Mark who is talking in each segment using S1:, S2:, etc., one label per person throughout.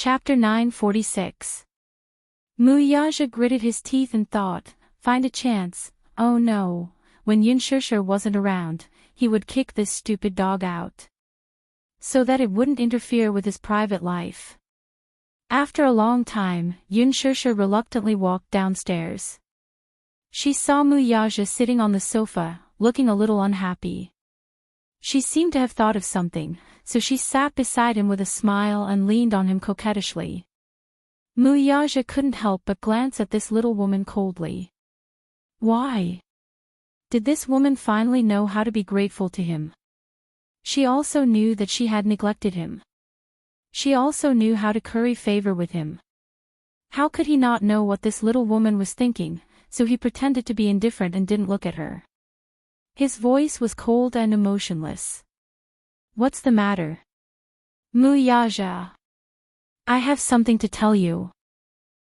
S1: Chapter 946. Muyaja gritted his teeth and thought, find a chance, oh no, when Yunshushu wasn't around, he would kick this stupid dog out. So that it wouldn't interfere with his private life. After a long time, Yunshushu reluctantly walked downstairs. She saw Muyaja sitting on the sofa, looking a little unhappy. She seemed to have thought of something, so she sat beside him with a smile and leaned on him coquettishly. Muyaja couldn't help but glance at this little woman coldly. Why? Did this woman finally know how to be grateful to him? She also knew that she had neglected him. She also knew how to curry favor with him. How could he not know what this little woman was thinking, so he pretended to be indifferent and didn't look at her. His voice was cold and emotionless. What's the matter? Muyaja. I have something to tell you.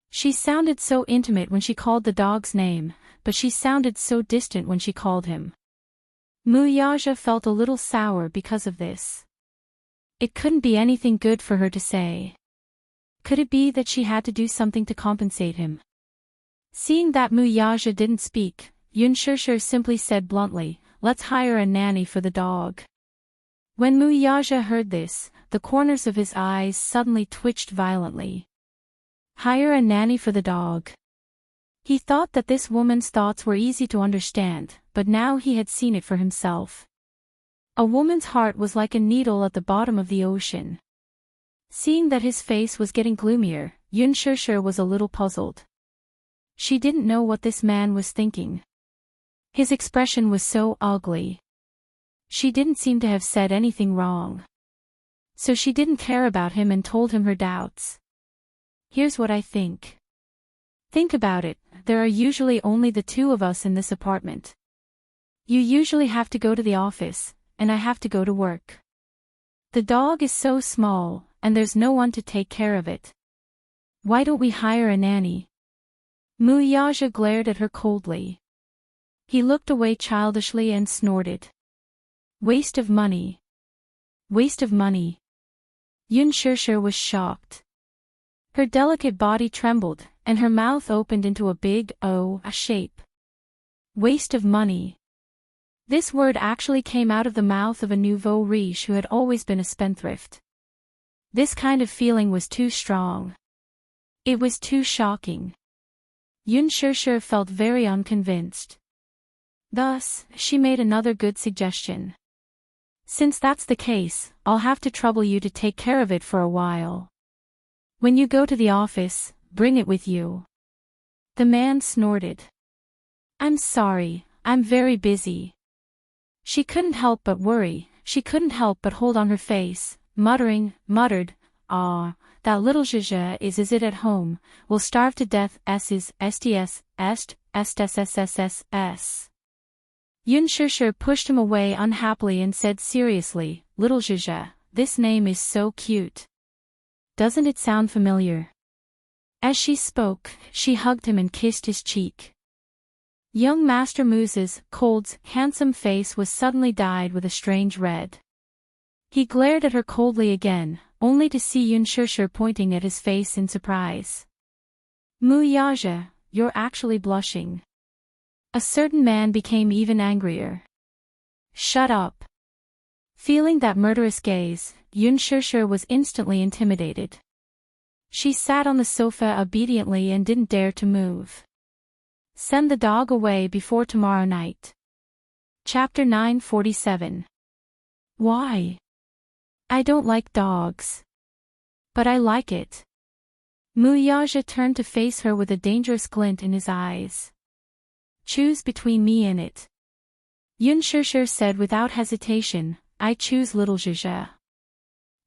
S1: She sounded so intimate when she called the dog's name, but she sounded so distant when she called him. Muyaja felt a little sour because of this. It couldn't be anything good for her to say. Could it be that she had to do something to compensate him? Seeing that Muyaja didn't speak, Yunshushu simply said bluntly, let's hire a nanny for the dog. When Muyaja heard this, the corners of his eyes suddenly twitched violently. Hire a nanny for the dog. He thought that this woman's thoughts were easy to understand, but now he had seen it for himself. A woman's heart was like a needle at the bottom of the ocean. Seeing that his face was getting gloomier, Yunshushu was a little puzzled. She didn't know what this man was thinking. His expression was so ugly. She didn't seem to have said anything wrong. So she didn't care about him and told him her doubts. Here's what I think. Think about it, there are usually only the two of us in this apartment. You usually have to go to the office, and I have to go to work. The dog is so small, and there's no one to take care of it. Why don't we hire a nanny? Muyaja glared at her coldly. He looked away childishly and snorted. Waste of money. Waste of money. Yunshushu was shocked. Her delicate body trembled, and her mouth opened into a big O shape. Waste of money. This word actually came out of the mouth of a nouveau riche who had always been a spendthrift. This kind of feeling was too strong. It was too shocking. Yunshushu felt very unconvinced. Thus, she made another good suggestion. Since that's the case, I'll have to trouble you to take care of it for a while. When you go to the office, bring it with you. The man snorted. I'm sorry, I'm very busy. She couldn't help but worry, she couldn't help but hold on her face, muttered, ah, that little Zhizha is it at home, will starve to death sts, sss. Yunshushu pushed him away unhappily and said seriously, little Zhizha, this name is so cute. Doesn't it sound familiar? As she spoke, she hugged him and kissed his cheek. Young Master Muse's, cold's, handsome face was suddenly dyed with a strange red. He glared at her coldly again, only to see Yunshushu pointing at his face in surprise. Muyaja, you're actually blushing. A certain man became even angrier. Shut up. Feeling that murderous gaze, Yunshushu was instantly intimidated. She sat on the sofa obediently and didn't dare to move. Send the dog away before tomorrow night. Chapter 947. Why? I don't like dogs. But I like it. Muyaja turned to face her with a dangerous glint in his eyes. Choose between me and it. Yunshushu said without hesitation, I choose little Zhizha.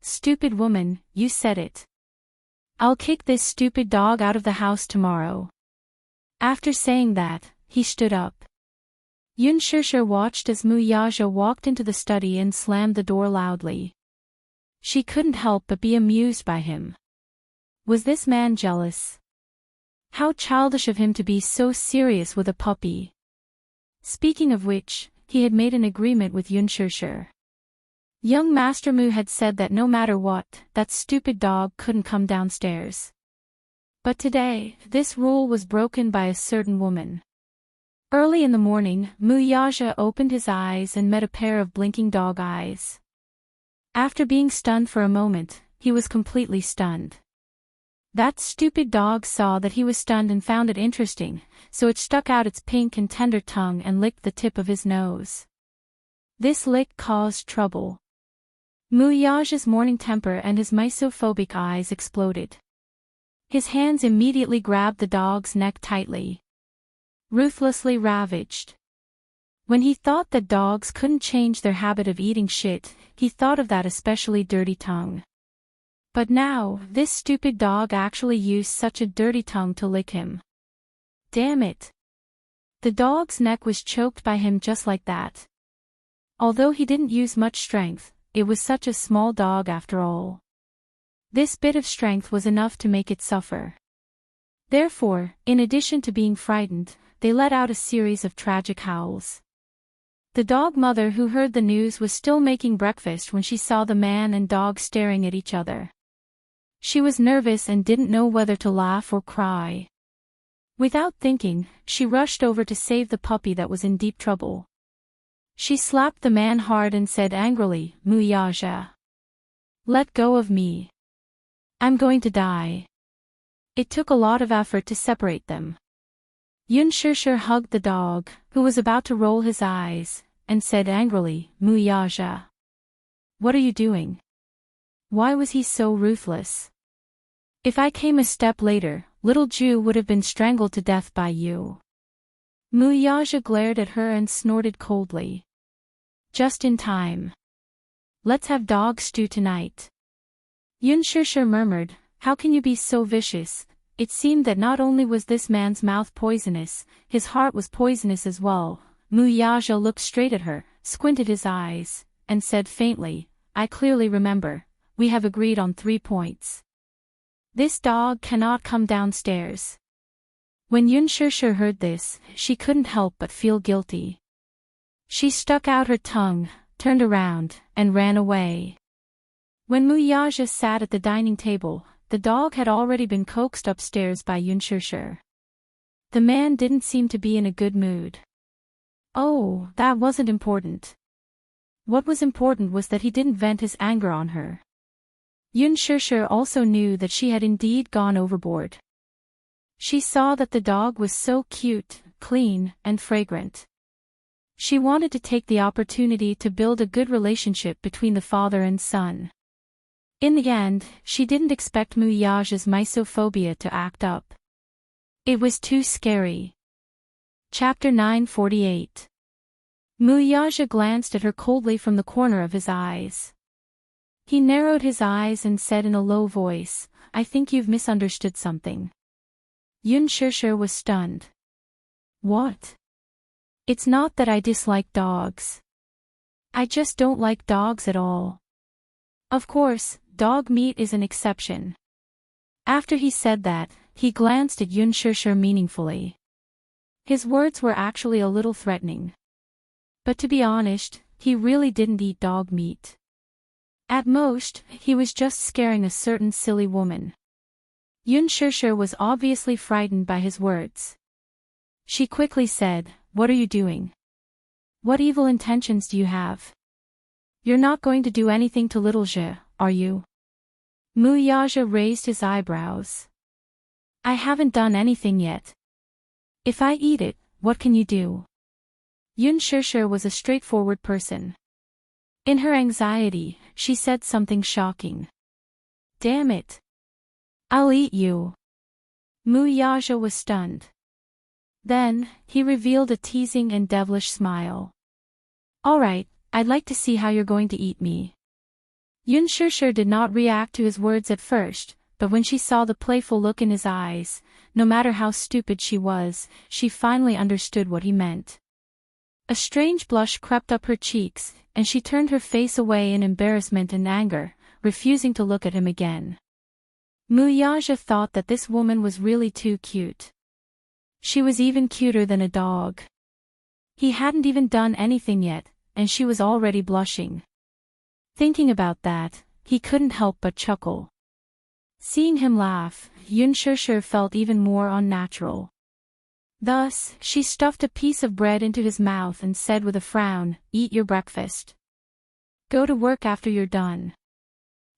S1: Stupid woman, you said it. I'll kick this stupid dog out of the house tomorrow. After saying that, he stood up. Yunshushu watched as Muyaja walked into the study and slammed the door loudly. She couldn't help but be amused by him. Was this man jealous? How childish of him to be so serious with a puppy. Speaking of which, he had made an agreement with Yunshushu. Young Master Moo had said that no matter what, that stupid dog couldn't come downstairs. But today, this rule was broken by a certain woman. Early in the morning, Muyaja opened his eyes and met a pair of blinking dog eyes. After being stunned for a moment, he was completely stunned. That stupid dog saw that he was stunned and found it interesting, so it stuck out its pink and tender tongue and licked the tip of his nose. This lick caused trouble. Muyaja's morning temper and his misophobic eyes exploded. His hands immediately grabbed the dog's neck tightly. Ruthlessly ravaged. When he thought that dogs couldn't change their habit of eating shit, he thought of that especially dirty tongue. But now, this stupid dog actually used such a dirty tongue to lick him. Damn it. The dog's neck was choked by him just like that. Although he didn't use much strength, it was such a small dog after all. This bit of strength was enough to make it suffer. Therefore, in addition to being frightened, they let out a series of tragic howls. The dog mother who heard the news was still making breakfast when she saw the man and dog staring at each other. She was nervous and didn't know whether to laugh or cry. Without thinking, she rushed over to save the puppy that was in deep trouble. She slapped the man hard and said angrily, "Muyaja. Let go of me. I'm going to die." It took a lot of effort to separate them. Yunshishir hugged the dog, who was about to roll his eyes, and said angrily, "Muyaja. What are you doing? Why was he so ruthless? If I came a step later, little Ju would have been strangled to death by you." Muyaja glared at her and snorted coldly. "Just in time. Let's have dog stew tonight." Yunshishir murmured, "How can you be so vicious?" It seemed that not only was this man's mouth poisonous, his heart was poisonous as well. Muyaja looked straight at her, squinted his eyes, and said faintly, "I clearly remember. We have agreed on 3 points. This dog cannot come downstairs." When Yunshishir heard this, she couldn't help but feel guilty. She stuck out her tongue, turned around, and ran away. When Muyaja sat at the dining table, the dog had already been coaxed upstairs by Yunshishir. The man didn't seem to be in a good mood. Oh, that wasn't important. What was important was that he didn't vent his anger on her. Yunshishir also knew that she had indeed gone overboard. She saw that the dog was so cute, clean, and fragrant. She wanted to take the opportunity to build a good relationship between the father and son. In the end, she didn't expect Muyaja's misophobia to act up. It was too scary. Chapter 948. Muyaja glanced at her coldly from the corner of his eyes. He narrowed his eyes and said in a low voice, "I think you've misunderstood something." Yunshishir was stunned. "What?" "It's not that I dislike dogs. I just don't like dogs at all. Of course, dog meat is an exception." After he said that, he glanced at Yunshishir meaningfully. His words were actually a little threatening. But to be honest, he really didn't eat dog meat. At most, he was just scaring a certain silly woman. Yunshishir was obviously frightened by his words. She quickly said, "What are you doing? What evil intentions do you have? You're not going to do anything to little Je, are you?" Muyaja raised his eyebrows. "I haven't done anything yet. If I eat it, what can you do?" Yunshishir was a straightforward person. In her anxiety, she said something shocking. "Damn it. I'll eat you." Muyaja was stunned. Then, he revealed a teasing and devilish smile. "All right, I'd like to see how you're going to eat me." Yunshishir did not react to his words at first, but when she saw the playful look in his eyes, no matter how stupid she was, she finally understood what he meant. A strange blush crept up her cheeks, and she turned her face away in embarrassment and anger, refusing to look at him again. Muyaja thought that this woman was really too cute. She was even cuter than a dog. He hadn't even done anything yet, and she was already blushing. Thinking about that, he couldn't help but chuckle. Seeing him laugh, Yun Shusher felt even more unnatural. Thus, she stuffed a piece of bread into his mouth and said with a frown, "Eat your breakfast. Go to work after you're done."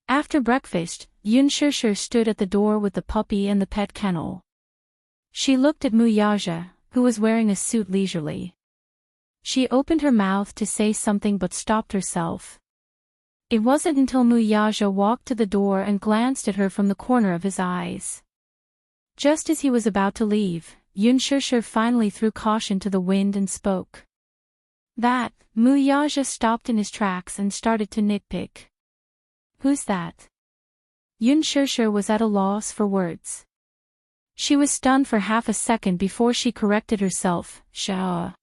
S1: After breakfast, Yun Shusher stood at the door with the puppy and the pet kennel. She looked at Muyaja, who was wearing a suit leisurely. She opened her mouth to say something but stopped herself. It wasn't until Muyaja walked to the door and glanced at her from the corner of his eyes. Just as he was about to leave, Yun Shusher finally threw caution to the wind and spoke. That, Muyaja stopped in his tracks and started to nitpick. "Who's that?" Yun Shusher was at a loss for words. She was stunned for half a second before she corrected herself, "Sha."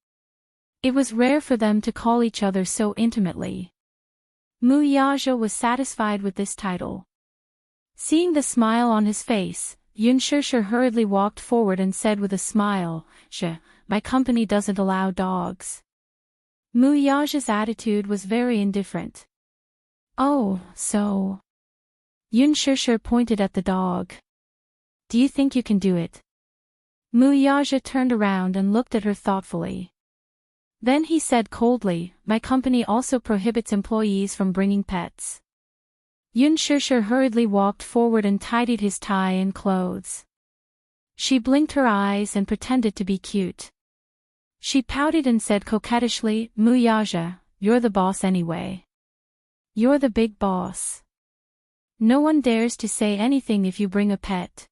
S1: It was rare for them to call each other so intimately. Muyaja was satisfied with this title. Seeing the smile on his face, Yun Shusher hurriedly walked forward and said with a smile, "Sha, my company doesn't allow dogs." Muyaja's attitude was very indifferent. "Oh, so." Yun Shusher pointed at the dog. "Do you think you can do it?" Muyaja turned around and looked at her thoughtfully. Then he said coldly, "My company also prohibits employees from bringing pets." Yun Shusher hurriedly walked forward and tidied his tie and clothes. She blinked her eyes and pretended to be cute. She pouted and said coquettishly, "Muyaja, you're the boss anyway. You're the big boss. No one dares to say anything if you bring a pet."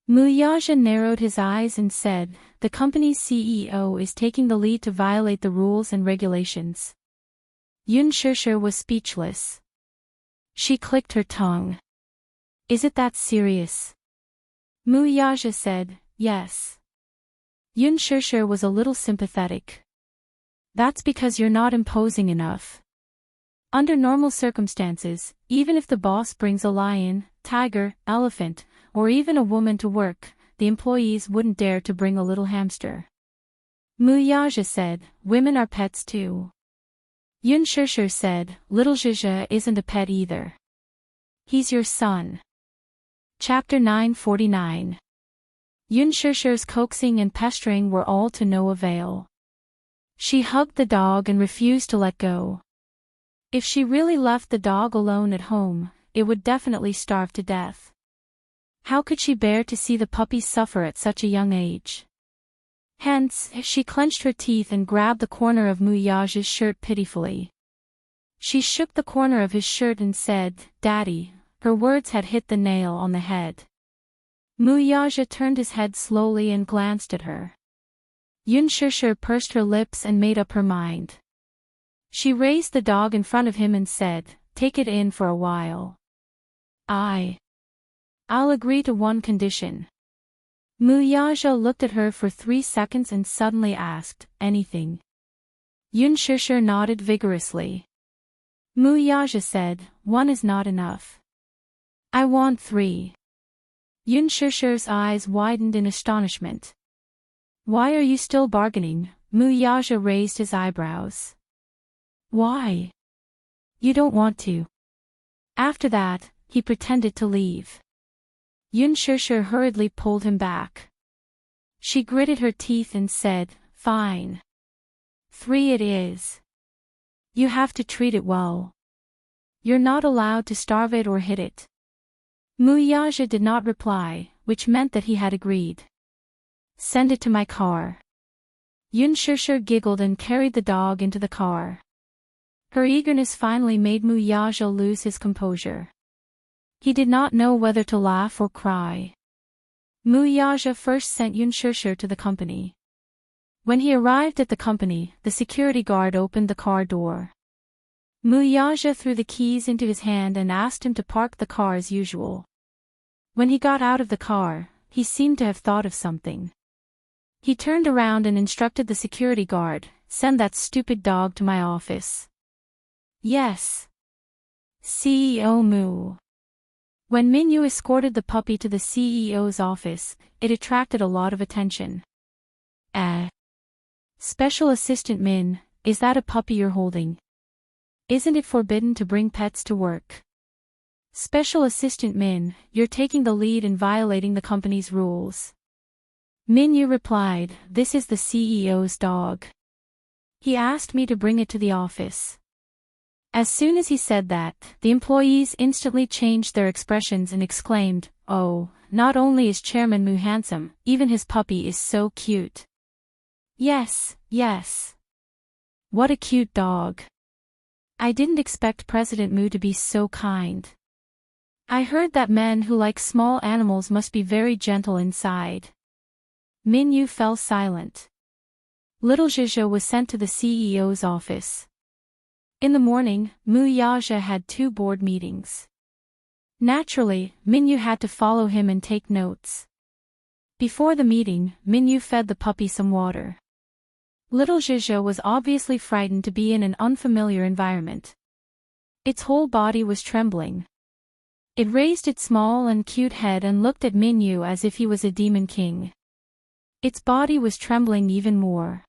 S1: Muyaja narrowed his eyes and said, "The company's CEO is taking the lead to violate the rules and regulations." Yun Shusher was speechless. She clicked her tongue. "Is it that serious?" Muyaja said, "Yes." Yun Shusher was a little sympathetic. "That's because you're not imposing enough. Under normal circumstances, even if the boss brings a lion, tiger, elephant, or even a woman to work, the employees wouldn't dare to bring a little hamster." Muyaja said, "Women are pets too." Yun Shusher said, "Little Zhizha isn't a pet either. He's your son." Chapter 949. Yun Shusher's coaxing and pestering were all to no avail. She hugged the dog and refused to let go. If she really left the dog alone at home, it would definitely starve to death. How could she bear to see the puppy suffer at such a young age? Hence, she clenched her teeth and grabbed the corner of Muyaja's shirt pitifully. She shook the corner of his shirt and said, "Daddy." Her words had hit the nail on the head. Muyaja turned his head slowly and glanced at her. Yun Shusher pursed her lips and made up her mind. She raised the dog in front of him and said, "Take it in for a while. I'll agree to one condition." Muyaja looked at her for 3 seconds and suddenly asked, "Anything?" Yun Shusher nodded vigorously. Muyaja said, "One is not enough. I want 3. Yun Shusher's eyes widened in astonishment. "Why are you still bargaining?" Muyaja raised his eyebrows. "Why? You don't want to." After that, he pretended to leave. Yun Shusher hurriedly pulled him back. She gritted her teeth and said, "Fine. 3 it is. You have to treat it well. You're not allowed to starve it or hit it." Muyaja did not reply, which meant that he had agreed. "Send it to my car." Yun Shusher giggled and carried the dog into the car. Her eagerness finally made Muyaja lose his composure. He did not know whether to laugh or cry. Muyaja first sent Yun Shusher to the company. When he arrived at the company, the security guard opened the car door. Muyaja threw the keys into his hand and asked him to park the car as usual. When he got out of the car, he seemed to have thought of something. He turned around and instructed the security guard, "Send that stupid dog to my office." "Yes, CEO Mu." When Minyu escorted the puppy to the CEO's office, it attracted a lot of attention. Special Assistant Min, is that a puppy you're holding?" Isn't it forbidden to bring pets to work? Special Assistant Min, you're taking the lead in violating the company's rules. Min-yu replied, this is the CEO's dog. He asked me to bring it to the office. As soon as he said that, the employees instantly changed their expressions and exclaimed, oh, not only is Chairman Mu handsome, even his puppy is so cute. Yes, yes. What a cute dog. I didn't expect President Mu to be so kind. I heard that men who like small animals must be very gentle inside. Min-yu fell silent. Little Zhizhe was sent to the CEO's office. In the morning, Mu Yaja had 2 board meetings. Naturally, Min-yu had to follow him and take notes. Before the meeting, Min-yu fed the puppy some water. Little Zhizhe was obviously frightened to be in an unfamiliar environment. Its whole body was trembling. It raised its small and cute head and looked at Min-yu as if he was a demon king. Its body was trembling even more.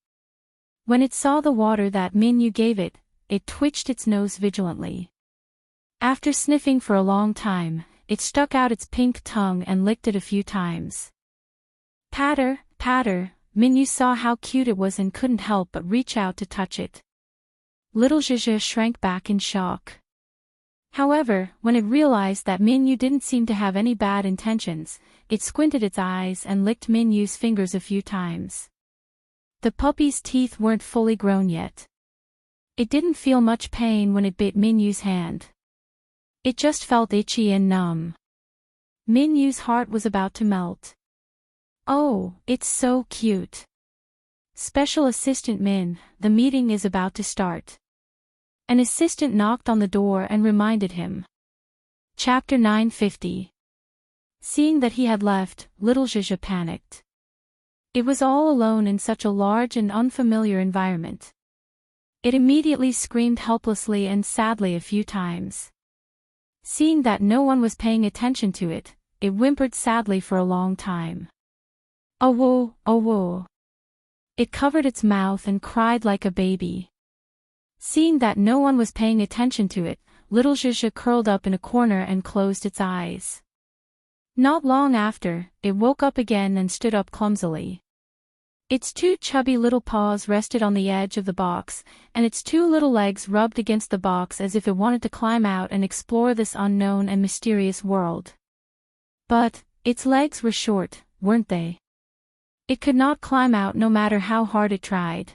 S1: When it saw the water that Min-yu gave it, it twitched its nose vigilantly. After sniffing for a long time, it stuck out its pink tongue and licked it a few times. Patter, patter, Min-yu saw how cute it was and couldn't help but reach out to touch it. Little Zhizhe shrank back in shock. However, when it realized that Min-yu didn't seem to have any bad intentions, it squinted its eyes and licked Min-yu's fingers a few times. The puppy's teeth weren't fully grown yet. It didn't feel much pain when it bit Min-yu's hand. It just felt itchy and numb. Min-yu's heart was about to melt. Oh, it's so cute. Special Assistant Min, the meeting is about to start. An assistant knocked on the door and reminded him. Chapter 950. Seeing that he had left, Little Zhizhe panicked. It was all alone in such a large and unfamiliar environment. It immediately screamed helplessly and sadly a few times. Seeing that no one was paying attention to it, it whimpered sadly for a long time. Oh whoa, oh whoa. It covered its mouth and cried like a baby. Seeing that no one was paying attention to it, Little Zhizhe curled up in a corner and closed its eyes. Not long after, it woke up again and stood up clumsily. Its 2 chubby little paws rested on the edge of the box, and its 2 little legs rubbed against the box as if it wanted to climb out and explore this unknown and mysterious world. But, its legs were short, weren't they? It could not climb out no matter how hard it tried.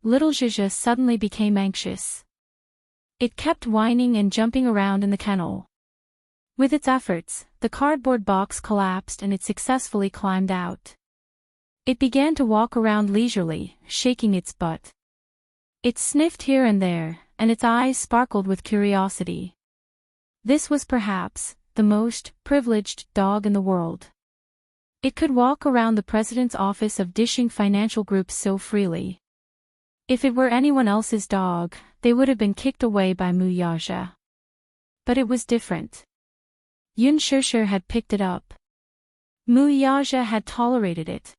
S1: Little Zhizhe suddenly became anxious. It kept whining and jumping around in the kennel. With its efforts, the cardboard box collapsed and it successfully climbed out. It began to walk around leisurely, shaking its butt. It sniffed here and there, and its eyes sparkled with curiosity. This was perhaps the most privileged dog in the world. It could walk around the president's office of dishing financial groups so freely. If it were anyone else's dog, they would have been kicked away by Mu Yaja. But it was different. Yun Shishir had picked it up. Mu Yaja had tolerated it.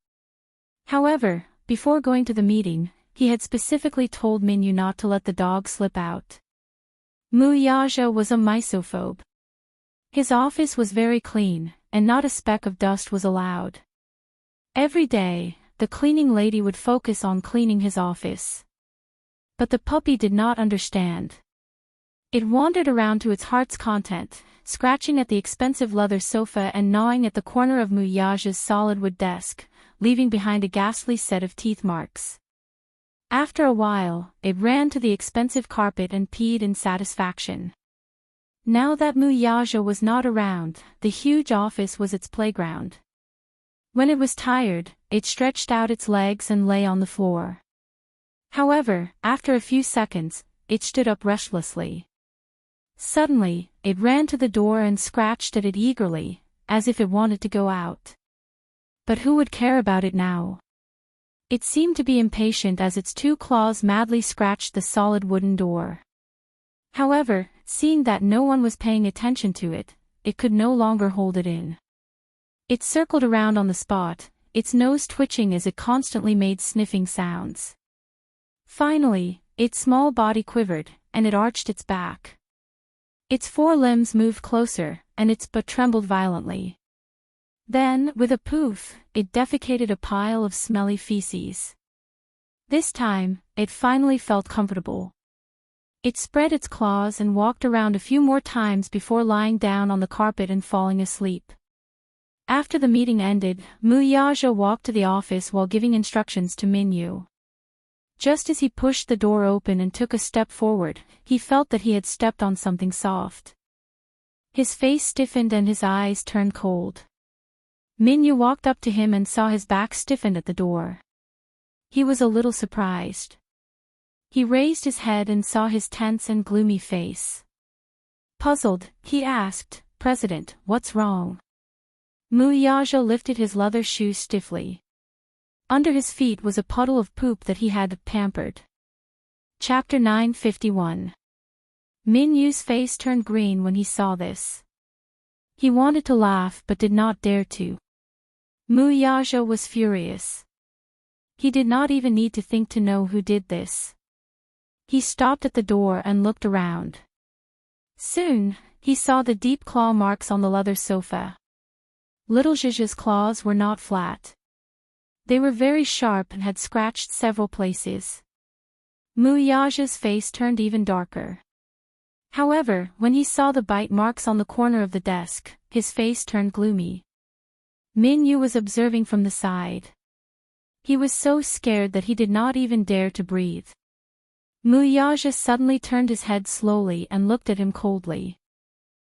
S1: However, before going to the meeting, he had specifically told Min-yu not to let the dog slip out. Mu Yaja was a misophobe. His office was very clean, and not a speck of dust was allowed. Every day, the cleaning lady would focus on cleaning his office. But the puppy did not understand. It wandered around to its heart's content, scratching at the expensive leather sofa and gnawing at the corner of Mu Yaja's solid wood desk, leaving behind a ghastly set of teeth marks. After a while, it ran to the expensive carpet and peed in satisfaction. Now that Mu Yaja was not around, the huge office was its playground. When it was tired, it stretched out its legs and lay on the floor. However, after a few seconds, it stood up restlessly. Suddenly, it ran to the door and scratched at it eagerly, as if it wanted to go out. But who would care about it now? It seemed to be impatient as its 2 claws madly scratched the solid wooden door. However, seeing that no one was paying attention to it, it could no longer hold it in. It circled around on the spot, its nose twitching as it constantly made sniffing sounds. Finally, its small body quivered, and it arched its back. Its four limbs moved closer, and its butt trembled violently. Then, with a poof, it defecated a pile of smelly feces. This time, it finally felt comfortable. It spread its claws and walked around a few more times before lying down on the carpet and falling asleep. After the meeting ended, Muyaja walked to the office while giving instructions to Minyu. Just as he pushed the door open and took a step forward, he felt that he had stepped on something soft. His face stiffened and his eyes turned cold. Minyu walked up to him and saw his back stiffened at the door. He was a little surprised. He raised his head and saw his tense and gloomy face. Puzzled, he asked, "President, what's wrong?" Muyaja lifted his leather shoes stiffly. Under his feet was a puddle of poop that he had pampered. Chapter 951. Minyu's face turned green when he saw this. He wanted to laugh but did not dare to. Muyaja was furious. He did not even need to think to know who did this. He stopped at the door and looked around. Soon, he saw the deep claw marks on the leather sofa. Little Zhizha's claws were not flat. They were very sharp and had scratched several places. Muyaja's face turned even darker. However, when he saw the bite marks on the corner of the desk, his face turned gloomy. Minyu was observing from the side. He was so scared that he did not even dare to breathe. Muyaja suddenly turned his head slowly and looked at him coldly.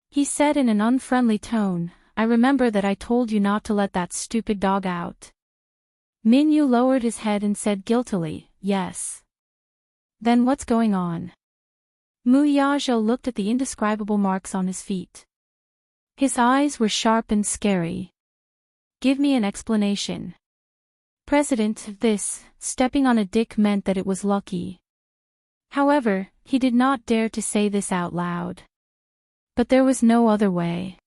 S1: He said in an unfriendly tone, "I remember that I told you not to let that stupid dog out." Minyu lowered his head and said guiltily, "Yes." "Then what's going on?" Muyaja looked at the indescribable marks on his feet. His eyes were sharp and scary. "Give me an explanation." President, stepping on a dick meant that it was lucky. However, he did not dare to say this out loud. But there was no other way.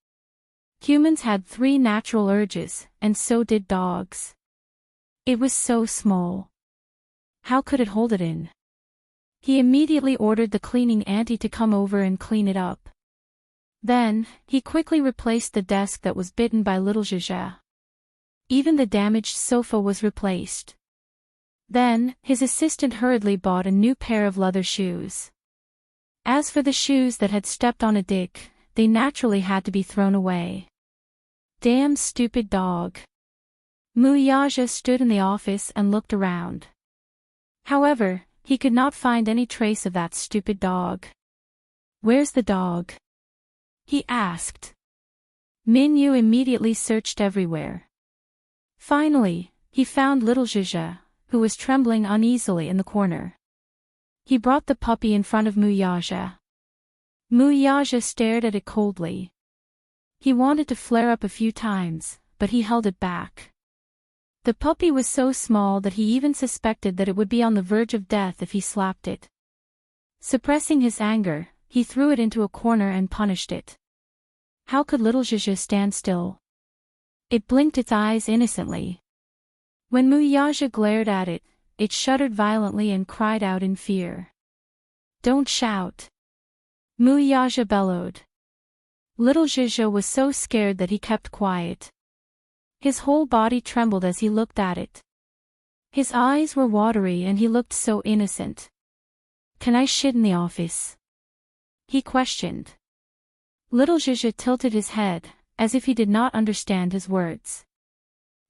S1: Humans had 3 natural urges, and so did dogs. It was so small. How could it hold it in? He immediately ordered the cleaning auntie to come over and clean it up. Then, he quickly replaced the desk that was bitten by little Zhizha. Even the damaged sofa was replaced. Then, his assistant hurriedly bought a new pair of leather shoes. As for the shoes that had stepped on a dick, they naturally had to be thrown away. Damn stupid dog. Muyaja stood in the office and looked around. However, he could not find any trace of that stupid dog. "Where's the dog?" he asked. Minyu immediately searched everywhere. Finally, he found little Zhizha, who was trembling uneasily in the corner. He brought the puppy in front of Muyaja. Muyaja stared at it coldly. He wanted to flare up a few times, but he held it back. The puppy was so small that he even suspected that it would be on the verge of death if he slapped it. Suppressing his anger, he threw it into a corner and punished it. How could little Zhizha stand still? It blinked its eyes innocently. When Muyaja glared at it, it shuddered violently and cried out in fear. "Don't shout!" Muyaja bellowed. Little Zhizha was so scared that he kept quiet. His whole body trembled as he looked at it. His eyes were watery and he looked so innocent. "Can I shit in the office?" he questioned. Little Zhizha tilted his head, as if he did not understand his words.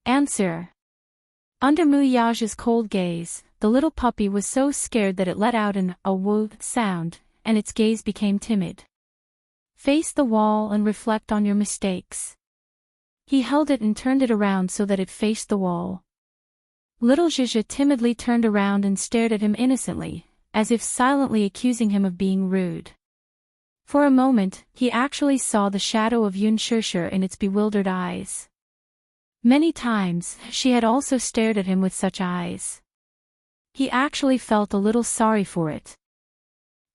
S1: "Answer." Under Muyaja's cold gaze, the little puppy was so scared that it let out an "woo" sound, and its gaze became timid. "Face the wall and reflect on your mistakes." He held it and turned it around so that it faced the wall. Little Zhizha timidly turned around and stared at him innocently, as if silently accusing him of being rude. For a moment, he actually saw the shadow of Yunshishir in its bewildered eyes. Many times, she had also stared at him with such eyes. He actually felt a little sorry for it.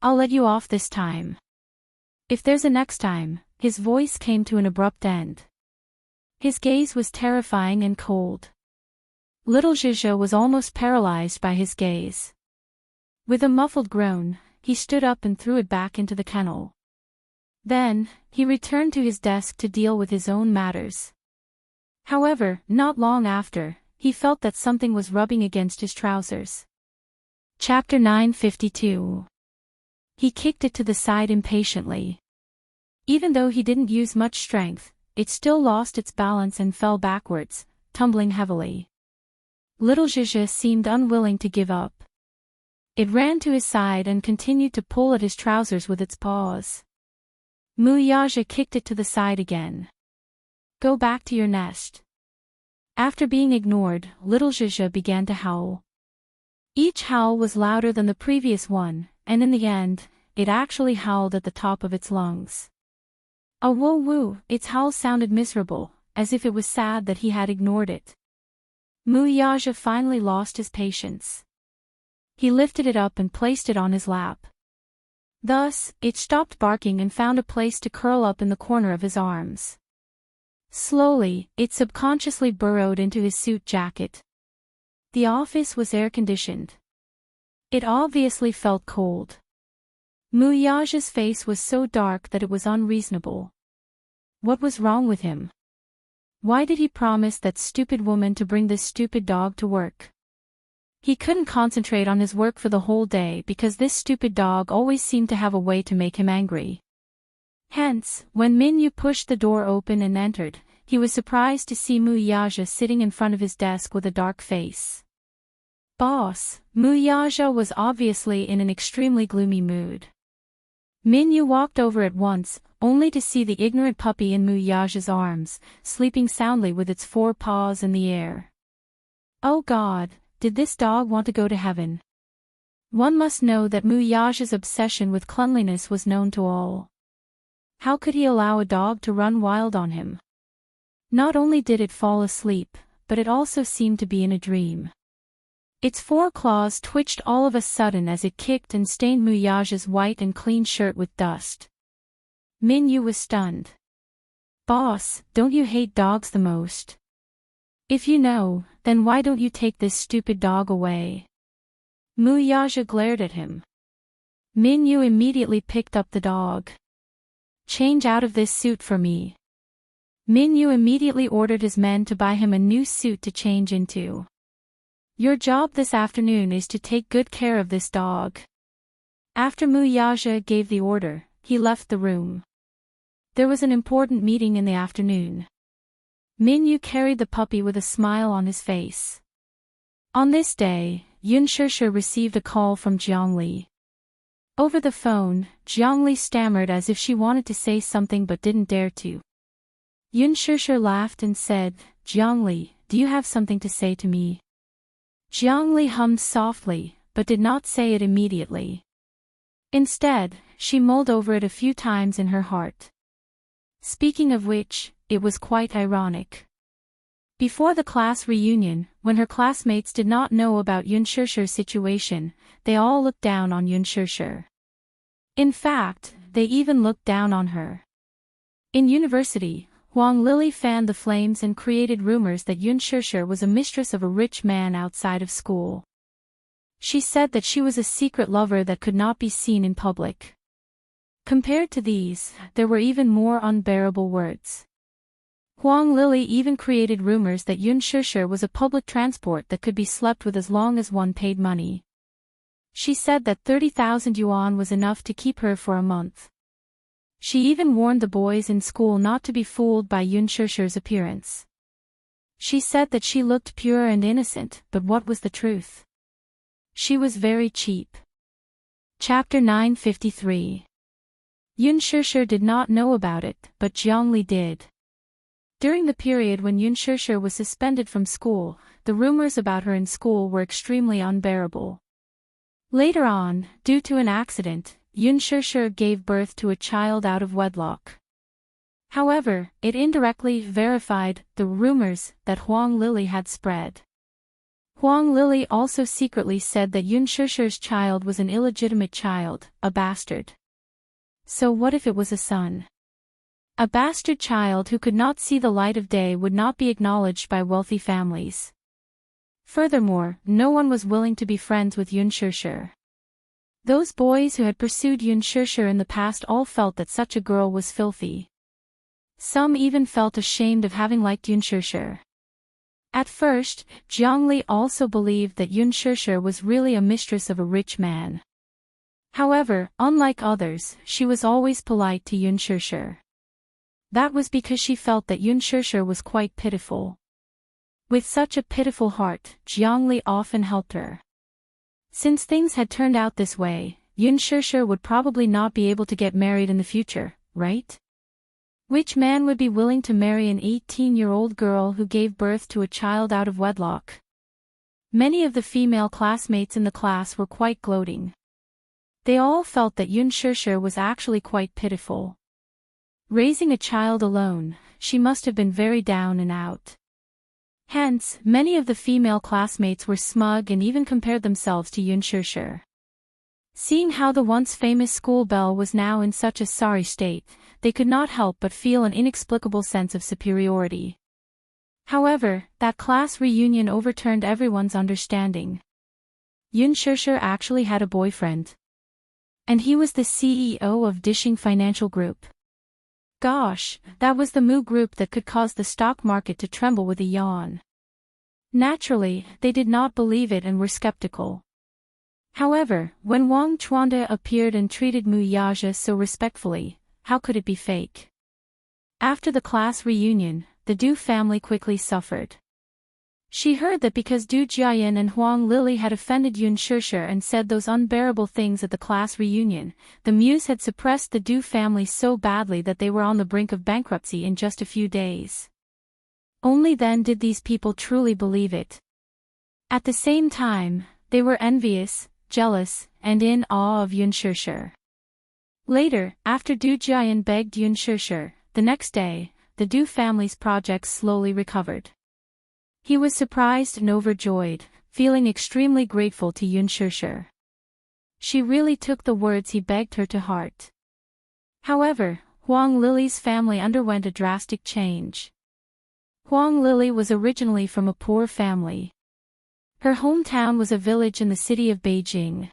S1: "I'll let you off this time. If there's a next time," his voice came to an abrupt end. His gaze was terrifying and cold. Little Zhizha was almost paralyzed by his gaze. With a muffled groan, he stood up and threw it back into the kennel. Then, he returned to his desk to deal with his own matters. However, not long after, he felt that something was rubbing against his trousers. Chapter 952. He kicked it to the side impatiently. Even though he didn't use much strength, it still lost its balance and fell backwards, tumbling heavily. Little Zhizha seemed unwilling to give up. It ran to his side and continued to pull at his trousers with its paws. Muyaja kicked it to the side again. Go back to your nest. After being ignored, little Zhizha began to howl. Each howl was louder than the previous one, and in the end, it actually howled at the top of its lungs. Oh woo woo, its howl sounded miserable, as if it was sad that he had ignored it. Muyaja finally lost his patience. He lifted it up and placed it on his lap. Thus, it stopped barking and found a place to curl up in the corner of his arms. Slowly, it subconsciously burrowed into his suit jacket. The office was air-conditioned. It obviously felt cold. Muyaja's face was so dark that it was unreasonable. What was wrong with him? Why did he promise that stupid woman to bring this stupid dog to work? He couldn't concentrate on his work for the whole day because this stupid dog always seemed to have a way to make him angry. Hence, when Minyu pushed the door open and entered, he was surprised to see Muyaja sitting in front of his desk with a dark face. Boss, Muyaja was obviously in an extremely gloomy mood. Minyu walked over at once, only to see the ignorant puppy in Muyaja's arms, sleeping soundly with its 4 paws in the air. Oh God, did this dog want to go to heaven? One must know that Muyaja's obsession with cleanliness was known to all. How could he allow a dog to run wild on him? Not only did it fall asleep, but it also seemed to be in a dream. Its 4 claws twitched all of a sudden as it kicked and stained Muyaja's white and clean shirt with dust. Minyu was stunned. Boss, don't you hate dogs the most? If you know, then why don't you take this stupid dog away? Muyaja glared at him. Minyu immediately picked up the dog. Change out of this suit for me. Minyu immediately ordered his men to buy him a new suit to change into. Your job this afternoon is to take good care of this dog. After Muyaja gave the order, he left the room. There was an important meeting in the afternoon. Minyu carried the puppy with a smile on his face. On this day, Yunshushu received a call from Jiangli. Over the phone, Jiangli stammered as if she wanted to say something but didn't dare to. Yunshushu laughed and said, Jiangli, do you have something to say to me? Jiangli hummed softly, but did not say it immediately. Instead, she mulled over it a few times in her heart. Speaking of which, it was quite ironic. Before the class reunion, when her classmates did not know about Yunshushu's situation, they all looked down on Yunshushu. In fact, they even looked down on her. In university, Huang Lili fanned the flames and created rumors that Yunshushu was a mistress of a rich man outside of school. She said that she was a secret lover that could not be seen in public. Compared to these, there were even more unbearable words. Huang Lili even created rumors that Yunshushu was a public transport that could be slept with as long as one paid money. She said that 30,000 yuan was enough to keep her for a month. She even warned the boys in school not to be fooled by Yunshushu's appearance. She said that she looked pure and innocent, but what was the truth? She was very cheap. Chapter 953. Yunshushu did not know about it, but Jiangli did. During the period when Yunshushu was suspended from school, the rumors about her in school were extremely unbearable. Later on, due to an accident, Yunshushu gave birth to a child out of wedlock. However, it indirectly verified the rumors that Huang Lili had spread. Huang Lili also secretly said that Yunshushu's child was an illegitimate child, a bastard. So what if it was a son? A bastard child who could not see the light of day would not be acknowledged by wealthy families. Furthermore, no one was willing to be friends with Yunshushu. Those boys who had pursued Yun Shusher in the past all felt that such a girl was filthy. Some even felt ashamed of having liked Yun Shusher. At first, Zhongli also believed that Yun Shusher was really a mistress of a rich man. However, unlike others, she was always polite to Yun Shusher. That was because she felt that Yun Shusher was quite pitiful. With such a pitiful heart, Zhongli often helped her. Since things had turned out this way, Yun Shusher would probably not be able to get married in the future, right? Which man would be willing to marry an 18-year-old girl who gave birth to a child out of wedlock? Many of the female classmates in the class were quite gloating. They all felt that Yun Shusher was actually quite pitiful. Raising a child alone, she must have been very down and out. Hence, many of the female classmates were smug and even compared themselves to Yun Shusher. Seeing how the once famous school belle was now in such a sorry state, they could not help but feel an inexplicable sense of superiority. However, that class reunion overturned everyone's understanding. Yun Shusher actually had a boyfriend. And he was the CEO of Dishing Financial Group. Gosh, that was the Mu Group that could cause the stock market to tremble with a yawn. Naturally, they did not believe it and were skeptical. However, when Wang Chuanda appeared and treated Mu Yaja so respectfully, how could it be fake? After the class reunion, the Du family quickly suffered. She heard that because Du Jiayan and Huang Lili had offended Yun Shusher and said those unbearable things at the class reunion, the Muse had suppressed the Du family so badly that they were on the brink of bankruptcy in just a few days. Only then did these people truly believe it. At the same time, they were envious, jealous, and in awe of Yun Shusher. Later, after Du Jiayan begged Yun Shusher, the next day, the Du family's projects slowly recovered. He was surprised and overjoyed, feeling extremely grateful to Yun Shusher. She really took the words he begged her to heart. However, Huang Lili's family underwent a drastic change. Huang Lili was originally from a poor family. Her hometown was a village in the city of Beijing.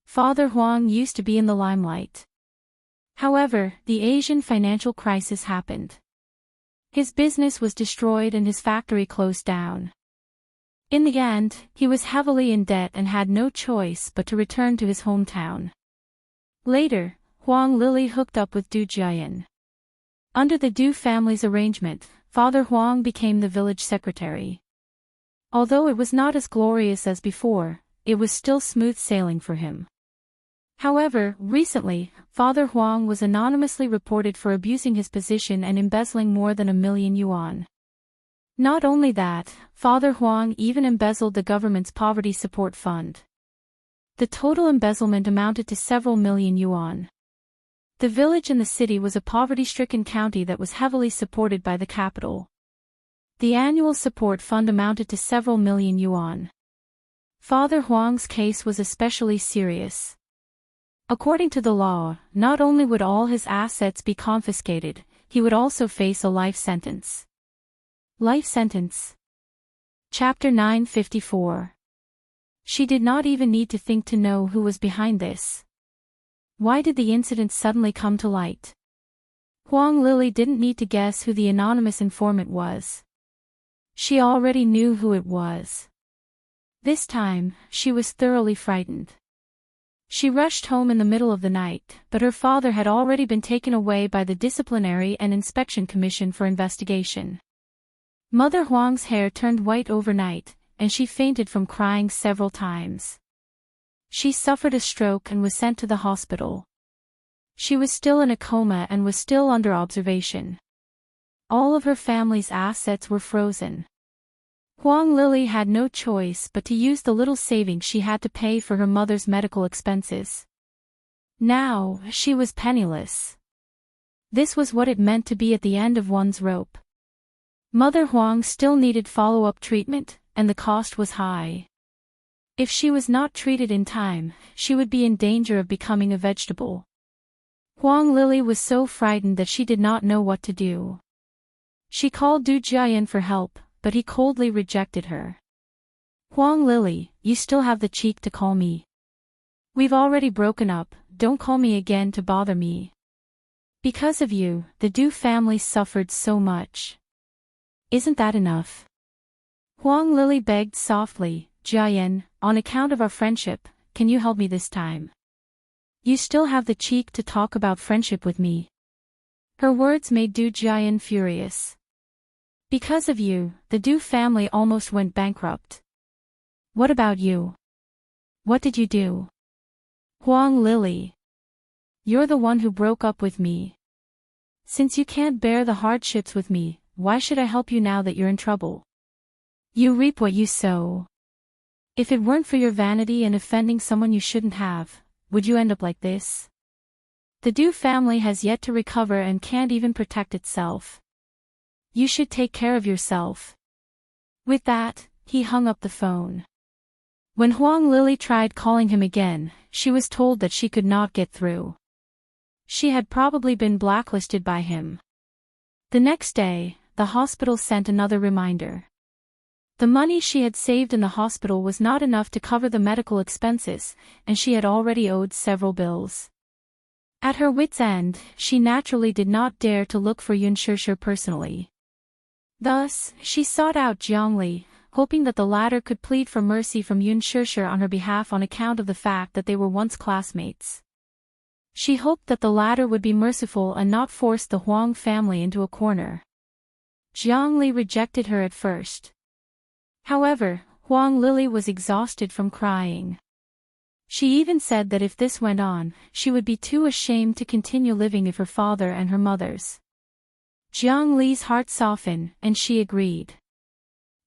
S1: Father Huang used to be in the limelight. However, the Asian financial crisis happened. His business was destroyed and his factory closed down. In the end, he was heavily in debt and had no choice but to return to his hometown. Later, Huang Lili hooked up with Du Jiayan. Under the Du family's arrangement, Father Huang became the village secretary. Although it was not as glorious as before, it was still smooth sailing for him. However, recently, Father Huang was anonymously reported for abusing his position and embezzling more than 1 million yuan. Not only that, Father Huang even embezzled the government's poverty support fund. The total embezzlement amounted to several million yuan. The village and the city was a poverty-stricken county that was heavily supported by the capital. The annual support fund amounted to several million yuan. Father Huang's case was especially serious. According to the law, not only would all his assets be confiscated, he would also face a life sentence. Life sentence. Chapter 954. She did not even need to think to know who was behind this. Why did the incident suddenly come to light? Huang Lili didn't need to guess who the anonymous informant was. She already knew who it was. This time, she was thoroughly frightened. She rushed home in the middle of the night, but her father had already been taken away by the Disciplinary and Inspection Commission for investigation. Mother Huang's hair turned white overnight, and she fainted from crying several times. She suffered a stroke and was sent to the hospital. She was still in a coma and was still under observation. All of her family's assets were frozen. Huang Lili had no choice but to use the little savings she had to pay for her mother's medical expenses. Now, she was penniless. This was what it meant to be at the end of one's rope. Mother Huang still needed follow-up treatment, and the cost was high. If she was not treated in time, she would be in danger of becoming a vegetable. Huang Lili was so frightened that she did not know what to do. She called Du Jiayan for help, but he coldly rejected her. Huang Lili, you still have the cheek to call me. We've already broken up, don't call me again to bother me. Because of you, the Du family suffered so much. Isn't that enough? Huang Lili begged softly, Jiayan, on account of our friendship, can you help me this time? You still have the cheek to talk about friendship with me. Her words made Du Jiayan furious. Because of you, the Du family almost went bankrupt. What about you? What did you do? Huang Lili. You're the one who broke up with me. Since you can't bear the hardships with me, why should I help you now that you're in trouble? You reap what you sow. If it weren't for your vanity and offending someone you shouldn't have, would you end up like this? The Du family has yet to recover and can't even protect itself. You should take care of yourself. With that, he hung up the phone. When Huang Lili tried calling him again, she was told that she could not get through. She had probably been blacklisted by him. The next day, the hospital sent another reminder. The money she had saved in the hospital was not enough to cover the medical expenses, and she had already owed several bills. At her wits' end, she naturally did not dare to look for Yun Shishir personally. Thus, she sought out Jiang Li, hoping that the latter could plead for mercy from Yun Shishir on her behalf on account of the fact that they were once classmates. She hoped that the latter would be merciful and not force the Huang family into a corner. Jiang Li rejected her at first. However, Huang Lili was exhausted from crying. She even said that if this went on, she would be too ashamed to continue living with her father and her mother's. Jiang Li's heart softened, and she agreed.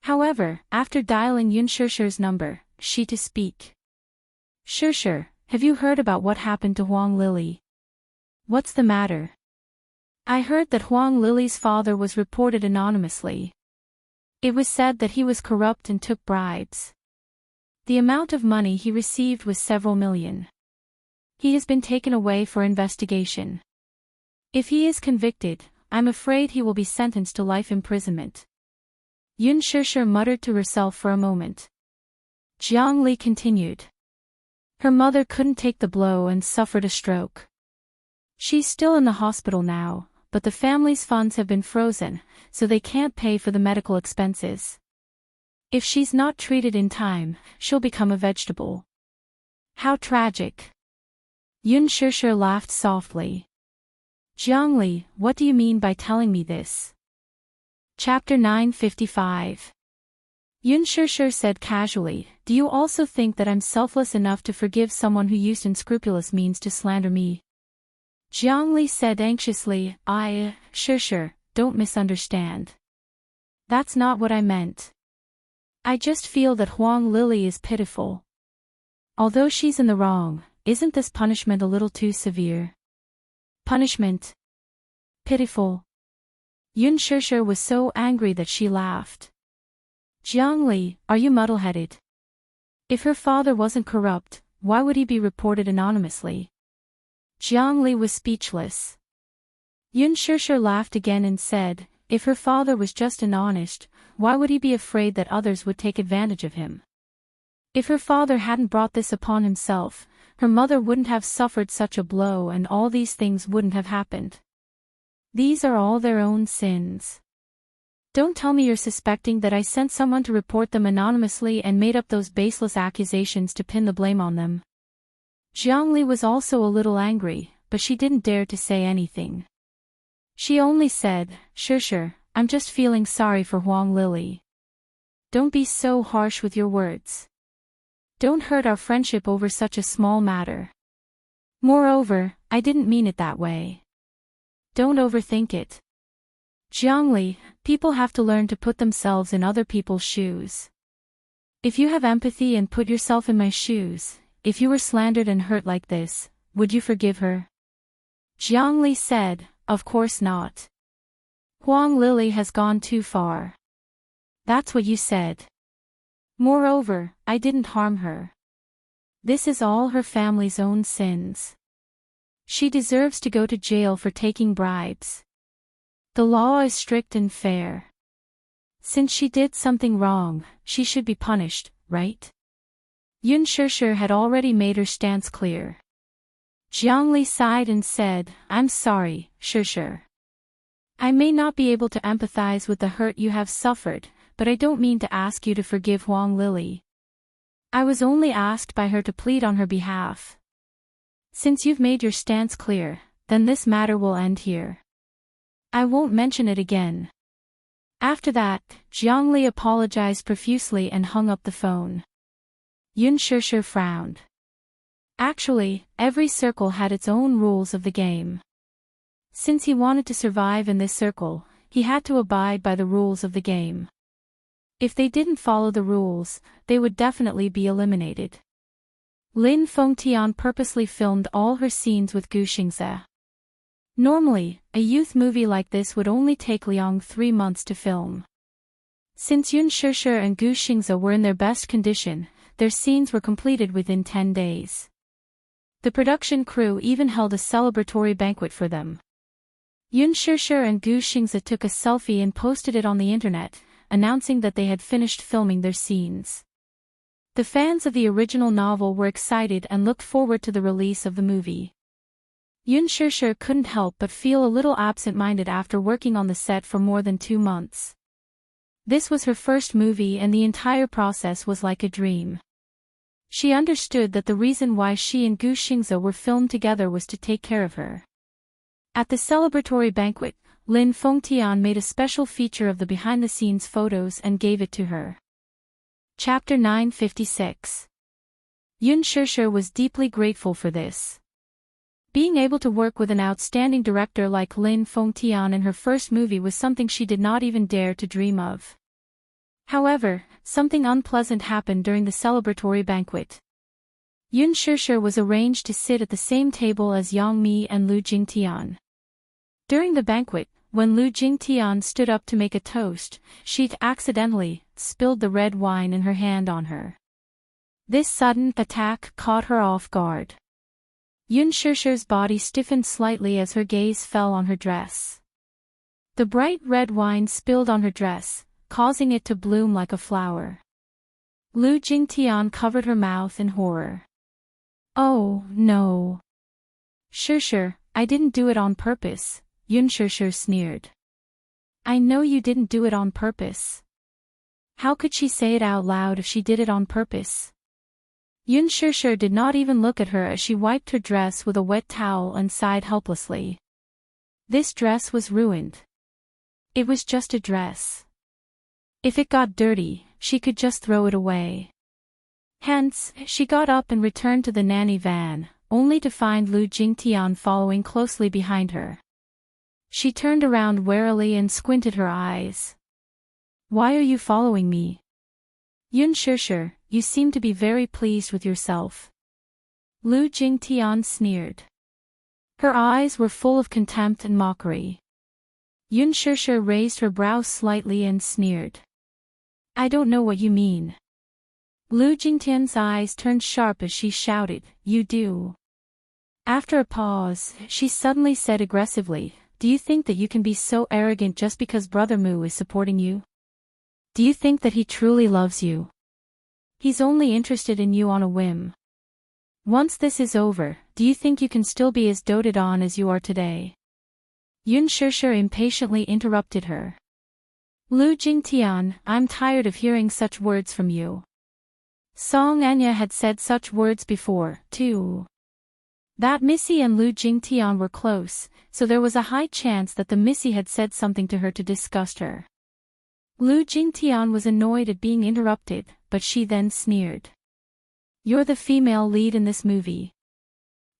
S1: However, after dialing Yun Shishir's number, she to speak. Shishir, have you heard about what happened to Huang Lili? What's the matter? I heard that Huang Lili's father was reported anonymously. It was said that he was corrupt and took bribes. The amount of money he received was several million. He has been taken away for investigation. If he is convicted, I'm afraid he will be sentenced to life imprisonment. Yun Shishir muttered to herself for a moment. Jiang Li continued. Her mother couldn't take the blow and suffered a stroke. She's still in the hospital now, but the family's funds have been frozen, so they can't pay for the medical expenses. If she's not treated in time, she'll become a vegetable. How tragic. Yun Shishir laughed softly. Jiang Li, what do you mean by telling me this? Chapter 955. Yun Shishir said casually, do you also think that I'm selfless enough to forgive someone who used unscrupulous means to slander me? Jiang Li said anxiously, Shishir, don't misunderstand. That's not what I meant. I just feel that Huang Lili is pitiful. Although she's in the wrong, isn't this punishment a little too severe? Punishment. Pitiful. Yun Shishir was so angry that she laughed. Jiang Li, are you muddle-headed? If her father wasn't corrupt, why would he be reported anonymously? Jiang Li was speechless. Yun Shishir laughed again and said, if her father was just and honest, why would he be afraid that others would take advantage of him? If her father hadn't brought this upon himself, her mother wouldn't have suffered such a blow and all these things wouldn't have happened. These are all their own sins. Don't tell me you're suspecting that I sent someone to report them anonymously and made up those baseless accusations to pin the blame on them. Jiang Li was also a little angry, but she didn't dare to say anything. She only said, Shishir, I'm just feeling sorry for Huang Lili. Don't be so harsh with your words. Don't hurt our friendship over such a small matter. Moreover, I didn't mean it that way. Don't overthink it. Jiang Li, people have to learn to put themselves in other people's shoes. If you have empathy and put yourself in my shoes, if you were slandered and hurt like this, would you forgive her? Jiang Li said, of course not. Huang Lili has gone too far. That's what you said. Moreover, I didn't harm her. This is all her family's own sins. She deserves to go to jail for taking bribes. The law is strict and fair. Since she did something wrong, she should be punished, right? Yun Shishir had already made her stance clear. Jiangli sighed and said, I'm sorry, Shishir. I may not be able to empathize with the hurt you have suffered, but I don't mean to ask you to forgive Huang Lily. I was only asked by her to plead on her behalf. Since you've made your stance clear, then this matter will end here. I won't mention it again. After that, Jiangli apologized profusely and hung up the phone. Yun Shishir frowned. Actually, every circle had its own rules of the game. Since he wanted to survive in this circle, he had to abide by the rules of the game. If they didn't follow the rules, they would definitely be eliminated. Lin Fengtian purposely filmed all her scenes with Gu Xingze. Normally, a youth movie like this would only take Liang 3 months to film. Since Yun Shishir and Gu Xingze were in their best condition, their scenes were completed within 10 days. The production crew even held a celebratory banquet for them. Yun Shishir and Gu Xingze took a selfie and posted it on the internet, announcing that they had finished filming their scenes. The fans of the original novel were excited and looked forward to the release of the movie. Yun Shishir couldn't help but feel a little absent-minded after working on the set for more than 2 months. This was her first movie and the entire process was like a dream. She understood that the reason why she and Gu Xingze were filmed together was to take care of her. At the celebratory banquet, Lin Fengtian made a special feature of the behind-the-scenes photos and gave it to her. Chapter 956. Yun Shishir was deeply grateful for this. Being able to work with an outstanding director like Lin Fengtian in her first movie was something she did not even dare to dream of. However, something unpleasant happened during the celebratory banquet. Yun Shishir was arranged to sit at the same table as Yang Mi and Lu Jingtian. During the banquet, when Lu Jingtian stood up to make a toast, she accidentally spilled the red wine in her hand on her. This sudden attack caught her off guard. Yun Shishir's body stiffened slightly as her gaze fell on her dress. The bright red wine spilled on her dress, causing it to bloom like a flower. Lu Jingtian covered her mouth in horror. Oh, no. Shishir, I didn't do it on purpose, Yun Shishir sneered. I know you didn't do it on purpose. How could she say it out loud if she did it on purpose? Yun Shishir did not even look at her as she wiped her dress with a wet towel and sighed helplessly. This dress was ruined. It was just a dress. If it got dirty, she could just throw it away. Hence, she got up and returned to the nanny van, only to find Lu Jingtian following closely behind her. She turned around warily and squinted her eyes. Why are you following me? Yun Shishir, you seem to be very pleased with yourself. Lu Jingtian sneered. Her eyes were full of contempt and mockery. Yun Shishir raised her brows slightly and sneered. I don't know what you mean. Lu Jingtian's eyes turned sharp as she shouted, You do. After a pause, she suddenly said aggressively, Do you think that you can be so arrogant just because Brother Mu is supporting you? Do you think that he truly loves you? He's only interested in you on a whim. Once this is over, do you think you can still be as doted on as you are today? Yun Shishir impatiently interrupted her. Lu Jingtian, I'm tired of hearing such words from you. Song Anya had said such words before, too. That Missy and Lu Jingtian were close, so there was a high chance that the Missy had said something to her to disgust her. Lu Jingtian was annoyed at being interrupted, but she then sneered. You're the female lead in this movie.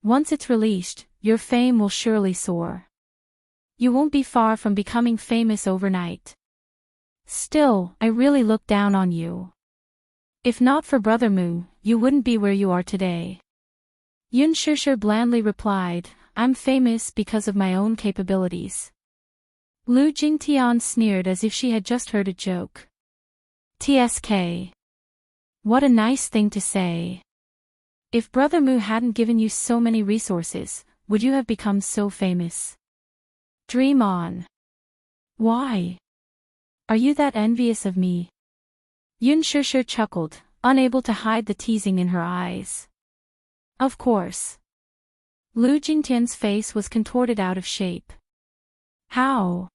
S1: Once it's released, your fame will surely soar. You won't be far from becoming famous overnight. Still, I really look down on you. If not for Brother Mu, you wouldn't be where you are today. Yun Shishir blandly replied, I'm famous because of my own capabilities. Lu Jingtian sneered as if she had just heard a joke. TSK. What a nice thing to say. If Brother Mu hadn't given you so many resources, would you have become so famous? Dream on. Why? Are you that envious of me? Yun Shishir chuckled, unable to hide the teasing in her eyes. Of course. Lu Jingtian's face was contorted out of shape. How?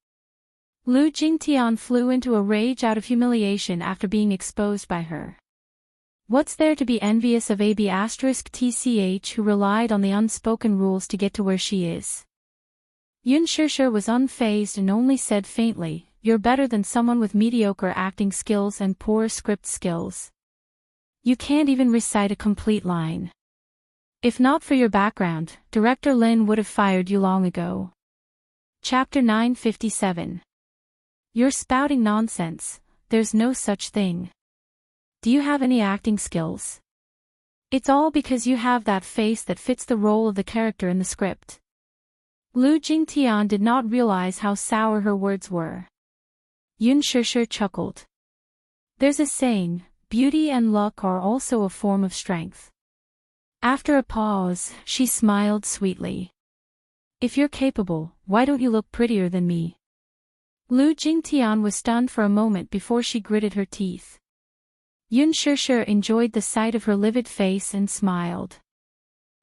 S1: Lu Jingtian flew into a rage out of humiliation after being exposed by her. What's there to be envious of AB*TCH who relied on the unspoken rules to get to where she is? Yun Shishir was unfazed and only said faintly, "You're better than someone with mediocre acting skills and poor script skills. You can't even recite a complete line. If not for your background, Director Lin would have fired you long ago." Chapter 957. You're spouting nonsense, there's no such thing. Do you have any acting skills? It's all because you have that face that fits the role of the character in the script. Lu Jingtian did not realize how sour her words were. Yun Shishir chuckled. There's a saying, beauty and luck are also a form of strength. After a pause, she smiled sweetly. If you're capable, why don't you look prettier than me? Lu Jingtian was stunned for a moment before she gritted her teeth. Yun Shishir enjoyed the sight of her livid face and smiled.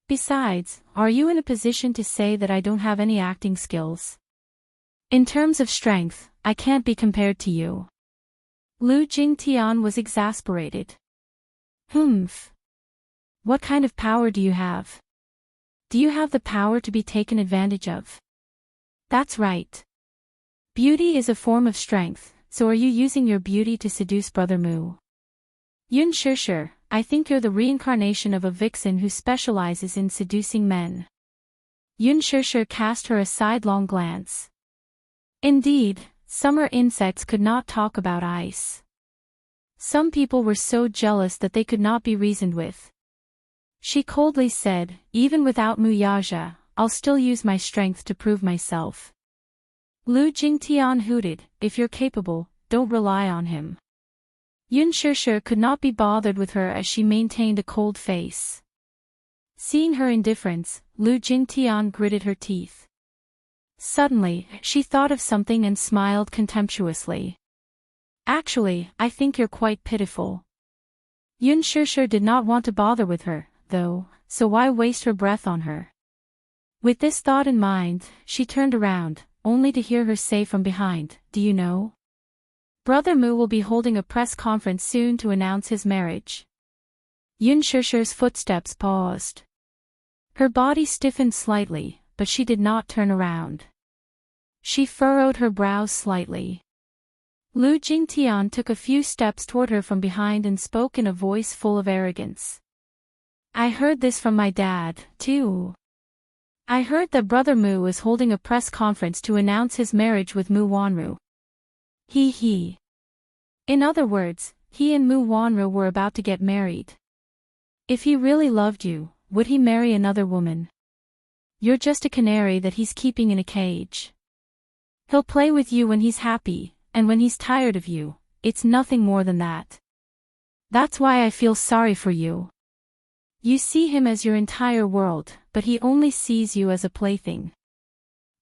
S1: Besides, are you in a position to say that I don't have any acting skills? In terms of strength, I can't be compared to you. Lu Jingtian was exasperated. Humph. What kind of power do you have? Do you have the power to be taken advantage of? That's right. Beauty is a form of strength, so are you using your beauty to seduce Brother Mu? Yun Shishir, I think you're the reincarnation of a vixen who specializes in seducing men. Yun Shishir cast her a sidelong glance. Indeed, summer insects could not talk about ice. Some people were so jealous that they could not be reasoned with. She coldly said, even without Muyaja, I'll still use my strength to prove myself. Lu Jingtian hooted, if you're capable, don't rely on him. Yun Shishir could not be bothered with her as she maintained a cold face. Seeing her indifference, Lu Jingtian gritted her teeth. Suddenly, she thought of something and smiled contemptuously. Actually, I think you're quite pitiful. Yun Shishir did not want to bother with her, though, so why waste her breath on her? With this thought in mind, she turned around, only to hear her say from behind, do you know? Brother Mu will be holding a press conference soon to announce his marriage. Yun Shishir's footsteps paused. Her body stiffened slightly, but she did not turn around. She furrowed her brows slightly. Lu Jingtian took a few steps toward her from behind and spoke in a voice full of arrogance. I heard this from my dad, too. I heard that Brother Mu is holding a press conference to announce his marriage with Mu Wanru. He. In other words, he and Mu Wanru were about to get married. If he really loved you, would he marry another woman? You're just a canary that he's keeping in a cage. He'll play with you when he's happy, and when he's tired of you, it's nothing more than that. That's why I feel sorry for you. You see him as your entire world, but he only sees you as a plaything.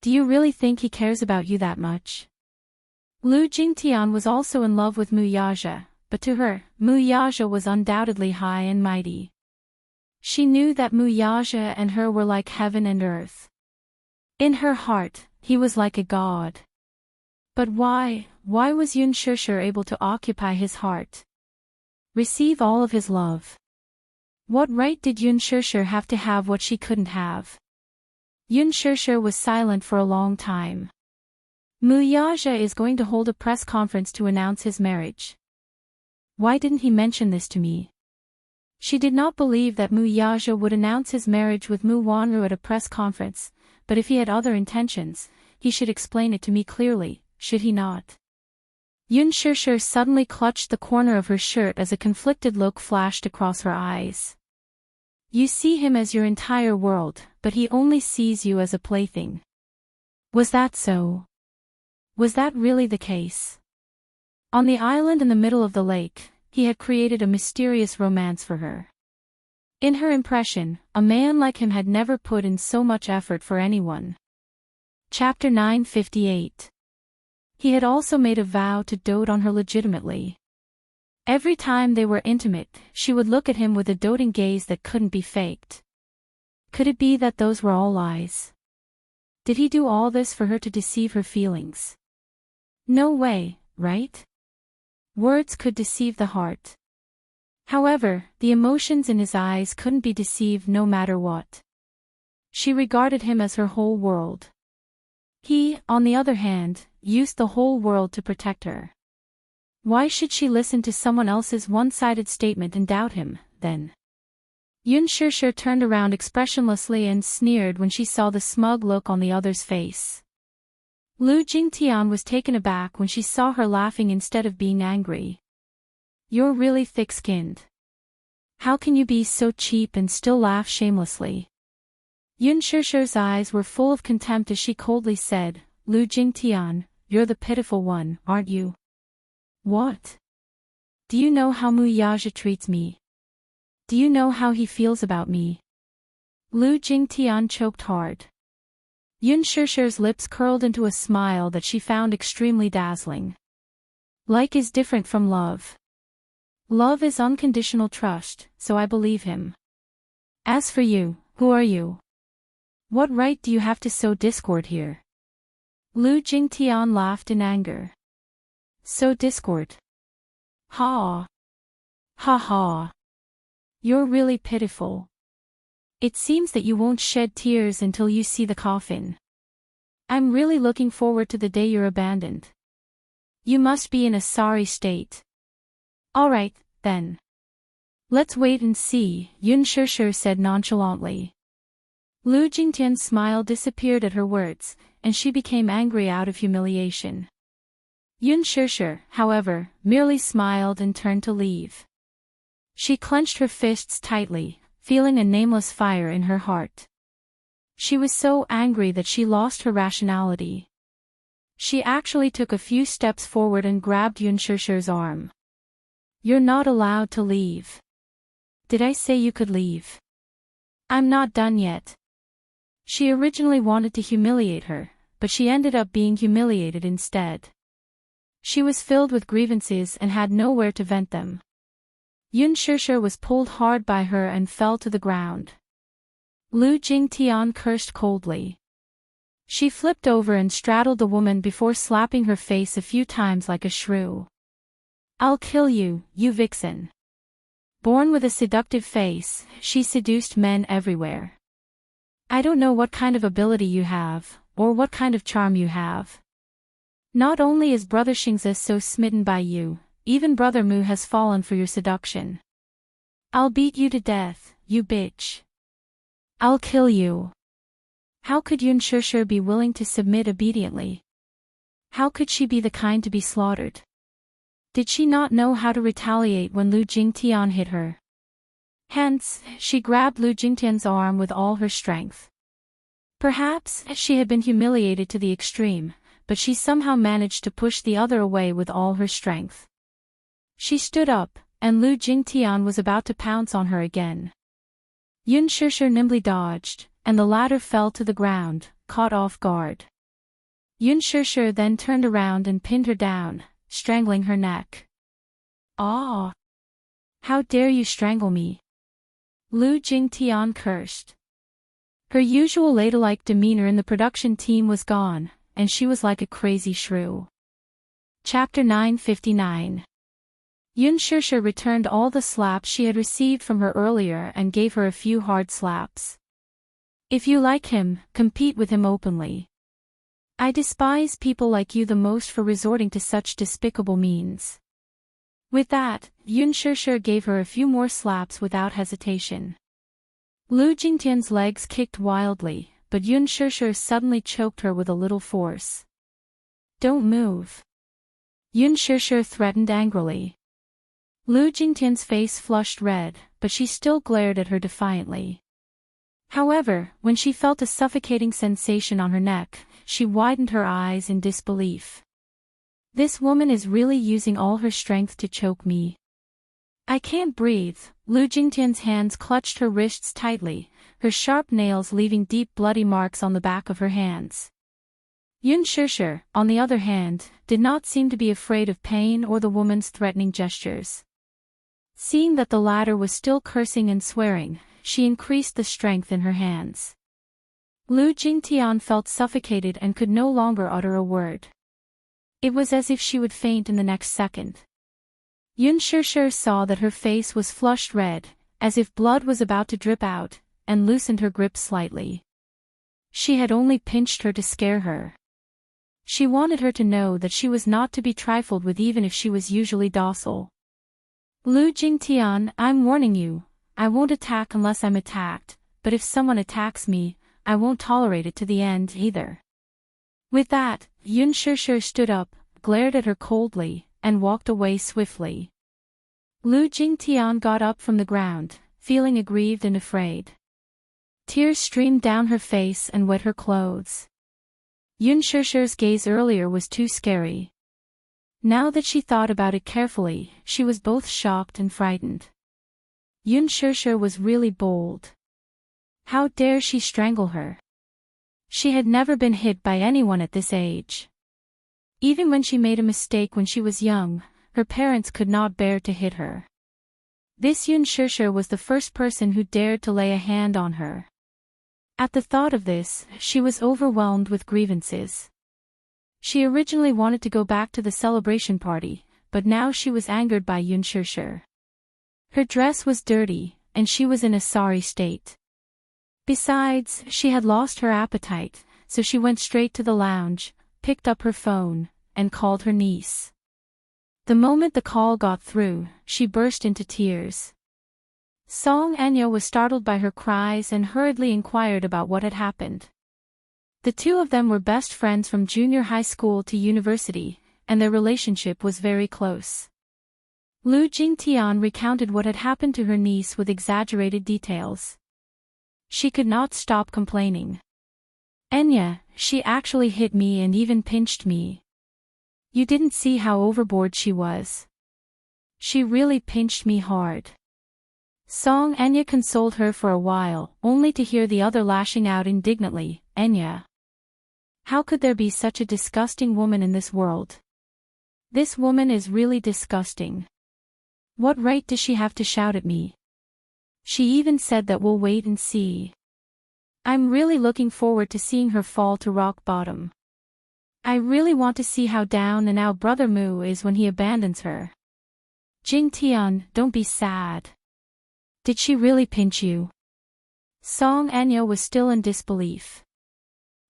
S1: Do you really think he cares about you that much? Lu Jingtian was also in love with Muyaja, but to her, Muyaja was undoubtedly high and mighty. She knew that Muyaja and her were like heaven and earth. In her heart, he was like a god. But why was Yun Shishir able to occupy his heart? Receive all of his love. What right did Yun Shishir have to have what she couldn't have? Yun Shishir was silent for a long time. Muyaja is going to hold a press conference to announce his marriage. Why didn't he mention this to me? She did not believe that Muyaja would announce his marriage with Mu Wanru at a press conference, but if he had other intentions, he should explain it to me clearly, should he not? Yun Shishir suddenly clutched the corner of her shirt as a conflicted look flashed across her eyes. You see him as your entire world, but he only sees you as a plaything. Was that so? Was that really the case? On the island in the middle of the lake, he had created a mysterious romance for her. In her impression, a man like him had never put in so much effort for anyone. Chapter 958. He had also made a vow to dote on her legitimately. Every time they were intimate, she would look at him with a doting gaze that couldn't be faked. Could it be that those were all lies? Did he do all this for her to deceive her feelings? No way, right? Words could deceive the heart. However, the emotions in his eyes couldn't be deceived no matter what. She regarded him as her whole world. He, on the other hand, used the whole world to protect her. Why should she listen to someone else's one-sided statement and doubt him, then? Yun Shishir turned around expressionlessly and sneered when she saw the smug look on the other's face. Lu Jingtian was taken aback when she saw her laughing instead of being angry. You're really thick-skinned. How can you be so cheap and still laugh shamelessly? Yun Shishir's eyes were full of contempt as she coldly said, Lu Jingtian, you're the pitiful one, aren't you? What? Do you know how Mu Yaja treats me? Do you know how he feels about me? Lu Jingtian choked hard. Yun Shishir's lips curled into a smile that she found extremely dazzling. Like is different from love. Love is unconditional trust, so I believe him. As for you, who are you? What right do you have to sow discord here? Lu Jingtian laughed in anger. Sow discord? Ha! Ha ha! You're really pitiful. It seems that you won't shed tears until you see the coffin. I'm really looking forward to the day you're abandoned. You must be in a sorry state. Alright, then. Let's wait and see, Yun Shishir said nonchalantly. Lu Jingtian's smile disappeared at her words, and she became angry out of humiliation. Yun Shishir, however, merely smiled and turned to leave. She clenched her fists tightly, feeling a nameless fire in her heart. She was so angry that she lost her rationality. She actually took a few steps forward and grabbed Yun Shishir's arm. You're not allowed to leave. Did I say you could leave? I'm not done yet. She originally wanted to humiliate her, but she ended up being humiliated instead. She was filled with grievances and had nowhere to vent them. Yun Shishir was pulled hard by her and fell to the ground. Lu Jingtian cursed coldly. She flipped over and straddled the woman before slapping her face a few times like a shrew. I'll kill you, you vixen. Born with a seductive face, she seduced men everywhere. I don't know what kind of ability you have, or what kind of charm you have. Not only is Brother Xingzi so smitten by you, even Brother Mu has fallen for your seduction. I'll beat you to death, you bitch. I'll kill you. How could Yun Shishir be willing to submit obediently? How could she be the kind to be slaughtered? Did she not know how to retaliate when Lu Jingtian hit her? Hence, she grabbed Lu Jingtian's arm with all her strength. Perhaps she had been humiliated to the extreme, but she somehow managed to push the other away with all her strength. She stood up, and Lu Jingtian was about to pounce on her again. Yun Shishir nimbly dodged, and the latter fell to the ground, caught off guard. Yun Shishir then turned around and pinned her down, strangling her neck. Ah! How dare you strangle me? Lu Jingtian cursed. Her usual ladylike demeanor in the production team was gone, and she was like a crazy shrew. Chapter 959. Yun Shishir returned all the slaps she had received from her earlier and gave her a few hard slaps. If you like him, compete with him openly. I despise people like you the most for resorting to such despicable means. With that, Yun Shishir gave her a few more slaps without hesitation. Lu Jingtian's legs kicked wildly, but Yun Shishir suddenly choked her with a little force. Don't move. Yun Shishir threatened angrily. Lu Jingtian's face flushed red, but she still glared at her defiantly. However, when she felt a suffocating sensation on her neck, she widened her eyes in disbelief. This woman is really using all her strength to choke me. I can't breathe. Lu Jingtian's hands clutched her wrists tightly, her sharp nails leaving deep bloody marks on the back of her hands. Yun Shishir, on the other hand, did not seem to be afraid of pain or the woman's threatening gestures. Seeing that the latter was still cursing and swearing, she increased the strength in her hands. Lu Jingtian felt suffocated and could no longer utter a word. It was as if she would faint in the next second. Yun Shishir saw that her face was flushed red, as if blood was about to drip out, and loosened her grip slightly. She had only pinched her to scare her. She wanted her to know that she was not to be trifled with even if she was usually docile. Lu Jingtian, I'm warning you, I won't attack unless I'm attacked, but if someone attacks me, I won't tolerate it to the end either. With that, Yun Shishir stood up, glared at her coldly, and walked away swiftly. Lu Jingtian got up from the ground, feeling aggrieved and afraid. Tears streamed down her face and wet her clothes. Yun Shishir's gaze earlier was too scary. Now that she thought about it carefully, she was both shocked and frightened. Yun Shishir was really bold. How dare she strangle her? She had never been hit by anyone at this age. Even when she made a mistake when she was young, her parents could not bear to hit her. This Yun Shishir was the first person who dared to lay a hand on her. At the thought of this, she was overwhelmed with grievances. She originally wanted to go back to the celebration party, but now she was angered by Yun Shishir. Her dress was dirty, and she was in a sorry state. Besides, she had lost her appetite, so she went straight to the lounge, picked up her phone, and called her niece. The moment the call got through, she burst into tears. Song Anya was startled by her cries and hurriedly inquired about what had happened. The two of them were best friends from junior high school to university, and their relationship was very close. Lu Jingtian recounted what had happened to her niece with exaggerated details. She could not stop complaining. Anya, she actually hit me and even pinched me. You didn't see how overboard she was. She really pinched me hard. Song Anya consoled her for a while, only to hear the other lashing out indignantly, Anya. How could there be such a disgusting woman in this world? This woman is really disgusting. What right does she have to shout at me? She even said that we'll wait and see. I'm really looking forward to seeing her fall to rock bottom. I really want to see how down and out Brother Mu is when he abandons her. Jingtian, don't be sad. Did she really pinch you? Song Anya was still in disbelief.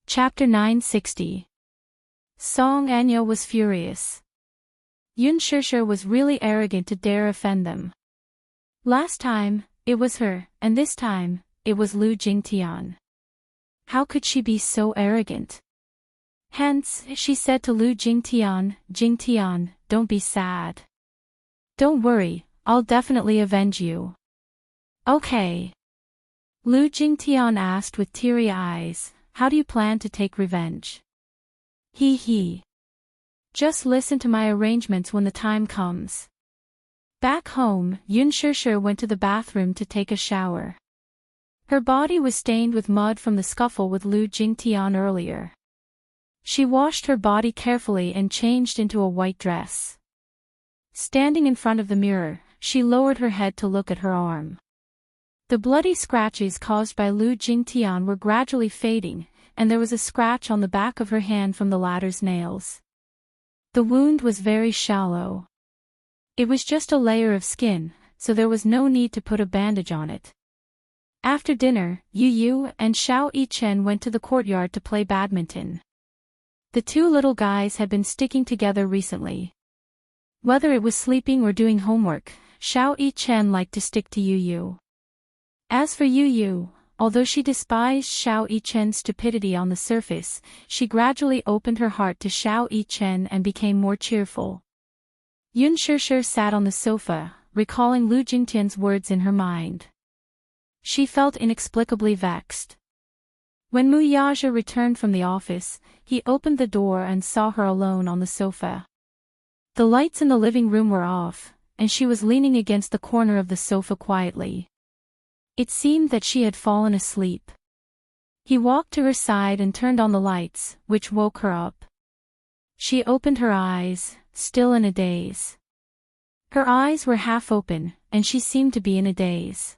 S1: Chapter 960. Song Anya was furious. Yun Shishir was really arrogant to dare offend them. Last time, it was her, and this time, it was Lu Jingtian. How could she be so arrogant? Hence, she said to Lu Jingtian, Jingtian, don't be sad. Don't worry, I'll definitely avenge you. Okay. Lu Jingtian asked with teary eyes, how do you plan to take revenge? He. Just listen to my arrangements when the time comes. Back home, Yun Shishir went to the bathroom to take a shower. Her body was stained with mud from the scuffle with Lu Jingtian earlier. She washed her body carefully and changed into a white dress. Standing in front of the mirror, she lowered her head to look at her arm. The bloody scratches caused by Lu Jingtian were gradually fading, and there was a scratch on the back of her hand from the latter's nails. The wound was very shallow. It was just a layer of skin, so there was no need to put a bandage on it. After dinner, Yu and Xiao Yichen went to the courtyard to play badminton. The two little guys had been sticking together recently. Whether it was sleeping or doing homework, Xiao Yichen liked to stick to Yu. As for Yu, although she despised Xiao Yichen's stupidity on the surface, she gradually opened her heart to Xiao Yichen and became more cheerful. Yun Shishir sat on the sofa, recalling Lu Jingtian's words in her mind. She felt inexplicably vexed. When Mu Yaja returned from the office, he opened the door and saw her alone on the sofa. The lights in the living room were off, and she was leaning against the corner of the sofa quietly. It seemed that she had fallen asleep. He walked to her side and turned on the lights, which woke her up. She opened her eyes, still in a daze. Her eyes were half open, and she seemed to be in a daze.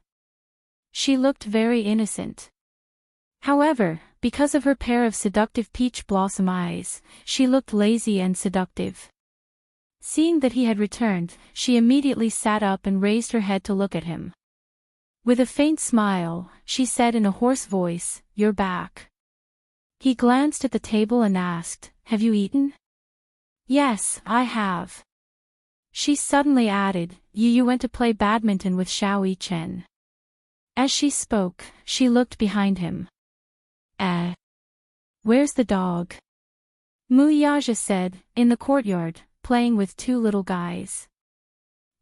S1: She looked very innocent. However, because of her pair of seductive peach blossom eyes, she looked lazy and seductive. Seeing that he had returned, she immediately sat up and raised her head to look at him. With a faint smile, she said in a hoarse voice, "You're back." He glanced at the table and asked, "Have you eaten?" "Yes, I have." She suddenly added, You went to play badminton with Xiao Yi-chen." As she spoke, she looked behind him. Where's the dog?" Mu Yaja said, "In the courtyard, playing with two little guys."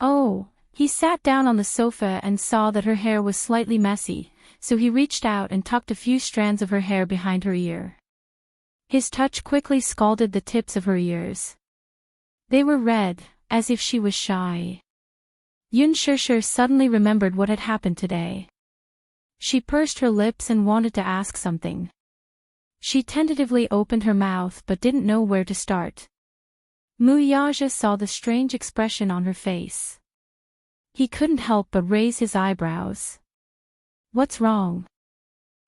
S1: Oh, he sat down on the sofa and saw that her hair was slightly messy, so he reached out and tucked a few strands of her hair behind her ear. His touch quickly scalded the tips of her ears. They were red, as if she was shy. Yun Shishir suddenly remembered what had happened today. She pursed her lips and wanted to ask something. She tentatively opened her mouth but didn't know where to start. Mu Yaja saw the strange expression on her face. He couldn't help but raise his eyebrows. "What's wrong?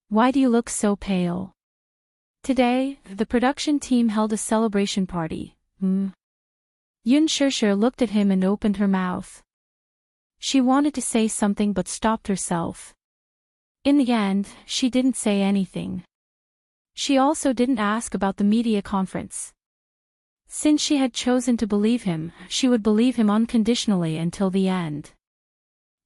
S1: Why do you look so pale?" Today, the production team held a celebration party. Yun Shishir looked at him and opened her mouth. She wanted to say something but stopped herself. In the end, she didn't say anything. She also didn't ask about the media conference. Since she had chosen to believe him, she would believe him unconditionally until the end.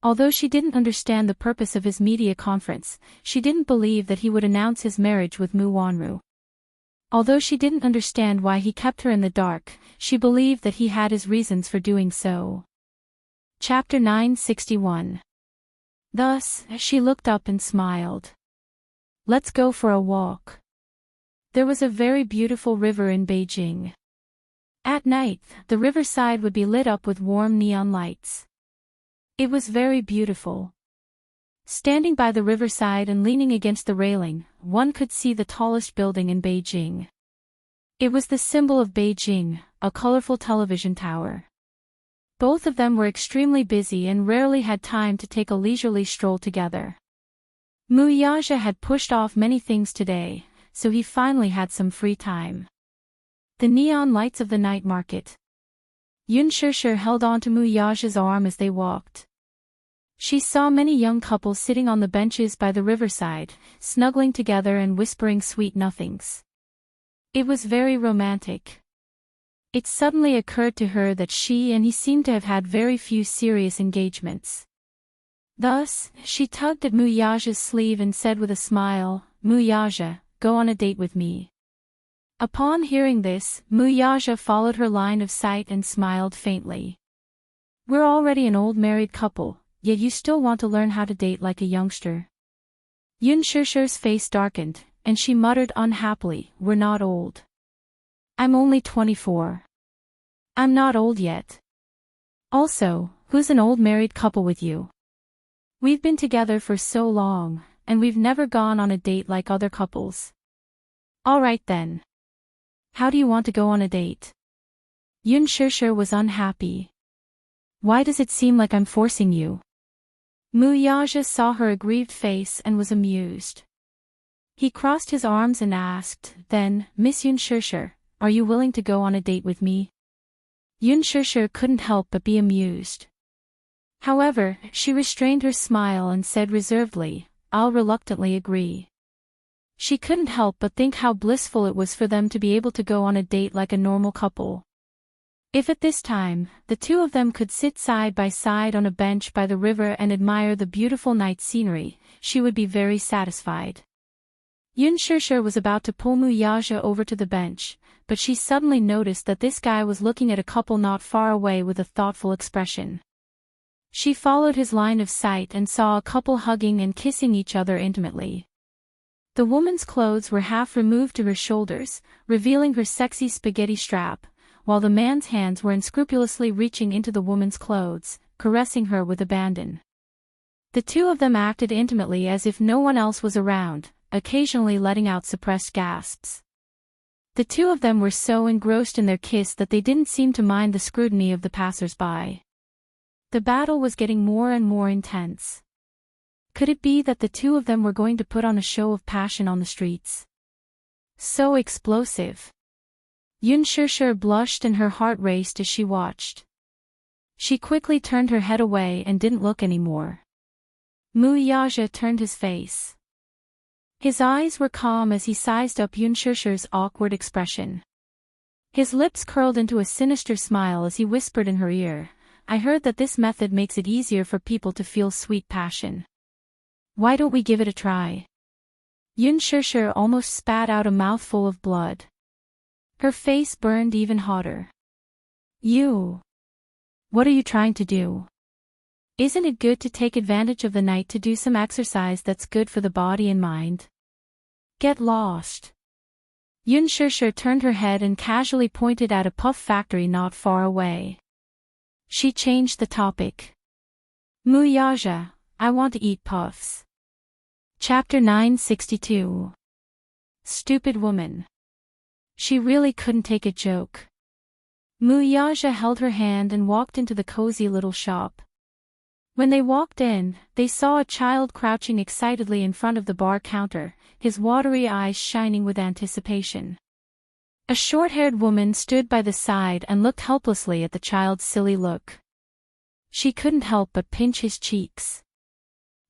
S1: Although she didn't understand the purpose of his media conference, she didn't believe that he would announce his marriage with Mu Wanru. Although she didn't understand why he kept her in the dark, she believed that he had his reasons for doing so. Chapter 961. Thus, she looked up and smiled. "Let's go for a walk." There was a very beautiful river in Beijing. At night, the riverside would be lit up with warm neon lights. It was very beautiful. Standing by the riverside and leaning against the railing, one could see the tallest building in Beijing. It was the symbol of Beijing, a colorful television tower. Both of them were extremely busy and rarely had time to take a leisurely stroll together. Mu Yaja had pushed off many things today, so he finally had some free time. The neon lights of the night market. Yun Shishir held on to Mu Yaja's arm as they walked. She saw many young couples sitting on the benches by the riverside, snuggling together and whispering sweet nothings. It was very romantic. It suddenly occurred to her that she and he seemed to have had very few serious engagements. Thus, she tugged at Mu Yaja's sleeve and said with a smile, "Mu Yaja, go on a date with me." Upon hearing this, Mu Yaja followed her line of sight and smiled faintly. "We're already an old married couple, yet you still want to learn how to date like a youngster." Yun Shishir's face darkened, and she muttered unhappily, "We're not old. I'm only 24. I'm not old yet. Also, who's an old married couple with you? We've been together for so long, and we've never gone on a date like other couples." "All right then. How do you want to go on a date?" Yun Shishir was unhappy. "Why does it seem like I'm forcing you?" Mu Yaja saw her aggrieved face and was amused. He crossed his arms and asked, "Then, Miss Yun Shishir, are you willing to go on a date with me?" Yun Shishir couldn't help but be amused. However, she restrained her smile and said reservedly, "I'll reluctantly agree." She couldn't help but think how blissful it was for them to be able to go on a date like a normal couple. If at this time, the two of them could sit side by side on a bench by the river and admire the beautiful night scenery, she would be very satisfied. Yun Shishir was about to pull Mu Yaja over to the bench, but she suddenly noticed that this guy was looking at a couple not far away with a thoughtful expression. She followed his line of sight and saw a couple hugging and kissing each other intimately. The woman's clothes were half removed to her shoulders, revealing her sexy spaghetti strap, while the man's hands were unscrupulously reaching into the woman's clothes, caressing her with abandon. The two of them acted intimately as if no one else was around, occasionally letting out suppressed gasps. The two of them were so engrossed in their kiss that they didn't seem to mind the scrutiny of the passers-by. The battle was getting more and more intense. Could it be that the two of them were going to put on a show of passion on the streets? So explosive. Yunshushu blushed and her heart raced as she watched. She quickly turned her head away and didn't look anymore. Muyaja turned his face. His eyes were calm as he sized up Yunshushu's awkward expression. His lips curled into a sinister smile as he whispered in her ear, "I heard that this method makes it easier for people to feel sweet passion. Why don't we give it a try?" Yunshushu almost spat out a mouthful of blood. Her face burned even hotter. What are you trying to do? Isn't it good to take advantage of the night to do some exercise that's good for the body and mind? Get lost. Yunshushu turned her head and casually pointed at a puff factory not far away. She changed the topic. Muyaja, I want to eat puffs. Chapter 962. Stupid woman. She really couldn't take a joke. Muyaja held her hand and walked into the cozy little shop. When they walked in, they saw a child crouching excitedly in front of the bar counter, his watery eyes shining with anticipation. A short-haired woman stood by the side and looked helplessly at the child's silly look. She couldn't help but pinch his cheeks.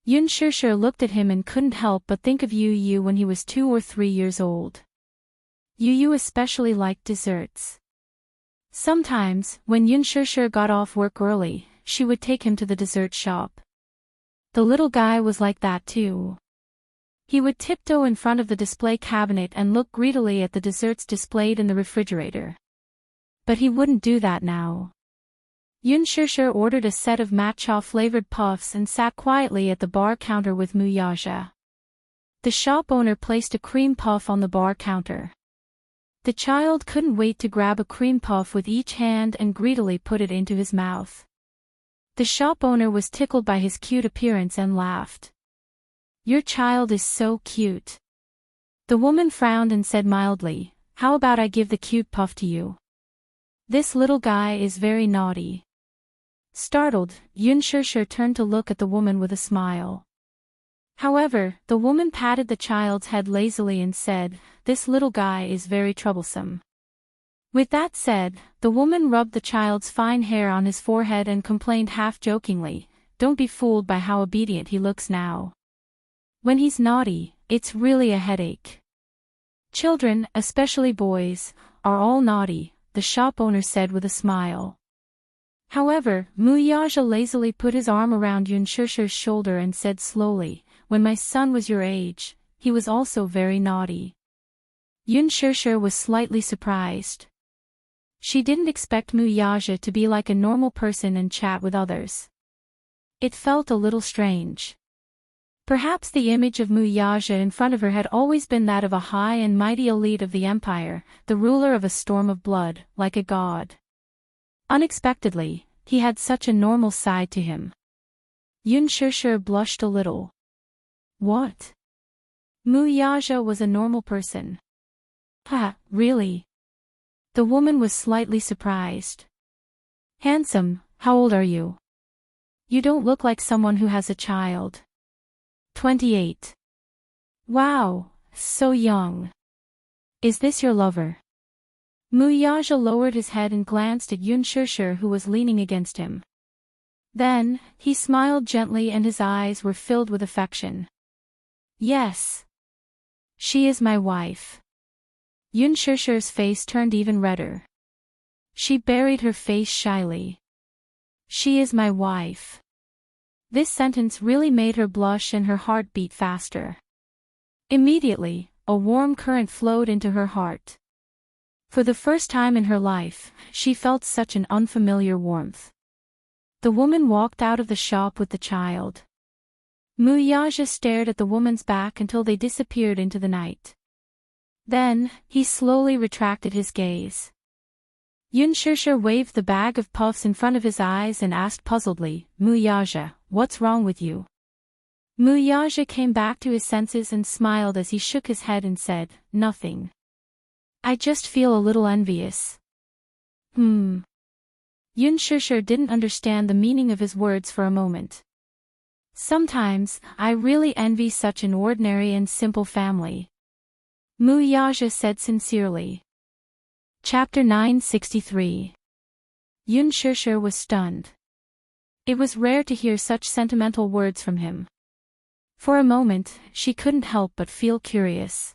S1: Yunshushu looked at him and couldn't help but think of Yu when he was 2 or 3 years old. Yu especially liked desserts. Sometimes, when Yunshushu got off work early, she would take him to the dessert shop. The little guy was like that too. He would tiptoe in front of the display cabinet and look greedily at the desserts displayed in the refrigerator. But he wouldn't do that now. Yunshushu ordered a set of matcha-flavored puffs and sat quietly at the bar counter with Muyaja. The shop owner placed a cream puff on the bar counter. The child couldn't wait to grab a cream puff with each hand and greedily put it into his mouth. The shop owner was tickled by his cute appearance and laughed. "Your child is so cute." The woman frowned and said mildly, "How about I give the cute puff to you? This little guy is very naughty." Startled, Yunshushu turned to look at the woman with a smile. However, the woman patted the child's head lazily and said, "This little guy is very troublesome." With that said, the woman rubbed the child's fine hair on his forehead and complained half-jokingly, "Don't be fooled by how obedient he looks now. When he's naughty, it's really a headache." "Children, especially boys, are all naughty," the shop owner said with a smile. However, Muyaja lazily put his arm around Yunshushu's shoulder and said slowly, "When my son was your age, he was also very naughty." Yunshushu was slightly surprised. She didn't expect Muyaja to be like a normal person and chat with others. It felt a little strange. Perhaps the image of Muyaja in front of her had always been that of a high and mighty elite of the empire, the ruler of a storm of blood, like a god. Unexpectedly, he had such a normal side to him. Yunshushu blushed a little. What? Muyaja was a normal person. Ha, really? The woman was slightly surprised. "Handsome, how old are you? You don't look like someone who has a child." 28. "Wow, so young. Is this your lover?" Muyaja lowered his head and glanced at Yunshushu who was leaning against him. Then, he smiled gently and his eyes were filled with affection. "Yes. She is my wife." Yunshushu's face turned even redder. She buried her face shyly. "She is my wife." This sentence really made her blush and her heart beat faster. Immediately, a warm current flowed into her heart. For the first time in her life, she felt such an unfamiliar warmth. The woman walked out of the shop with the child. Muyaja stared at the woman's back until they disappeared into the night. Then, he slowly retracted his gaze. Yunshushu waved the bag of puffs in front of his eyes and asked puzzledly, "Muyaja, what's wrong with you?" Muyaja came back to his senses and smiled as he shook his head and said, "Nothing. I just feel a little envious." Yun Shusher didn't understand the meaning of his words for a moment. Sometimes, I really envy such an ordinary and simple family. Mu Yaja said sincerely. Chapter 963. Yun Shusher was stunned. It was rare to hear such sentimental words from him. For a moment, she couldn't help but feel curious.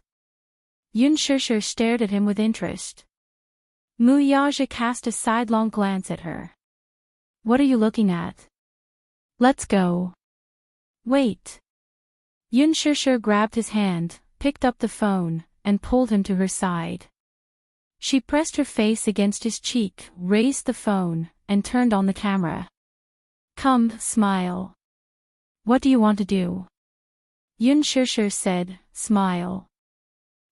S1: Yun Shusher stared at him with interest. Mu Yaja cast a sidelong glance at her. What are you looking at? Let's go. Wait. Yun Shusher grabbed his hand, picked up the phone, and pulled him to her side. She pressed her face against his cheek, raised the phone, and turned on the camera. Come, smile. What do you want to do? Yun Shusher said, smile.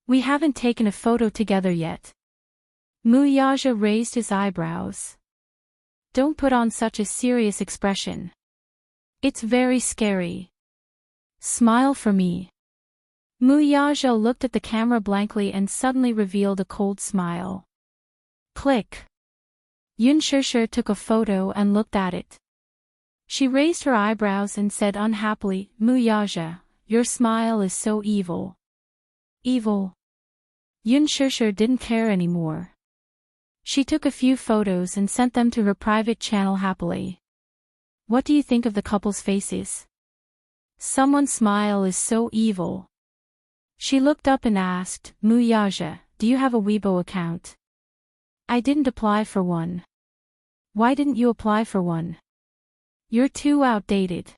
S1: We haven't taken a photo together yet. Mu Yaja raised his eyebrows. Don't put on such a serious expression. It's very scary. Smile for me. Mu Yaja looked at the camera blankly and suddenly revealed a cold smile. Click. Yun Shusher took a photo and looked at it. She raised her eyebrows and said unhappily, Mu Yaja, your smile is so evil. Evil. Yun Shusher didn't care anymore. She took a few photos and sent them to her private channel happily. What do you think of the couple's faces? Someone's smile is so evil. She looked up and asked, Mu Yaja, do you have a Weibo account? I didn't apply for one. Why didn't you apply for one? You're too outdated.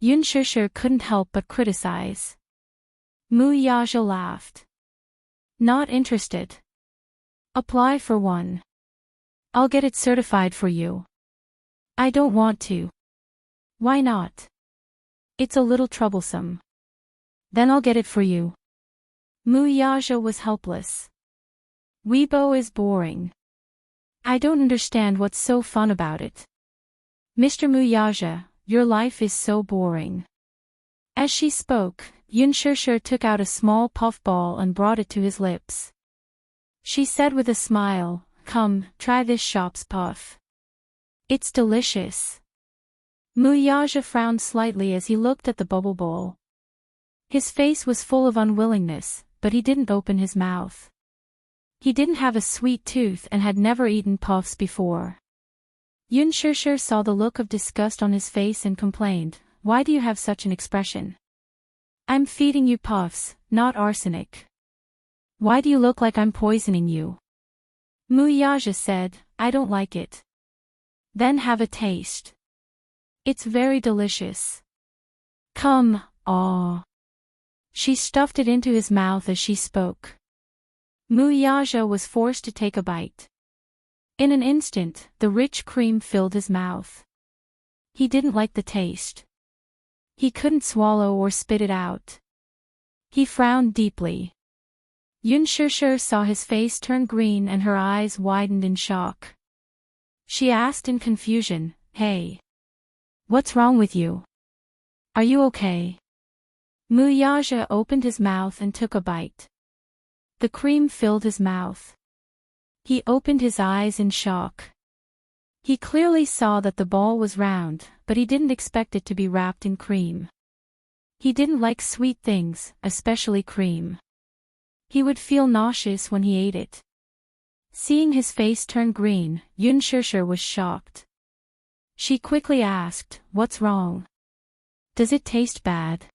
S1: Yun Shusher couldn't help but criticize. Mu Yaja laughed. Not interested. Apply for one. I'll get it certified for you. I don't want to. Why not? It's a little troublesome. Then I'll get it for you. Mu Yaja was helpless. Weibo is boring. I don't understand what's so fun about it. Mr. Mu Yaja, your life is so boring. As she spoke, Yun Shusher took out a small puffball and brought it to his lips. She said with a smile, come, try this shop's puff. It's delicious. Mu Yaja frowned slightly as he looked at the bubble bowl. His face was full of unwillingness, but he didn't open his mouth. He didn't have a sweet tooth and had never eaten puffs before. Yun Shusher saw the look of disgust on his face and complained, why do you have such an expression? I'm feeding you puffs, not arsenic. Why do you look like I'm poisoning you? Mu Yaja said, I don't like it. Then have a taste. It's very delicious. Come, aw. She stuffed it into his mouth as she spoke. Mu Yaja was forced to take a bite. In an instant, the rich cream filled his mouth. He didn't like the taste. He couldn't swallow or spit it out. He frowned deeply. Yun Shusher saw his face turn green and her eyes widened in shock. She asked in confusion, hey. What's wrong with you? Are you okay? Mu Yaja opened his mouth and took a bite. The cream filled his mouth. He opened his eyes in shock. He clearly saw that the ball was round, but he didn't expect it to be wrapped in cream. He didn't like sweet things, especially cream. He would feel nauseous when he ate it. Seeing his face turn green, Yun Shusher was shocked. She quickly asked, what's wrong? Does it taste bad?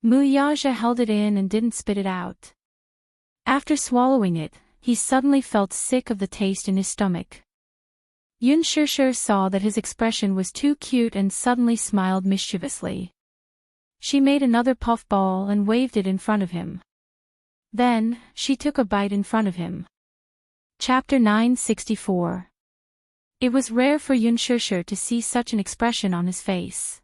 S1: Mu Yaja held it in and didn't spit it out. After swallowing it, he suddenly felt sick of the taste in his stomach. Yun Shusher saw that his expression was too cute and suddenly smiled mischievously. She made another puffball and waved it in front of him. Then, she took a bite in front of him. Chapter 964. It was rare for Yun Shusher to see such an expression on his face.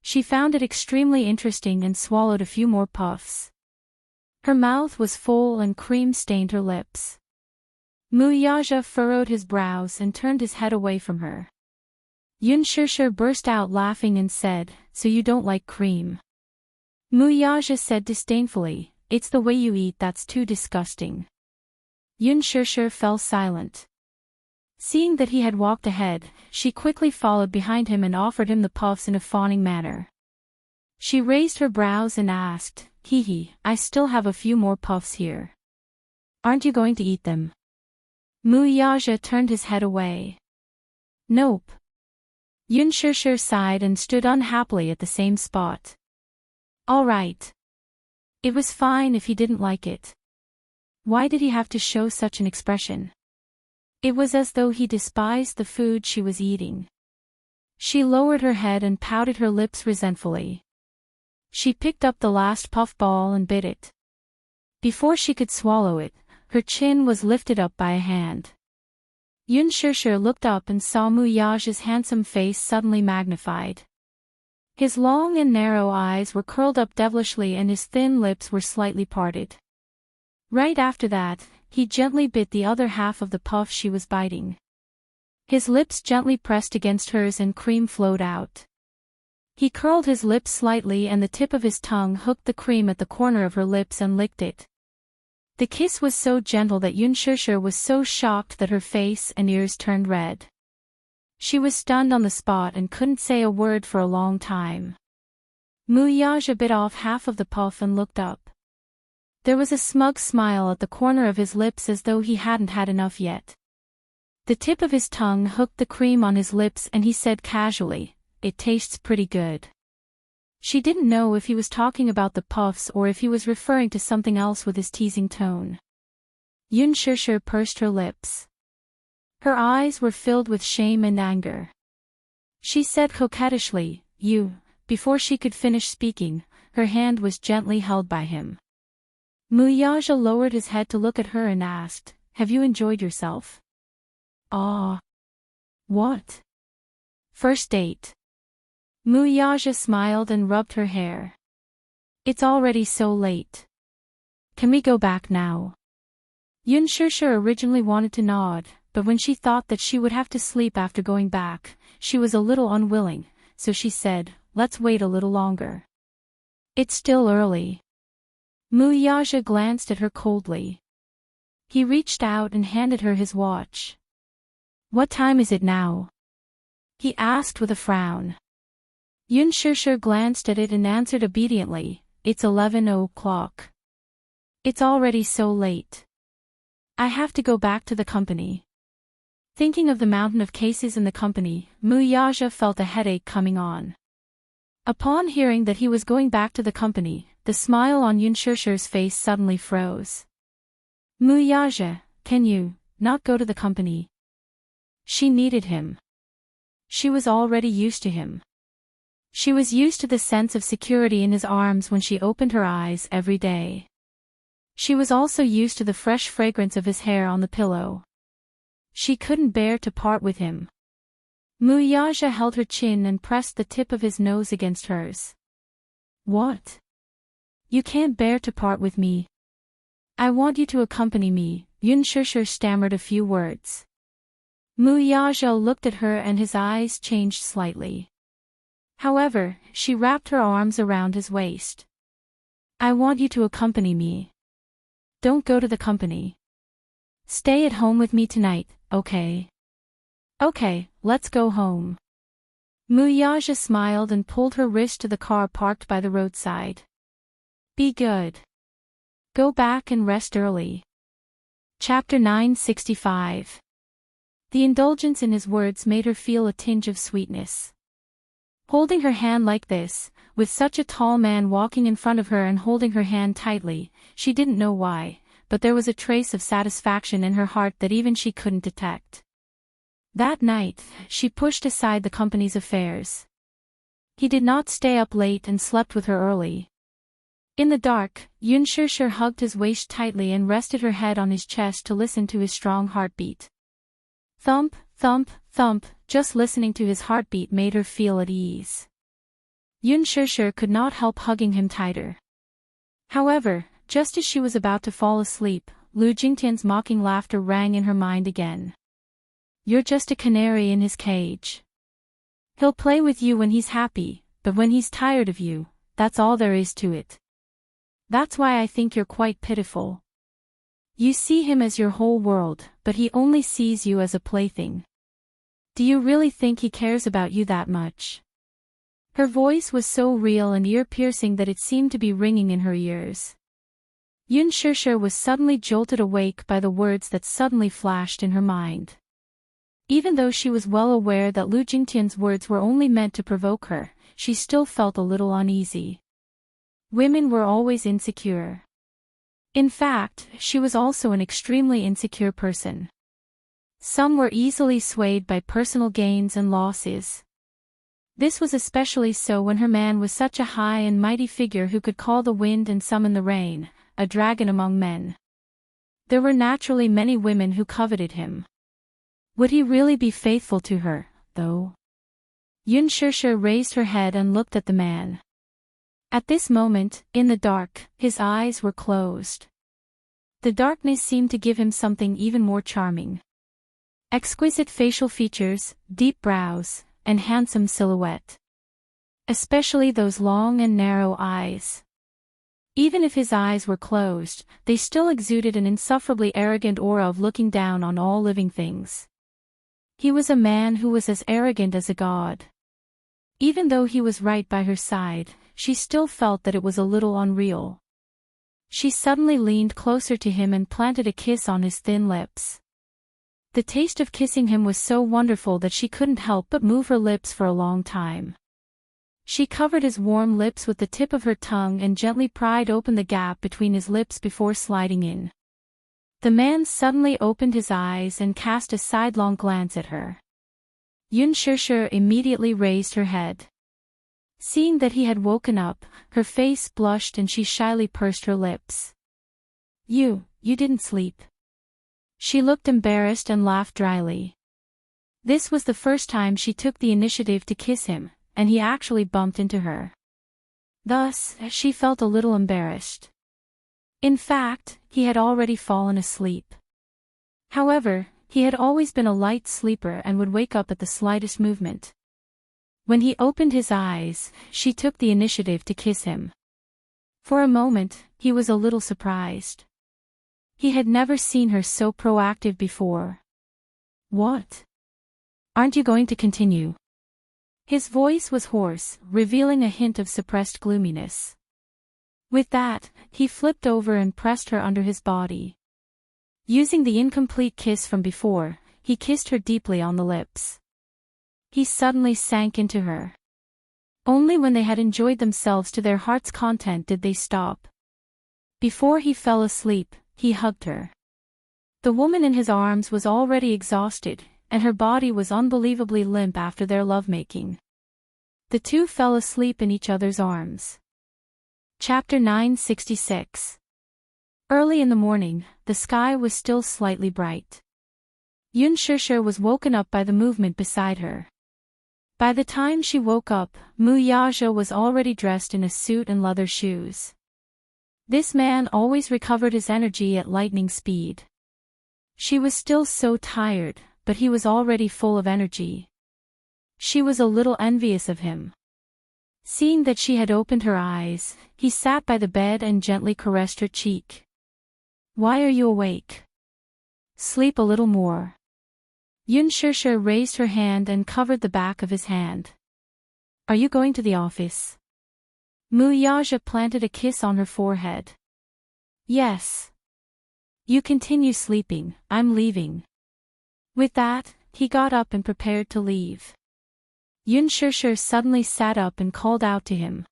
S1: She found it extremely interesting and swallowed a few more puffs. Her mouth was full and cream stained her lips. Mu Yaja furrowed his brows and turned his head away from her. Yun Shusher burst out laughing and said, so you don't like cream? Mu Yaja said disdainfully, it's the way you eat that's too disgusting. Yun Shusher fell silent. Seeing that he had walked ahead, she quickly followed behind him and offered him the puffs in a fawning manner. She raised her brows and asked, "Hee, I still have a few more puffs here. Aren't you going to eat them?" Muyaja turned his head away. "Nope." Yunshishir sighed and stood unhappily at the same spot. All right. It was fine if he didn't like it. Why did he have to show such an expression? It was as though he despised the food she was eating. She lowered her head and pouted her lips resentfully. She picked up the last puffball and bit it. Before she could swallow it, her chin was lifted up by a hand. Yunshishir looked up and saw Muyaja's handsome face suddenly magnified. His long and narrow eyes were curled up devilishly and his thin lips were slightly parted. Right after that, he gently bit the other half of the puff she was biting. His lips gently pressed against hers and cream flowed out. He curled his lips slightly and the tip of his tongue hooked the cream at the corner of her lips and licked it. The kiss was so gentle that Yunshishir was so shocked that her face and ears turned red. She was stunned on the spot and couldn't say a word for a long time. Muyaja bit off half of the puff and looked up. There was a smug smile at the corner of his lips as though he hadn't had enough yet. The tip of his tongue hooked the cream on his lips and he said casually, "It tastes pretty good." She didn't know if he was talking about the puffs or if he was referring to something else with his teasing tone. Yunshishir pursed her lips. Her eyes were filled with shame and anger. She said coquettishly, "You," before she could finish speaking, her hand was gently held by him. Muyaja lowered his head to look at her and asked, "Have you enjoyed yourself?" "Ah. What?" "First date." Muyaja smiled and rubbed her hair. "It's already so late. Can we go back now?" Yunshishir originally wanted to nod, but when she thought that she would have to sleep after going back, she was a little unwilling, so she said, "Let's wait a little longer. It's still early." Muyaja glanced at her coldly. He reached out and handed her his watch. "What time is it now?" he asked with a frown. Yunshishir glanced at it and answered obediently, "It's 11 o'clock. It's already so late. I have to go back to the company." Thinking of the mountain of cases in the company, Muyaja felt a headache coming on. Upon hearing that he was going back to the company, the smile on Yunshishir's face suddenly froze. "Muyaja, can you not go to the company?" She needed him. She was already used to him. She was used to the sense of security in his arms when she opened her eyes every day. She was also used to the fresh fragrance of his hair on the pillow. She couldn't bear to part with him. Muyaja held her chin and pressed the tip of his nose against hers. "What? You can't bear to part with me?" "I want you to accompany me," Yunshishir stammered a few words. Muyaja looked at her and his eyes changed slightly. However, she wrapped her arms around his waist. "I want you to accompany me. Don't go to the company. Stay at home with me tonight, okay?" "Okay, let's go home." Muyaja smiled and pulled her wrist to the car parked by the roadside. "Be good. Go back and rest early." Chapter 965. The indulgence in his words made her feel a tinge of sweetness. Holding her hand like this, with such a tall man walking in front of her and holding her hand tightly, she didn't know why, but there was a trace of satisfaction in her heart that even she couldn't detect. That night, she pushed aside the company's affairs. He did not stay up late and slept with her early. In the dark, Yunshishir hugged his waist tightly and rested her head on his chest to listen to his strong heartbeat. Thump, thump, thump, just listening to his heartbeat made her feel at ease. Yunshishir could not help hugging him tighter. However, just as she was about to fall asleep, Lu Jingtian's mocking laughter rang in her mind again. "You're just a canary in his cage. He'll play with you when he's happy, but when he's tired of you, that's all there is to it. That's why I think you're quite pitiful." You see him as your whole world, but he only sees you as a plaything. Do you really think he cares about you that much? Her voice was so real and ear-piercing that it seemed to be ringing in her ears. Yun Shishir was suddenly jolted awake by the words that suddenly flashed in her mind. Even though she was well aware that Lu Jingtian's words were only meant to provoke her, she still felt a little uneasy. Women were always insecure. In fact, she was also an extremely insecure person. Some were easily swayed by personal gains and losses. This was especially so when her man was such a high and mighty figure who could call the wind and summon the rain, a dragon among men. There were naturally many women who coveted him. Would he really be faithful to her, though? Yun Shishir raised her head and looked at the man. At this moment, in the dark, his eyes were closed. The darkness seemed to give him something even more charming. Exquisite facial features, deep brows, and handsome silhouette. Especially those long and narrow eyes. Even if his eyes were closed, they still exuded an insufferably arrogant aura of looking down on all living things. He was a man who was as arrogant as a god. Even though he was right by her side, she still felt that it was a little unreal. She suddenly leaned closer to him and planted a kiss on his thin lips. The taste of kissing him was so wonderful that she couldn't help but move her lips for a long time. She covered his warm lips with the tip of her tongue and gently pried open the gap between his lips before sliding in. The man suddenly opened his eyes and cast a sidelong glance at her. Yun Shishir immediately raised her head. Seeing that he had woken up, her face blushed and she shyly pursed her lips. You didn't sleep." She looked embarrassed and laughed dryly. This was the first time she took the initiative to kiss him, and he actually bumped into her. Thus, she felt a little embarrassed. In fact, he had already fallen asleep. However, he had always been a light sleeper and would wake up at the slightest movement. When he opened his eyes, she took the initiative to kiss him. For a moment, he was a little surprised. He had never seen her so proactive before. "What? Aren't you going to continue?" His voice was hoarse, revealing a hint of suppressed gloominess. With that, he flipped over and pressed her under his body. Using the incomplete kiss from before, he kissed her deeply on the lips. He suddenly sank into her. Only when they had enjoyed themselves to their heart's content did they stop. Before he fell asleep, he hugged her. The woman in his arms was already exhausted, and her body was unbelievably limp after their lovemaking. The two fell asleep in each other's arms. Chapter 966. Early in the morning, the sky was still slightly bright. Yun Shishir was woken up by the movement beside her. By the time she woke up, Mu Yaja was already dressed in a suit and leather shoes. This man always recovered his energy at lightning speed. She was still so tired, but he was already full of energy. She was a little envious of him. Seeing that she had opened her eyes, he sat by the bed and gently caressed her cheek. "Why are you awake? Sleep a little more." Yun Shishir raised her hand and covered the back of his hand. "Are you going to the office?" Mu Yaja planted a kiss on her forehead. "Yes." "You continue sleeping, I'm leaving." With that, he got up and prepared to leave. Yun Shishir suddenly sat up and called out to him.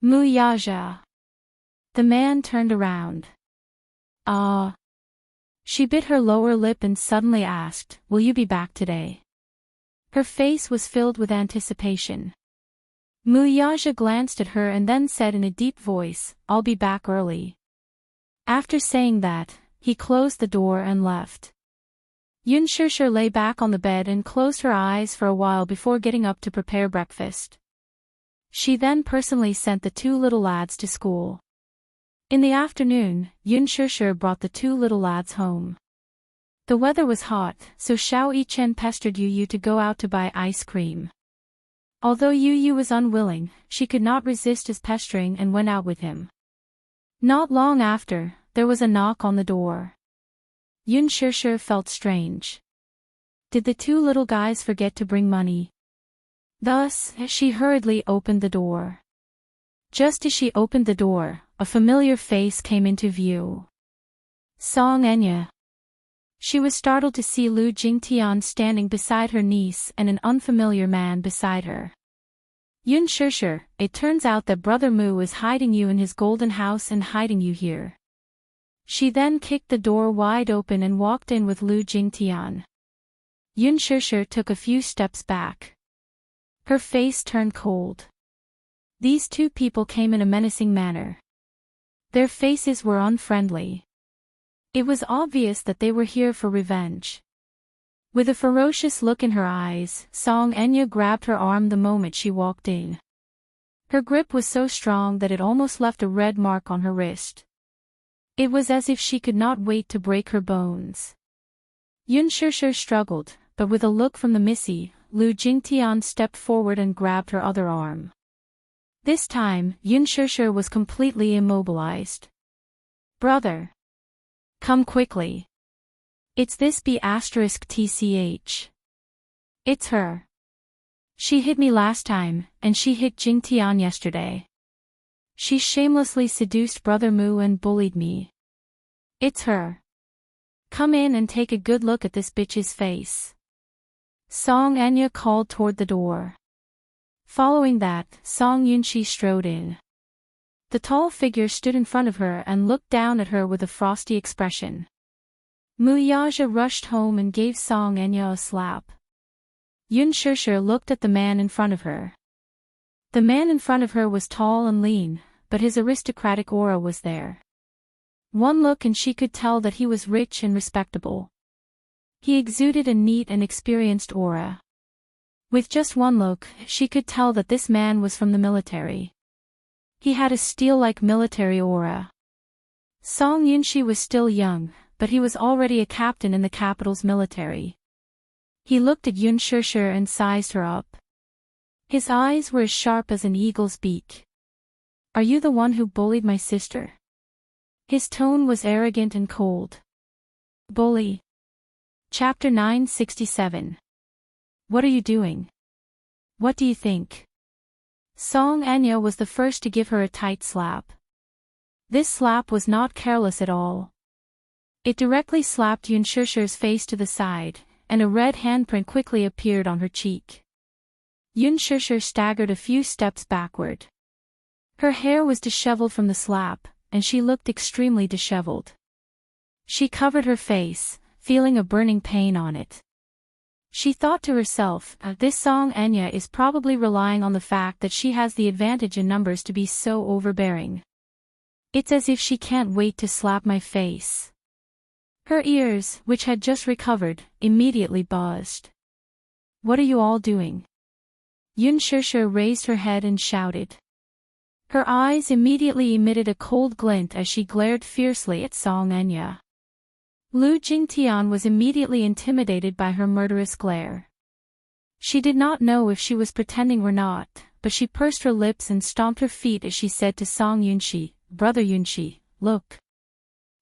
S1: "Mu Yaja." The man turned around. "Ah." She bit her lower lip and suddenly asked, "Will you be back today?" Her face was filled with anticipation. Mu Yaja glanced at her and then said in a deep voice, "I'll be back early." After saying that, he closed the door and left. Yun Shishir lay back on the bed and closed her eyes for a while before getting up to prepare breakfast. She then personally sent the two little lads to school. In the afternoon, Yun Shishir brought the two little lads home. The weather was hot, so Xiao Yichen pestered Yu to go out to buy ice cream. Although Yu was unwilling, she could not resist his pestering and went out with him. Not long after, there was a knock on the door. Yun Shishir felt strange. Did the two little guys forget to bring money? Thus, she hurriedly opened the door. Just as she opened the door, a familiar face came into view. Song Enya. She was startled to see Lu Jingtian standing beside her niece and an unfamiliar man beside her. Yun Shishir, it turns out that Brother Mu is hiding you in his golden house and hiding you here. She then kicked the door wide open and walked in with Lu Jingtian. Yun Shishir took a few steps back. Her face turned cold. These two people came in a menacing manner. Their faces were unfriendly. It was obvious that they were here for revenge. With a ferocious look in her eyes, Song Enya grabbed her arm the moment she walked in. Her grip was so strong that it almost left a red mark on her wrist. It was as if she could not wait to break her bones. Yun Shishir struggled, but with a look from the Missy, Lu Jingtian stepped forward and grabbed her other arm. This time, Yun Shishir was completely immobilized. Brother! Come quickly. It's this B*TCH. It's her. She hit me last time, and she hit Jingtian yesterday. She shamelessly seduced Brother Mu and bullied me. It's her. Come in and take a good look at this bitch's face. Song Enya called toward the door. Following that, Song Yunshi strode in. The tall figure stood in front of her and looked down at her with a frosty expression. Mu Yaja rushed home and gave Song Enya a slap. Yun Shishir looked at the man in front of her. The man in front of her was tall and lean, but his aristocratic aura was there. One look and she could tell that he was rich and respectable. He exuded a neat and experienced aura. With just one look, she could tell that this man was from the military. He had a steel-like military aura. Song Yunshi was still young, but he was already a captain in the capital's military. He looked at Yun Shishir and sized her up. His eyes were as sharp as an eagle's beak. Are you the one who bullied my sister? His tone was arrogant and cold. Bully. Chapter 967. What are you doing? What do you think? Song Enya was the first to give her a tight slap. This slap was not careless at all. It directly slapped Yun Shishir's face to the side, and a red handprint quickly appeared on her cheek. Yun Shishir staggered a few steps backward. Her hair was disheveled from the slap, and she looked extremely disheveled. She covered her face, feeling a burning pain on it. She thought to herself, this Song Enya is probably relying on the fact that she has the advantage in numbers to be so overbearing. It's as if she can't wait to slap my face. Her ears, which had just recovered, immediately buzzed. What are you all doing? Yun Shishir raised her head and shouted. Her eyes immediately emitted a cold glint as she glared fiercely at Song Enya. Lu Jingtian was immediately intimidated by her murderous glare. She did not know if she was pretending or not, but she pursed her lips and stomped her feet as she said to Song Yunshi, Brother Yunshi, look.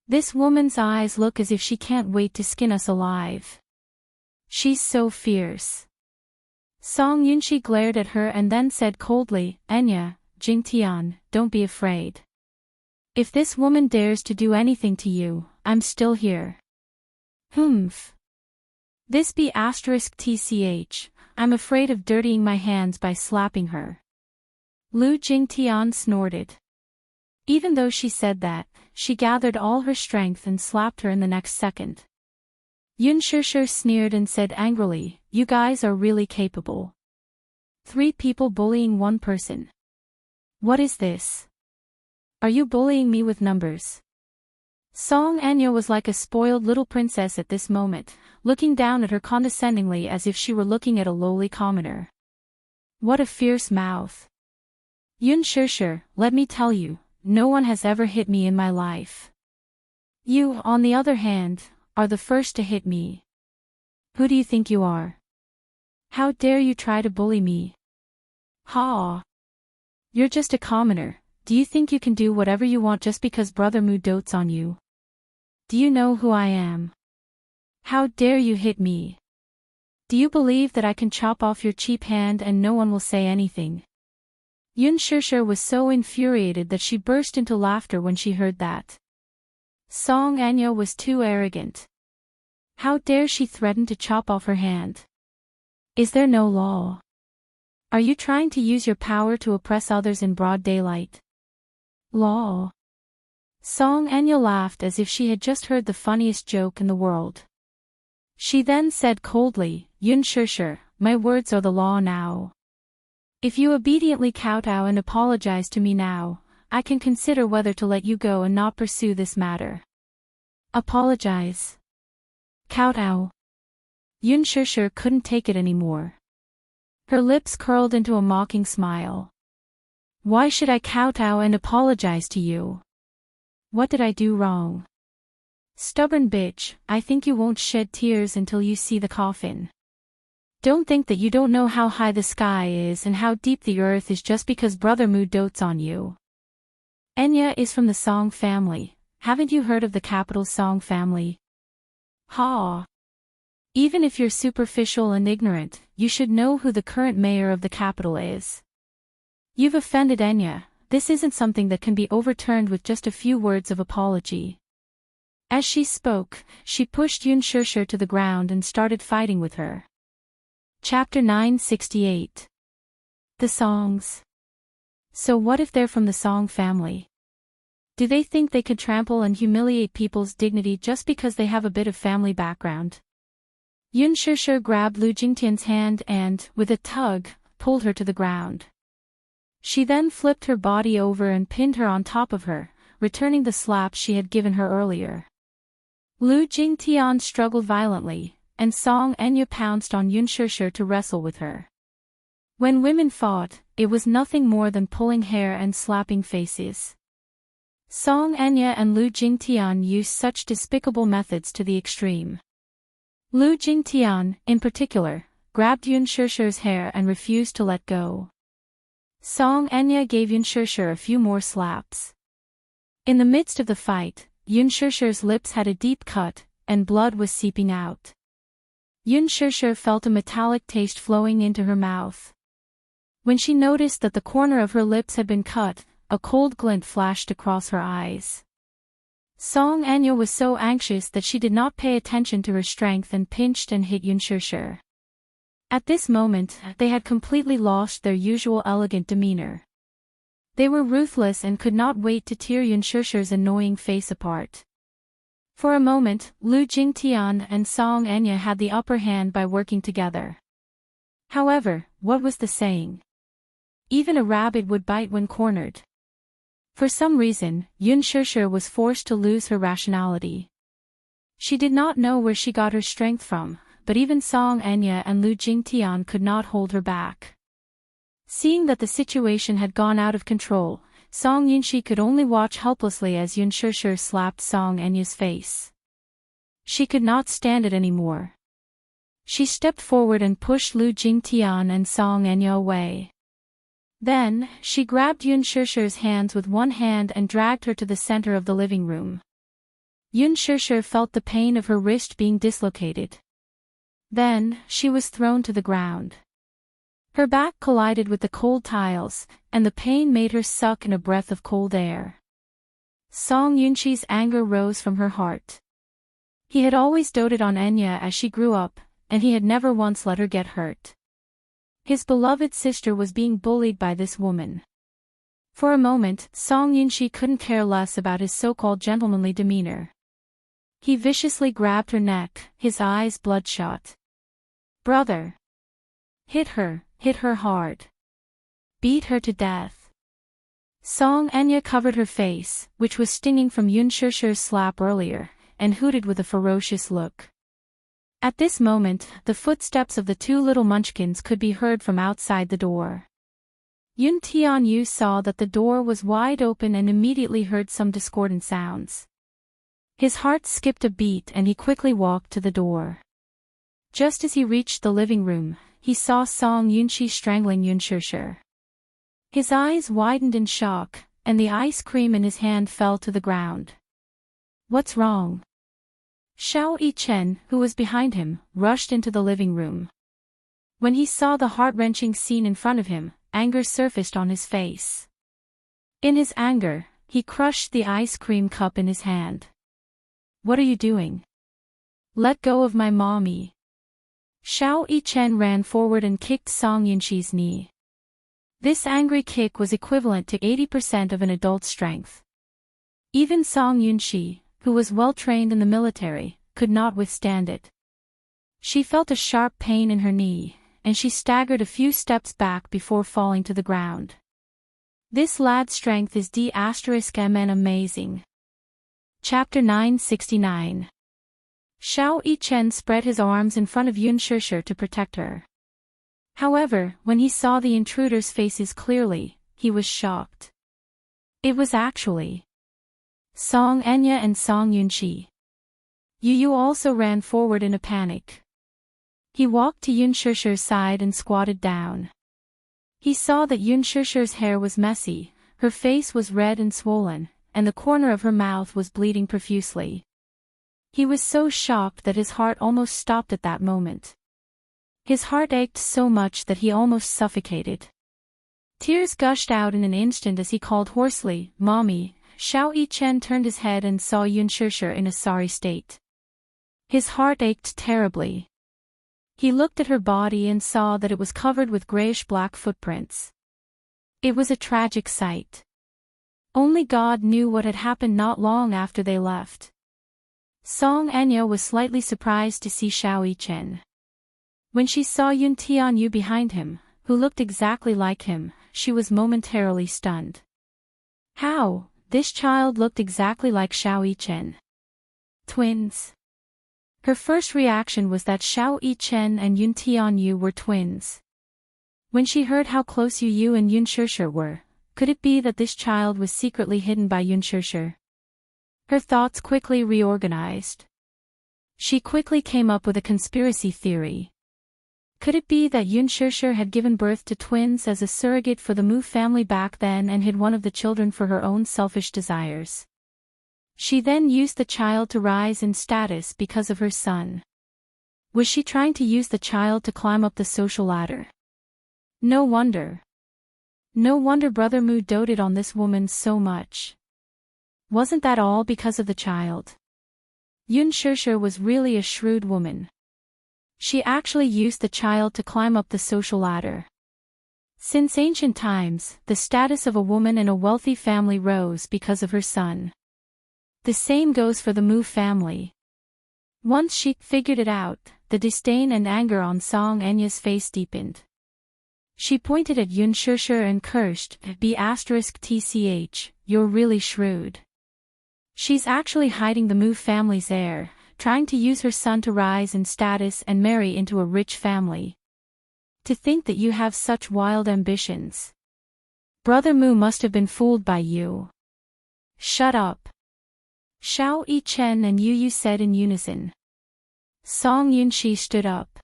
S1: This woman's eyes look as if she can't wait to skin us alive. She's so fierce. Song Yunshi glared at her and then said coldly, Enya, Jingtian, don't be afraid. If this woman dares to do anything to you, I'm still here. Humph. This B*TCH, I'm afraid of dirtying my hands by slapping her. Lu Jingtian snorted. Even though she said that, she gathered all her strength and slapped her in the next second. Yun Shishir sneered and said angrily, you guys are really capable. 3 people bullying 1 person. What is this? Are you bullying me with numbers? Song Enya was like a spoiled little princess at this moment, looking down at her condescendingly as if she were looking at a lowly commoner. What a fierce mouth. Yun Shishir, let me tell you, no one has ever hit me in my life. You, on the other hand, are the first to hit me. Who do you think you are? How dare you try to bully me? Ha! You're just a commoner. Do you think you can do whatever you want just because Brother Mu dotes on you? Do you know who I am? How dare you hit me? Do you believe that I can chop off your cheap hand and no one will say anything? Yun Shishir was so infuriated that she burst into laughter when she heard that. Song Anya was too arrogant. How dare she threaten to chop off her hand? Is there no law? Are you trying to use your power to oppress others in broad daylight? Law? Song Anya laughed as if she had just heard the funniest joke in the world. She then said coldly, Yun Shishir, my words are the law now. If you obediently kowtow and apologize to me now, I can consider whether to let you go and not pursue this matter. Apologize. Kowtow. Yun Shishir couldn't take it anymore. Her lips curled into a mocking smile. Why should I kowtow and apologize to you? What did I do wrong? Stubborn bitch, I think you won't shed tears until you see the coffin. Don't think that you don't know how high the sky is and how deep the earth is just because Brother Mu dotes on you. Enya is from the Song family. Haven't you heard of the capital Song family? Ha! Even if you're superficial and ignorant, you should know who the current mayor of the capital is. You've offended Enya. This isn't something that can be overturned with just a few words of apology. As she spoke, she pushed Yun Shishir to the ground and started fighting with her. Chapter 968. The Songs. So what if they're from the Song family? Do they think they could trample and humiliate people's dignity just because they have a bit of family background? Yun Shishir grabbed Lu Jingtian's hand and, with a tug, pulled her to the ground. She then flipped her body over and pinned her on top of her, returning the slap she had given her earlier. Lu Jingtian struggled violently, and Song Enya pounced on Yun Shishir to wrestle with her. When women fought, it was nothing more than pulling hair and slapping faces. Song Enya and Lu Jingtian used such despicable methods to the extreme. Lu Jingtian, in particular, grabbed Yun Shishir's hair and refused to let go. Song Enya gave Yun Shishir a few more slaps. In the midst of the fight, Yun Shishir's lips had a deep cut, and blood was seeping out. Yun Shishir felt a metallic taste flowing into her mouth. When she noticed that the corner of her lips had been cut, a cold glint flashed across her eyes. Song Enya was so anxious that she did not pay attention to her strength and pinched and hit Yun Shishir. At this moment, they had completely lost their usual elegant demeanor. They were ruthless and could not wait to tear Yun Shishir's annoying face apart. For a moment, Lu Jingtian and Song Enya had the upper hand by working together. However, what was the saying? Even a rabbit would bite when cornered. For some reason, Yun Shishir was forced to lose her rationality. She did not know where she got her strength from, but even Song Enya and Lu Jingtian could not hold her back. Seeing that the situation had gone out of control, Song Yunshi could only watch helplessly as Yun Shishir slapped Song Enya's face. She could not stand it anymore. She stepped forward and pushed Lu Jingtian and Song Enya away. Then, she grabbed Yun Shishir's hands with one hand and dragged her to the center of the living room. Yun Shishir felt the pain of her wrist being dislocated. Then, she was thrown to the ground. Her back collided with the cold tiles, and the pain made her suck in a breath of cold air. Song Yunshi's anger rose from her heart. He had always doted on Enya as she grew up, and he had never once let her get hurt. His beloved sister was being bullied by this woman. For a moment, Song Yunshi couldn't care less about his so-called gentlemanly demeanor. He viciously grabbed her neck, his eyes bloodshot. Brother! Hit her hard. Beat her to death. Song Enya covered her face, which was stinging from Yun Shishir's slap earlier, and hooted with a ferocious look. At this moment, the footsteps of the two little munchkins could be heard from outside the door. Yun Tianyu saw that the door was wide open and immediately heard some discordant sounds. His heart skipped a beat and he quickly walked to the door. Just as he reached the living room, he saw Song Yunshi strangling Yun Shishir. His eyes widened in shock, and the ice cream in his hand fell to the ground. What's wrong? Xiao Yichen, who was behind him, rushed into the living room. When he saw the heart-wrenching scene in front of him, anger surfaced on his face. In his anger, he crushed the ice cream cup in his hand. "What are you doing? Let go of my mommy." Xiao Yichen ran forward and kicked Song Yunxi's knee. This angry kick was equivalent to 80% of an adult's strength. Even Song Yunxi, who was well trained in the military, could not withstand it. She felt a sharp pain in her knee, and she staggered a few steps back before falling to the ground. This lad's strength is D*MN amazing. Chapter 969. Xiao Yichen spread his arms in front of Yun Shishir to protect her. However, when he saw the intruders' faces clearly, he was shocked. It was actually Song Enya and Song Yunxi. Yu also ran forward in a panic. He walked to Yun Shishir's side and squatted down. He saw that Yun Shishir's hair was messy, her face was red and swollen, and the corner of her mouth was bleeding profusely. He was so shocked that his heart almost stopped at that moment. His heart ached so much that he almost suffocated. Tears gushed out in an instant as he called hoarsely, "Mommy." Xiao Yichen turned his head and saw Yun Shishir in a sorry state. His heart ached terribly. He looked at her body and saw that it was covered with grayish-black footprints. It was a tragic sight. Only God knew what had happened not long after they left. Song Enya was slightly surprised to see Xiao Yichen. When she saw Yun Tianyu behind him, who looked exactly like him, she was momentarily stunned. How? This child looked exactly like Xiao Yichen. Twins. Her first reaction was that Xiao Yichen and Yun Tianyu were twins. When she heard how close Yu and Yun Shishir were, could it be that this child was secretly hidden by Yun Shishir? Her thoughts quickly reorganized. She quickly came up with a conspiracy theory. Could it be that Yun Shishir had given birth to twins as a surrogate for the Mu family back then and hid one of the children for her own selfish desires? She then used the child to rise in status because of her son. Was she trying to use the child to climb up the social ladder? No wonder. No wonder Brother Mu doted on this woman so much. Wasn't that all because of the child? Yun Shishir was really a shrewd woman. She actually used the child to climb up the social ladder. Since ancient times, the status of a woman in a wealthy family rose because of her son. The same goes for the Mu family. Once she figured it out, the disdain and anger on Song Enya's face deepened. She pointed at Yun Shishir and cursed, "B*TCH, you're really shrewd. She's actually hiding the Mu family's heir, trying to use her son to rise in status and marry into a rich family. To think that you have such wild ambitions. Brother Mu must have been fooled by you." "Shut up." Xiao Yichen and Yu said in unison. Song Yunxi stood up.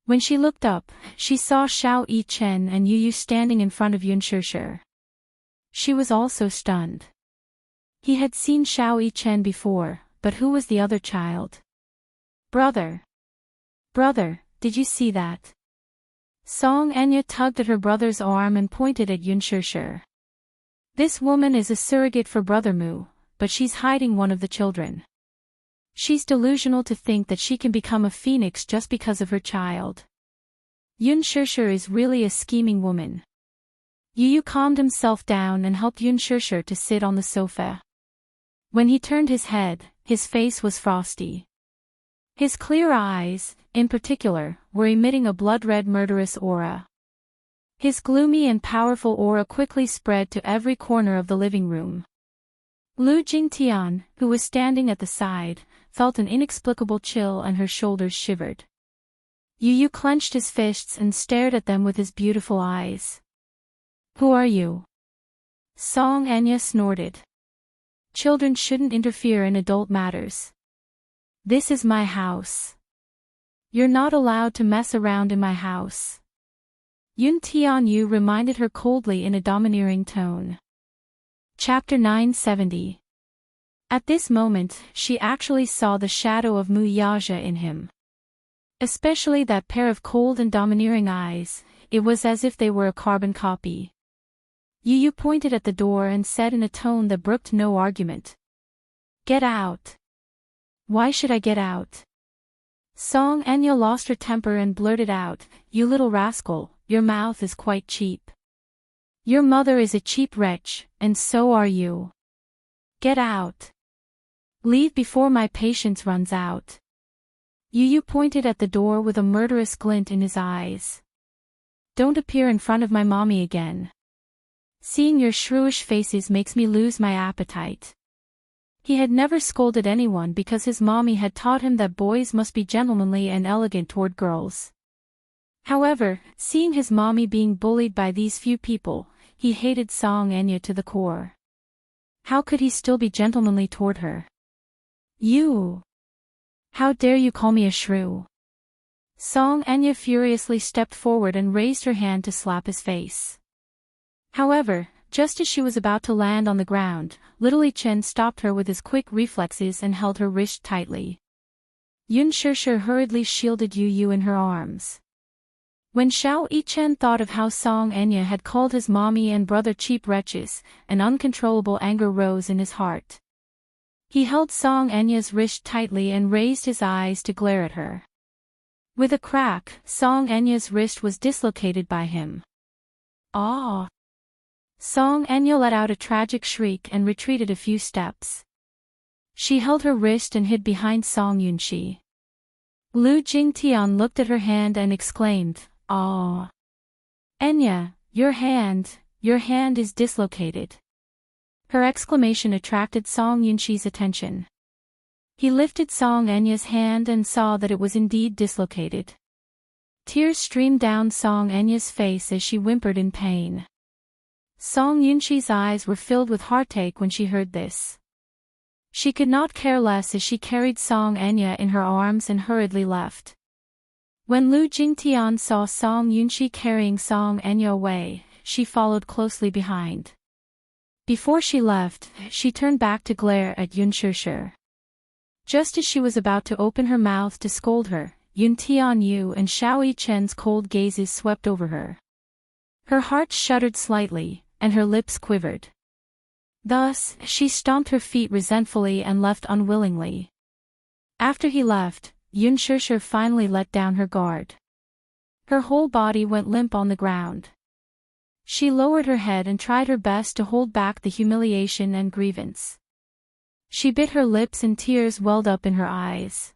S1: When she looked up, she saw Xiao Yichen and Yu standing in front of Yun Shishir. She was also stunned. He had seen Xiao Yichen before, but who was the other child? "Brother. Brother, did you see that?" Song Enya tugged at her brother's arm and pointed at Yun Shishir. "This woman is a surrogate for Brother Mu, but she's hiding one of the children. She's delusional to think that she can become a phoenix just because of her child. Yun Shishir is really a scheming woman." Yu calmed himself down and helped Yun Shishir to sit on the sofa. When he turned his head, his face was frosty. His clear eyes, in particular, were emitting a blood-red murderous aura. His gloomy and powerful aura quickly spread to every corner of the living room. Lu Jingtian, who was standing at the side, felt an inexplicable chill and her shoulders shivered. Yu clenched his fists and stared at them with his beautiful eyes. "Who are you?" Song Enya snorted. "Children shouldn't interfere in adult matters. This is my house. You're not allowed to mess around in my house." Yun Tianyu reminded her coldly in a domineering tone. Chapter 970. At this moment, she actually saw the shadow of Muyaja in him. Especially that pair of cold and domineering eyes, it was as if they were a carbon copy. Yu Yu pointed at the door and said in a tone that brooked no argument. "Get out." "Why should I get out?" Song Anya lost her temper and blurted out, "You little rascal, your mouth is quite cheap. Your mother is a cheap wretch, and so are you. Get out. Leave before my patience runs out." Yu Yu pointed at the door with a murderous glint in his eyes. "Don't appear in front of my mommy again. Seeing your shrewish faces makes me lose my appetite." He had never scolded anyone because his mommy had taught him that boys must be gentlemanly and elegant toward girls. However, seeing his mommy being bullied by these few people, he hated Song Anya to the core. How could he still be gentlemanly toward her? "You! How dare you call me a shrew?" Song Anya furiously stepped forward and raised her hand to slap his face. However, just as she was about to land on the ground, Little Chen stopped her with his quick reflexes and held her wrist tightly. Yun Shishir hurriedly shielded Yu Yu in her arms. When Xiao Yichen thought of how Song Anya had called his mommy and brother cheap wretches, an uncontrollable anger rose in his heart. He held Song Anya's wrist tightly and raised his eyes to glare at her. With a crack, Song Anya's wrist was dislocated by him. "Ah!" Song Anya let out a tragic shriek and retreated a few steps. She held her wrist and hid behind Song Yunxi. Lu Jingtian looked at her hand and exclaimed, "Ah! Anya, your hand is dislocated." Her exclamation attracted Song Yunxi's attention. He lifted Song Anya's hand and saw that it was indeed dislocated. Tears streamed down Song Anya's face as she whimpered in pain. Song Yunxi's eyes were filled with heartache when she heard this. She could not care less as she carried Song Anya in her arms and hurriedly left. When Lu Jingtian saw Song Yunxi carrying Song Anya away, she followed closely behind. Before she left, she turned back to glare at Yun Shishir. Just as she was about to open her mouth to scold her, Yun Tianyu and Xiao Yichen's cold gazes swept over her. Her heart shuddered slightly, and her lips quivered. Thus, she stomped her feet resentfully and left unwillingly. After he left, Yun Shishir finally let down her guard. Her whole body went limp on the ground. She lowered her head and tried her best to hold back the humiliation and grievance. She bit her lips and tears welled up in her eyes.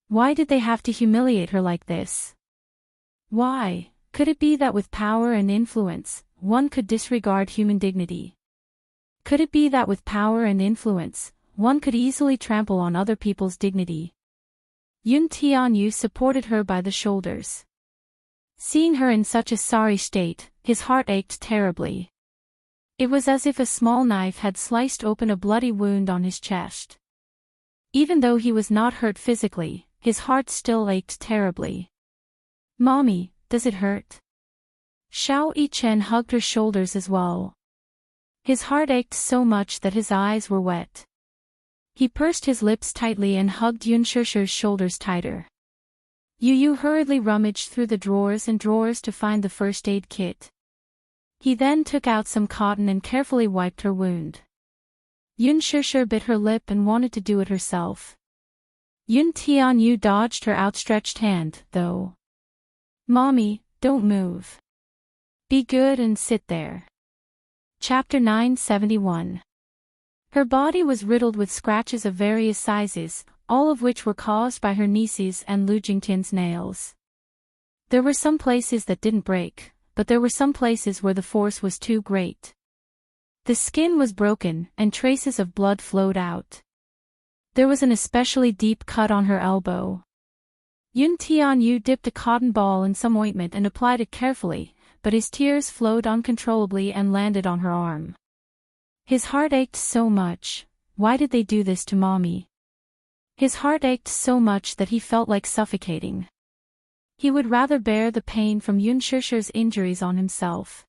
S1: Why did they have to humiliate her like this? Why? Could it be that with power and influence, one could disregard human dignity? Could it be that with power and influence, one could easily trample on other people's dignity? Yun Tianyu supported her by the shoulders. Seeing her in such a sorry state, his heart ached terribly. It was as if a small knife had sliced open a bloody wound on his chest. Even though he was not hurt physically, his heart still ached terribly. "Mommy, does it hurt?" Xiao Yichen hugged her shoulders as well. His heart ached so much that his eyes were wet. He pursed his lips tightly and hugged Yun Shishir's shoulders tighter. Yu Yu hurriedly rummaged through the drawers and drawers to find the first aid kit. He then took out some cotton and carefully wiped her wound. Yun Shishir bit her lip and wanted to do it herself. Yun Tianyu dodged her outstretched hand, though. "Mommy, don't move. Be good and sit there." Chapter 971. Her body was riddled with scratches of various sizes, all of which were caused by her niece's and Lu Jingtian's nails. There were some places that didn't break, but there were some places where the force was too great. The skin was broken, and traces of blood flowed out. There was an especially deep cut on her elbow. Yun Tianyu dipped a cotton ball in some ointment and applied it carefully, but his tears flowed uncontrollably and landed on her arm. His heart ached so much. Why did they do this to Mommy? His heart ached so much that he felt like suffocating. He would rather bear the pain from Yun Shishir's injuries on himself.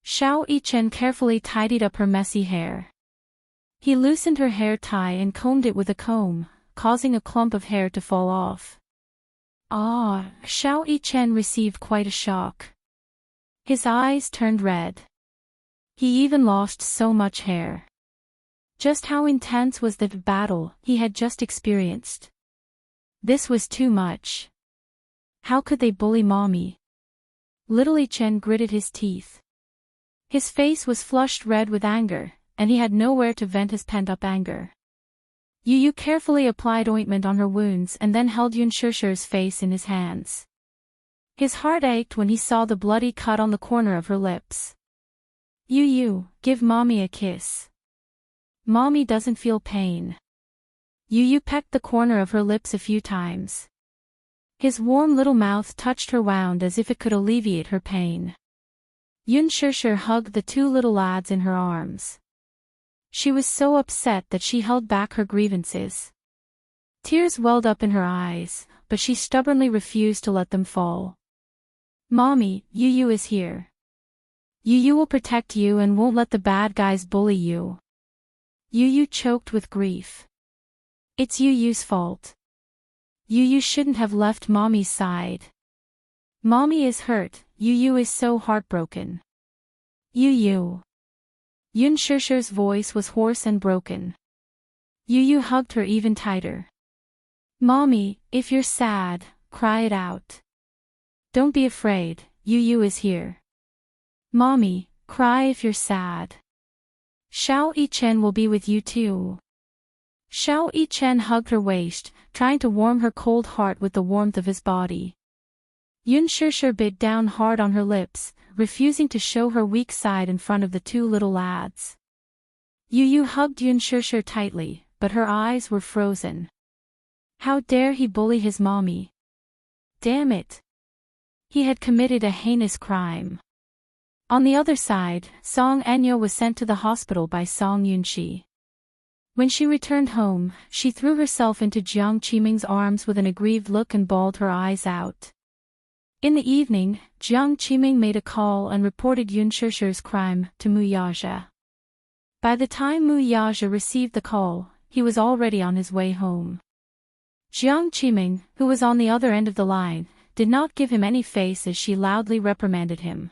S1: Xiao Yichen carefully tidied up her messy hair. He loosened her hair tie and combed it with a comb, causing a clump of hair to fall off. Ah, Xiao Yichen received quite a shock. His eyes turned red. He even lost so much hair. Just how intense was the battle he had just experienced? This was too much. How could they bully mommy? Little Yichen gritted his teeth. His face was flushed red with anger, and he had nowhere to vent his pent-up anger. Yu Yu carefully applied ointment on her wounds and then held Yunshusher's face in his hands. His heart ached when he saw the bloody cut on the corner of her lips. Yu Yu, give mommy a kiss. Mommy doesn't feel pain. Yu Yu pecked the corner of her lips a few times. His warm little mouth touched her wound as if it could alleviate her pain. Yunshusher hugged the two little lads in her arms. She was so upset that she held back her grievances. Tears welled up in her eyes, but she stubbornly refused to let them fall. Mommy, Yu Yu is here. Yu Yu will protect you and won't let the bad guys bully you. Yu Yu choked with grief. It's Yu Yu's fault. Yu Yu shouldn't have left mommy's side. Mommy is hurt, Yu Yu is so heartbroken. Yu Yu. Yunshusher's voice was hoarse and broken. Yu Yu hugged her even tighter. Mommy, if you're sad, cry it out. Don't be afraid, Yu Yu is here. Mommy, cry if you're sad. Xiao Yichen will be with you too. Xiao Yichen hugged her waist, trying to warm her cold heart with the warmth of his body. Yunshusher bit down hard on her lips, refusing to show her weak side in front of the two little lads. Yu Yu hugged Yunshusher tightly, but her eyes were frozen. How dare he bully his mommy? Damn it! He had committed a heinous crime. On the other side, Song Enya was sent to the hospital by Song Yunxi. When she returned home, she threw herself into Jiang Qiming's arms with an aggrieved look and bawled her eyes out. In the evening, Jiang Qiming made a call and reported Yunshusher's crime to Mu Yaja. By the time Mu Yaja received the call, he was already on his way home. Jiang Qiming, who was on the other end of the line, did not give him any face as she loudly reprimanded him.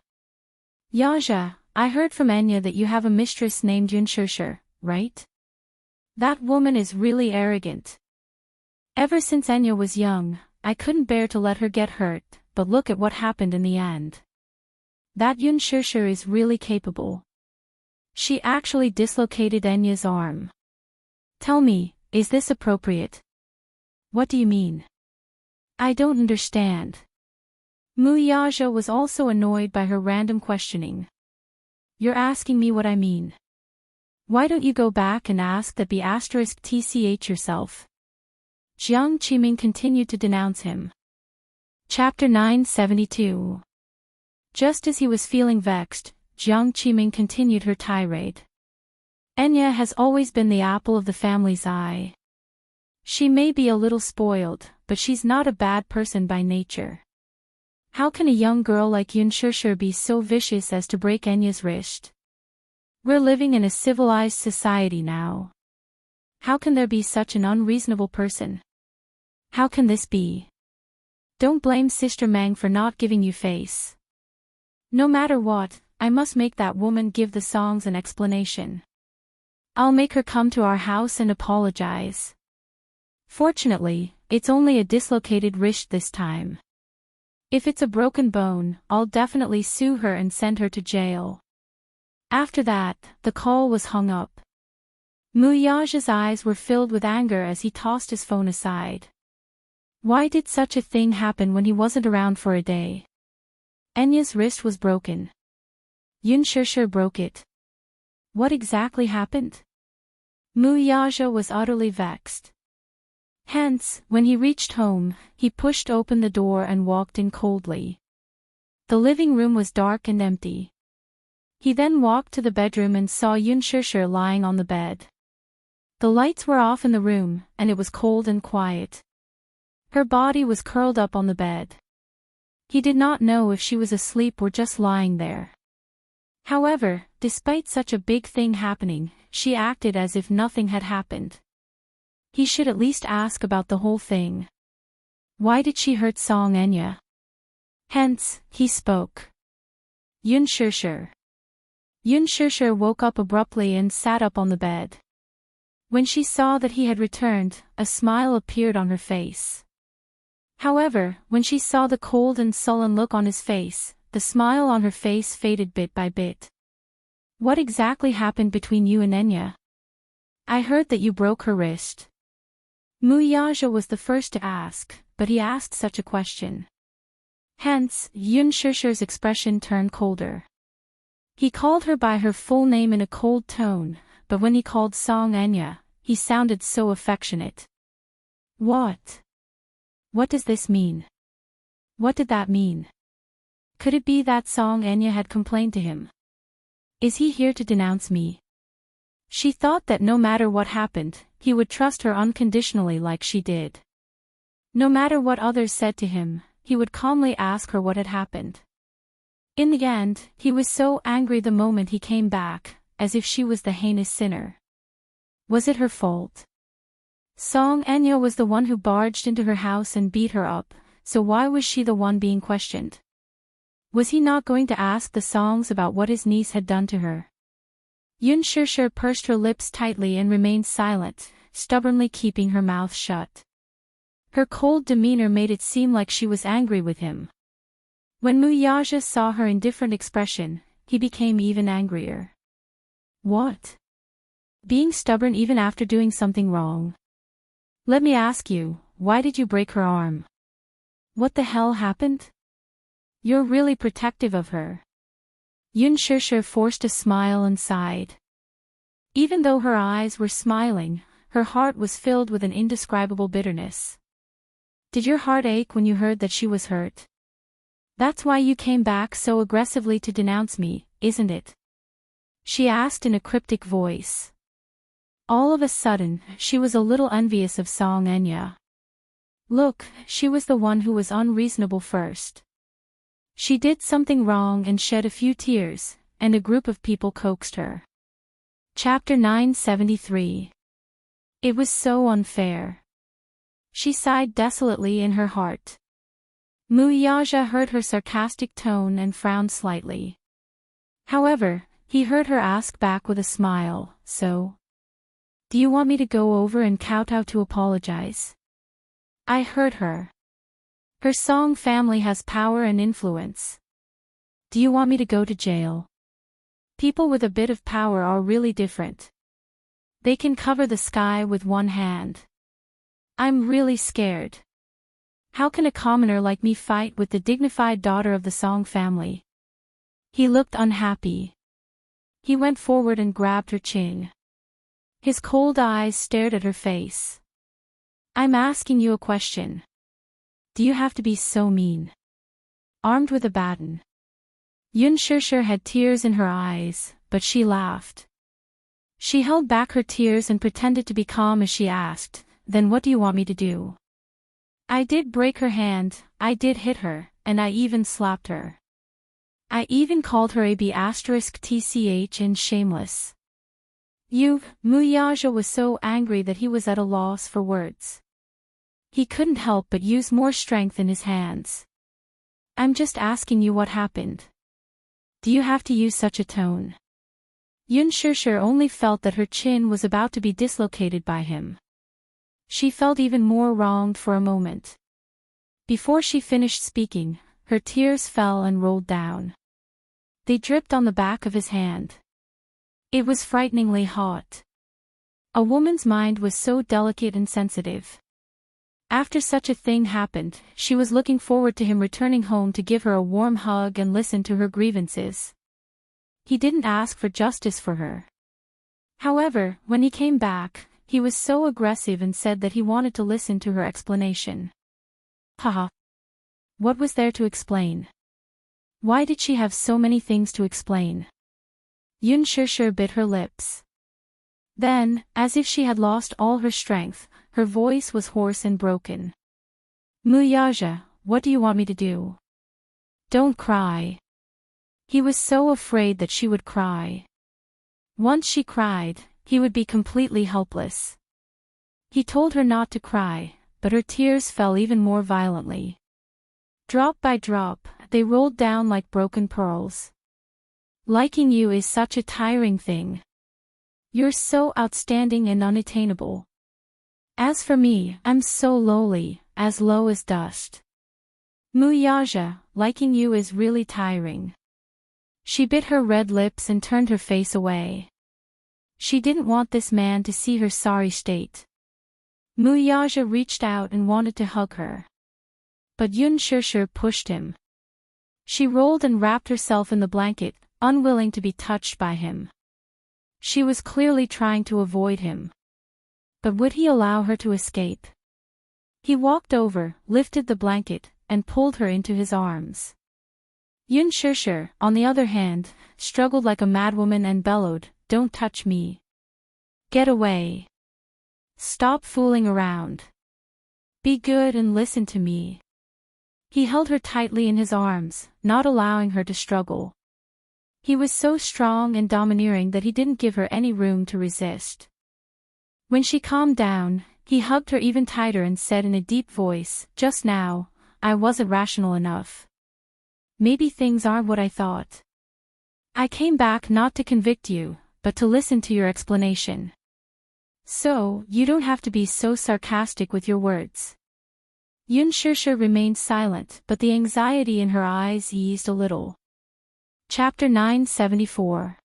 S1: Yaja, I heard from Enya that you have a mistress named Yunshusher, right? That woman is really arrogant. Ever since Enya was young, I couldn't bear to let her get hurt, but look at what happened in the end. That Yunshusher is really capable. She actually dislocated Enya's arm. Tell me, is this appropriate? What do you mean? I don't understand. Mu Yaja was also annoyed by her random questioning. You're asking me what I mean. Why don't you go back and ask that *tch yourself? Jiang Qiming continued to denounce him. Chapter 972. Just as he was feeling vexed, Jiang Qiming continued her tirade. Enya has always been the apple of the family's eye. She may be a little spoiled, but she's not a bad person by nature. How can a young girl like Yunshusher be so vicious as to break Enya's wrist? We're living in a civilized society now. How can there be such an unreasonable person? How can this be? Don't blame Sister Meng for not giving you face. No matter what, I must make that woman give the songs an explanation. I'll make her come to our house and apologize. Fortunately, it's only a dislocated wrist this time. If it's a broken bone, I'll definitely sue her and send her to jail. After that, the call was hung up. Mu Yaja's eyes were filled with anger as he tossed his phone aside. Why did such a thing happen when he wasn't around for a day? Enya's wrist was broken. Yunshusher broke it. What exactly happened? Mu Yaja was utterly vexed. Hence, when he reached home, he pushed open the door and walked in coldly. The living room was dark and empty. He then walked to the bedroom and saw Yunshusher lying on the bed. The lights were off in the room, and it was cold and quiet. Her body was curled up on the bed. He did not know if she was asleep or just lying there. However, Despite such a big thing happening, she acted as if nothing had happened. He should at least ask about the whole thing. Why did she hurt Song Enya? Hence, he spoke. Yun Shishir. Yun Shishir woke up abruptly and sat up on the bed. When she saw that he had returned, a smile appeared on her face. However, when she saw the cold and sullen look on his face, the smile on her face faded bit by bit. What exactly happened between you and Enya? I heard that you broke her wrist. Muyaja was the first to ask, but he asked such a question. Hence, Yun Shishir's expression turned colder. He called her by her full name in a cold tone, but when he called Song Enya, he sounded so affectionate. What? What does this mean? What did that mean? Could it be that Song Enya had complained to him? Is he here to denounce me? She thought that no matter what happened, he would trust her unconditionally like she did. No matter what others said to him, he would calmly ask her what had happened. In the end, he was so angry the moment he came back, as if she was the heinous sinner. Was it her fault? Song Enya was the one who barged into her house and beat her up, so why was she the one being questioned? Was he not going to ask the Songs about what his niece had done to her? Yun Shishir pursed her lips tightly and remained silent, stubbornly keeping her mouth shut. Her cold demeanor made it seem like she was angry with him. When Muyaja saw her indifferent expression, he became even angrier. What? Being stubborn even after doing something wrong? Let me ask you, why did you break her arm? What the hell happened? You're really protective of her. Yun Shishir forced a smile and sighed. Even though her eyes were smiling, her heart was filled with an indescribable bitterness. Did your heart ache when you heard that she was hurt? That's why you came back so aggressively to denounce me, isn't it? She asked in a cryptic voice. All of a sudden, she was a little envious of Song Enya. Look, she was the one who was unreasonable first. She did something wrong and shed a few tears, and a group of people coaxed her. Chapter 973. It was so unfair. She sighed desolately in her heart. Muyaja heard her sarcastic tone and frowned slightly. However, he heard her ask back with a smile, so? Do you want me to go over and kowtow to apologize? I heard her. Her Song family has power and influence. Do you want me to go to jail? People with a bit of power are really different. They can cover the sky with one hand. I'm really scared. How can a commoner like me fight with the dignified daughter of the Song family? He looked unhappy. He went forward and grabbed her chin. His cold eyes stared at her face. I'm asking you a question. Do you have to be so mean? Armed with a baton. Yun Shishir had tears in her eyes, but she laughed. She held back her tears and pretended to be calm as she asked, then what do you want me to do? I did break her hand, I did hit her, and I even slapped her. I even called her a B***tch and shameless. Muyaja was so angry that he was at a loss for words. He couldn't help but use more strength in his hands. I'm just asking you what happened. Do you have to use such a tone? Yun Shishir only felt that her chin was about to be dislocated by him. She felt even more wronged for a moment. Before she finished speaking, her tears fell and rolled down. They dripped on the back of his hand. It was frighteningly hot. A woman's mind was so delicate and sensitive. After such a thing happened, she was looking forward to him returning home to give her a warm hug and listen to her grievances. He didn't ask for justice for her. However, when he came back, he was so aggressive and said that he wanted to listen to her explanation. Haha. What was there to explain? Why did she have so many things to explain? Yun Shishir bit her lips. Then, as if she had lost all her strength, her voice was hoarse and broken. Muyaja, what do you want me to do? Don't cry. He was so afraid that she would cry. Once she cried, he would be completely helpless. He told her not to cry, but her tears fell even more violently. Drop by drop, they rolled down like broken pearls. Liking you is such a tiring thing. You're so outstanding and unattainable. As for me, I'm so lowly, as low as dust. Muyaja, liking you is really tiring. She bit her red lips and turned her face away. She didn't want this man to see her sorry state. Muyaja reached out and wanted to hug her. But Yun Shirshir pushed him. She rolled and wrapped herself in the blanket, unwilling to be touched by him. She was clearly trying to avoid him. But would he allow her to escape? He walked over, lifted the blanket, and pulled her into his arms. Yun Shirshir, on the other hand, struggled like a madwoman and bellowed, "Don't touch me. Get away. Stop fooling around. Be good and listen to me." He held her tightly in his arms, not allowing her to struggle. He was so strong and domineering that he didn't give her any room to resist. When she calmed down, he hugged her even tighter and said in a deep voice, "Just now, I wasn't rational enough. Maybe things aren't what I thought. I came back not to convict you, but to listen to your explanation. So, you don't have to be so sarcastic with your words." Yun Shirshir remained silent, but the anxiety in her eyes eased a little. Chapter 974.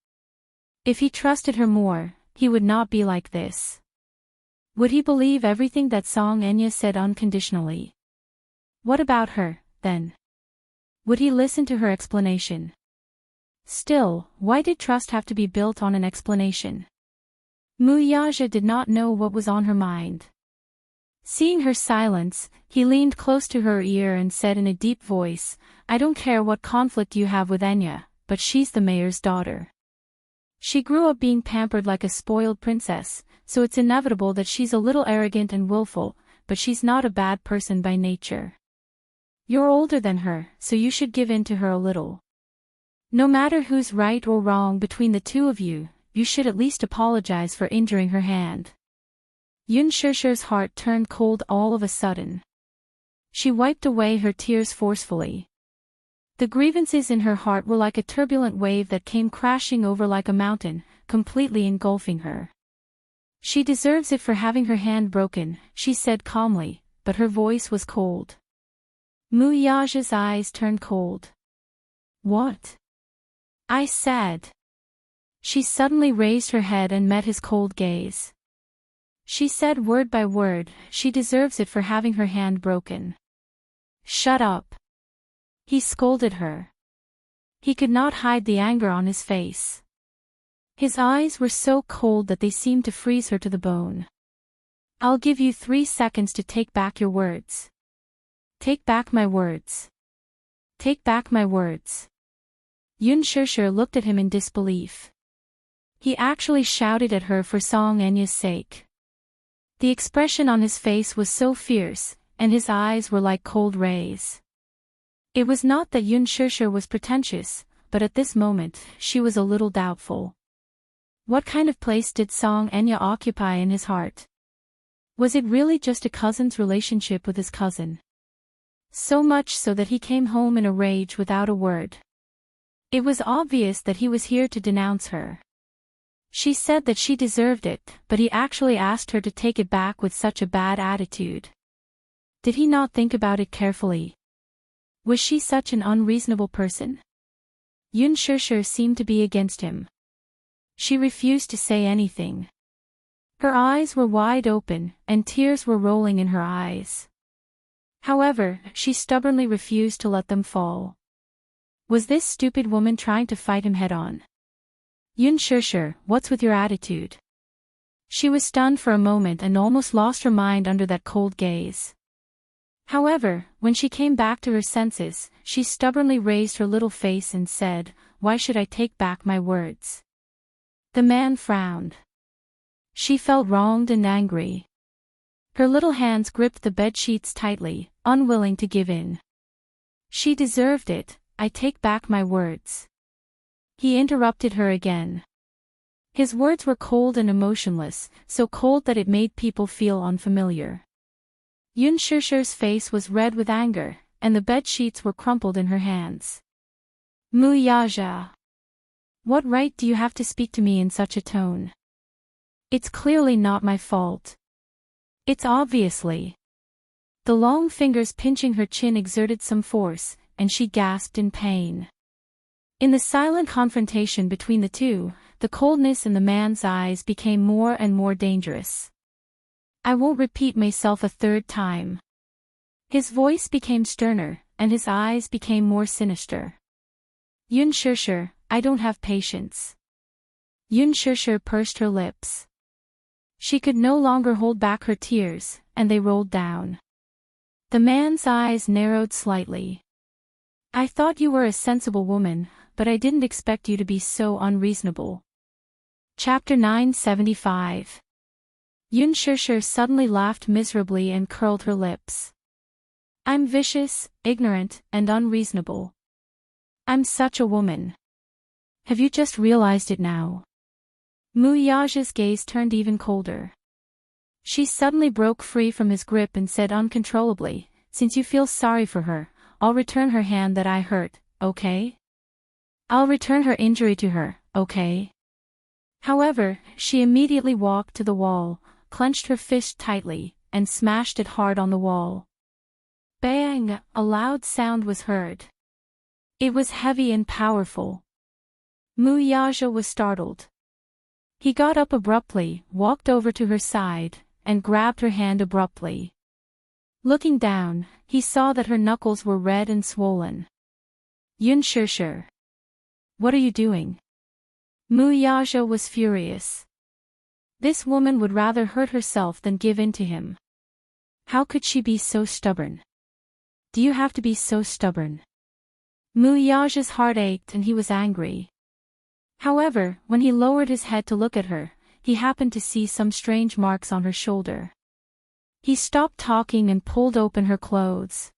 S1: If he trusted her more, he would not be like this. Would he believe everything that Song Enya said unconditionally? What about her, then? Would he listen to her explanation? Still, why did trust have to be built on an explanation? Muyaja did not know what was on her mind. Seeing her silence, he leaned close to her ear and said in a deep voice, "I don't care what conflict you have with Enya, but she's the mayor's daughter. She grew up being pampered like a spoiled princess, so it's inevitable that she's a little arrogant and willful, but she's not a bad person by nature. You're older than her, so you should give in to her a little. No matter who's right or wrong between the two of you, you should at least apologize for injuring her hand." Yun Shirshir's heart turned cold all of a sudden. She wiped away her tears forcefully. The grievances in her heart were like a turbulent wave that came crashing over like a mountain, completely engulfing her. "She deserves it for having her hand broken," she said calmly, but her voice was cold. Muyaja's eyes turned cold. "What?" "I said." She suddenly raised her head and met his cold gaze. She said word by word, "She deserves it for having her hand broken." "Shut up." He scolded her. He could not hide the anger on his face. His eyes were so cold that they seemed to freeze her to the bone. "I'll give you 3 seconds to take back your words. Take back my words. Take back my words." Yun Shirshir looked at him in disbelief. He actually shouted at her for Song Enya's sake. The expression on his face was so fierce, and his eyes were like cold rays. It was not that Yun Shirshir was pretentious, but at this moment, she was a little doubtful. What kind of place did Song Enya occupy in his heart? Was it really just a cousin's relationship with his cousin? So much so that he came home in a rage without a word. It was obvious that he was here to denounce her. She said that she deserved it, but he actually asked her to take it back with such a bad attitude. Did he not think about it carefully? Was she such an unreasonable person? Yun Shirshir seemed to be against him. She refused to say anything. Her eyes were wide open, and tears were rolling in her eyes. However, she stubbornly refused to let them fall. Was this stupid woman trying to fight him head-on? "Yun Shirshir, what's with your attitude?" She was stunned for a moment and almost lost her mind under that cold gaze. However, when she came back to her senses, she stubbornly raised her little face and said, "Why should I take back my words?" The man frowned. She felt wronged and angry. Her little hands gripped the bedsheets tightly, unwilling to give in. "She deserved it, I take back my words." He interrupted her again. His words were cold and emotionless, so cold that it made people feel unfamiliar. Yunshusher's face was red with anger, and the bed sheets were crumpled in her hands. Muyaja. What right do you have to speak to me in such a tone? It's clearly not my fault. It's obviously. The long fingers pinching her chin exerted some force, and she gasped in pain. In the silent confrontation between the two, the coldness in the man's eyes became more and more dangerous. I won't repeat myself a third time. His voice became sterner, and his eyes became more sinister. Yunshusher, I don't have patience. Yunshusher pursed her lips. She could no longer hold back her tears, and they rolled down. The man's eyes narrowed slightly. I thought you were a sensible woman, but I didn't expect you to be so unreasonable. Chapter 975. Yunshusher suddenly laughed miserably and curled her lips. I'm vicious, ignorant, and unreasonable. I'm such a woman. Have you just realized it now? Muyaja's gaze turned even colder. She suddenly broke free from his grip and said uncontrollably, since you feel sorry for her, I'll return her hand that I hurt, okay? I'll return her injury to her, okay? However, she immediately walked to the wall, clenched her fist tightly, and smashed it hard on the wall. Bang! A loud sound was heard. It was heavy and powerful. Muyaja was startled. He got up abruptly, walked over to her side, and grabbed her hand abruptly. Looking down, he saw that her knuckles were red and swollen. Yunshusher. What are you doing? Muyaja was furious. This woman would rather hurt herself than give in to him. How could she be so stubborn? Do you have to be so stubborn? Muyaja's heart ached and he was angry. However, when he lowered his head to look at her, he happened to see some strange marks on her shoulder. He stopped talking and pulled open her clothes.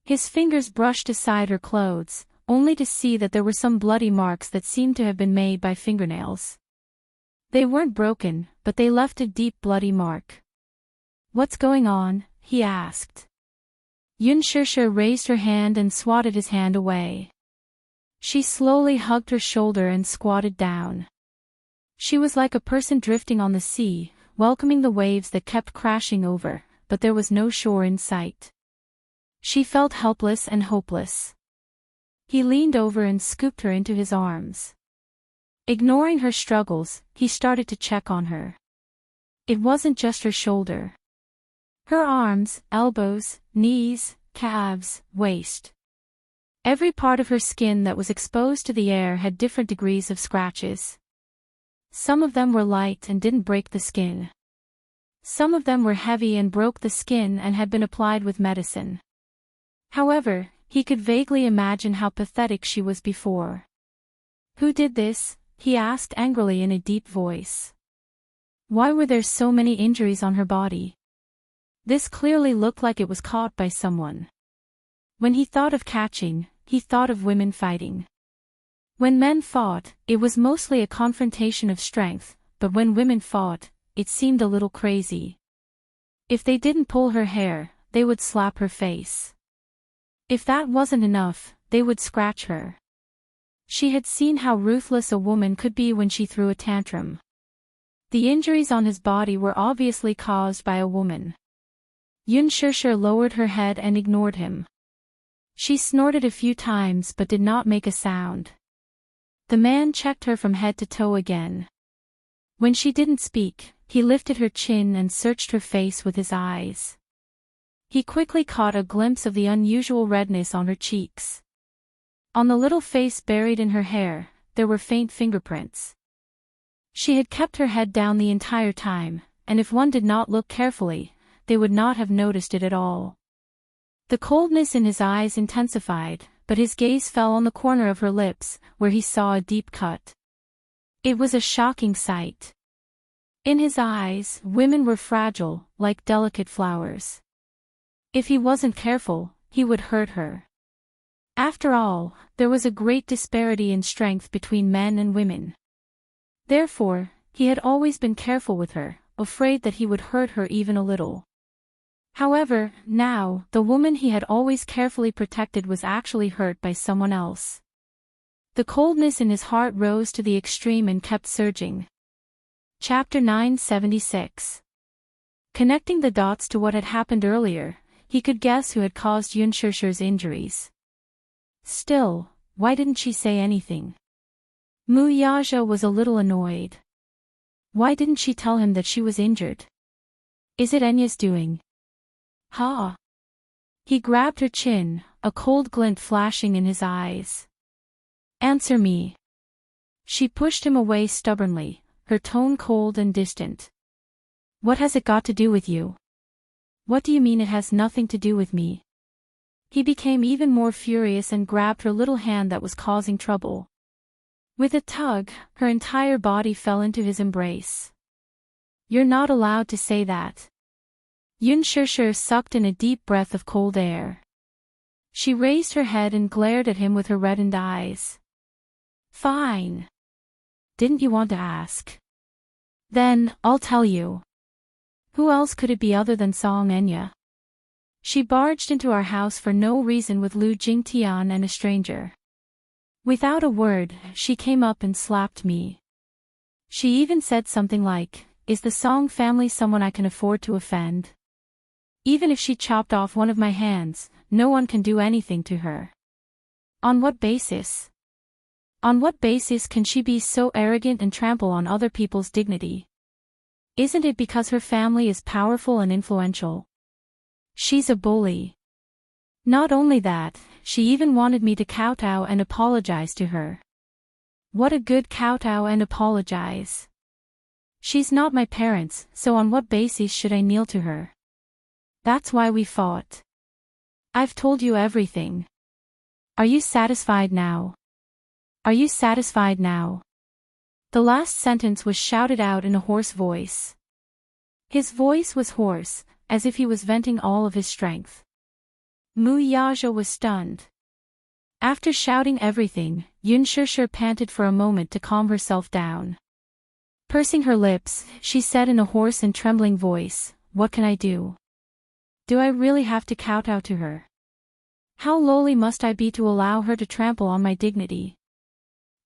S1: His fingers brushed aside her clothes, only to see that there were some bloody marks that seemed to have been made by fingernails. They weren't broken, but they left a deep bloody mark. What's going on? He asked. Yunshusher raised her hand and swatted his hand away. She slowly hugged her shoulder and squatted down. She was like a person drifting on the sea, welcoming the waves that kept crashing over, but there was no shore in sight. She felt helpless and hopeless. He leaned over and scooped her into his arms. Ignoring her struggles, he started to check on her. It wasn't just her shoulder. Her arms, elbows, knees, calves, waist. Every part of her skin that was exposed to the air had different degrees of scratches. Some of them were light and didn't break the skin. Some of them were heavy and broke the skin and had been applied with medicine. However, he could vaguely imagine how pathetic she was before. Who did this? He asked angrily in a deep voice. Why were there so many injuries on her body? This clearly looked like it was caught by someone. When he thought of catching, he thought of women fighting. When men fought, it was mostly a confrontation of strength, but when women fought, it seemed a little crazy. If they didn't pull her hair, they would slap her face. If that wasn't enough, they would scratch her. She had seen how ruthless a woman could be when she threw a tantrum. The injuries on his body were obviously caused by a woman. Yunshusher lowered her head and ignored him. She snorted a few times but did not make a sound. The man checked her from head to toe again. When she didn't speak, he lifted her chin and searched her face with his eyes. He quickly caught a glimpse of the unusual redness on her cheeks. On the little face buried in her hair, there were faint fingerprints. She had kept her head down the entire time, and if one did not look carefully, they would not have noticed it at all. The coldness in his eyes intensified, but his gaze fell on the corner of her lips, where he saw a deep cut. It was a shocking sight. In his eyes, women were fragile, like delicate flowers. If he wasn't careful, he would hurt her. After all, there was a great disparity in strength between men and women. Therefore, he had always been careful with her, afraid that he would hurt her even a little. However, now, the woman he had always carefully protected was actually hurt by someone else. The coldness in his heart rose to the extreme and kept surging. Chapter 976. Connecting the dots to what had happened earlier, he could guess who had caused Yunshusher's injuries. Still, why didn't she say anything? Mu Yaja was a little annoyed. Why didn't she tell him that she was injured? Is it Enya's doing? Ha! He grabbed her chin, a cold glint flashing in his eyes. Answer me. She pushed him away stubbornly, her tone cold and distant. What has it got to do with you? What do you mean it has nothing to do with me? He became even more furious and grabbed her little hand that was causing trouble. With a tug, her entire body fell into his embrace. You're not allowed to say that. Yunshusher sucked in a deep breath of cold air. She raised her head and glared at him with her reddened eyes. Fine. Didn't you want to ask? Then, I'll tell you. Who else could it be other than Song Enya? She barged into our house for no reason with Lu Jingtian and a stranger. Without a word, she came up and slapped me. She even said something like, "Is the Song family someone I can afford to offend?" Even if she chopped off one of my hands, no one can do anything to her. On what basis? On what basis can she be so arrogant and trample on other people's dignity? Isn't it because her family is powerful and influential? She's a bully. Not only that, she even wanted me to kowtow and apologize to her. What a good kowtow and apologize. She's not my parents, so on what basis should I kneel to her? That's why we fought. I've told you everything. Are you satisfied now? Are you satisfied now? The last sentence was shouted out in a hoarse voice. His voice was hoarse, as if he was venting all of his strength. Mu Yaja was stunned. After shouting everything, Yunshusher panted for a moment to calm herself down. Pursing her lips, she said in a hoarse and trembling voice, "What can I do? Do I really have to kowtow to her? How lowly must I be to allow her to trample on my dignity?"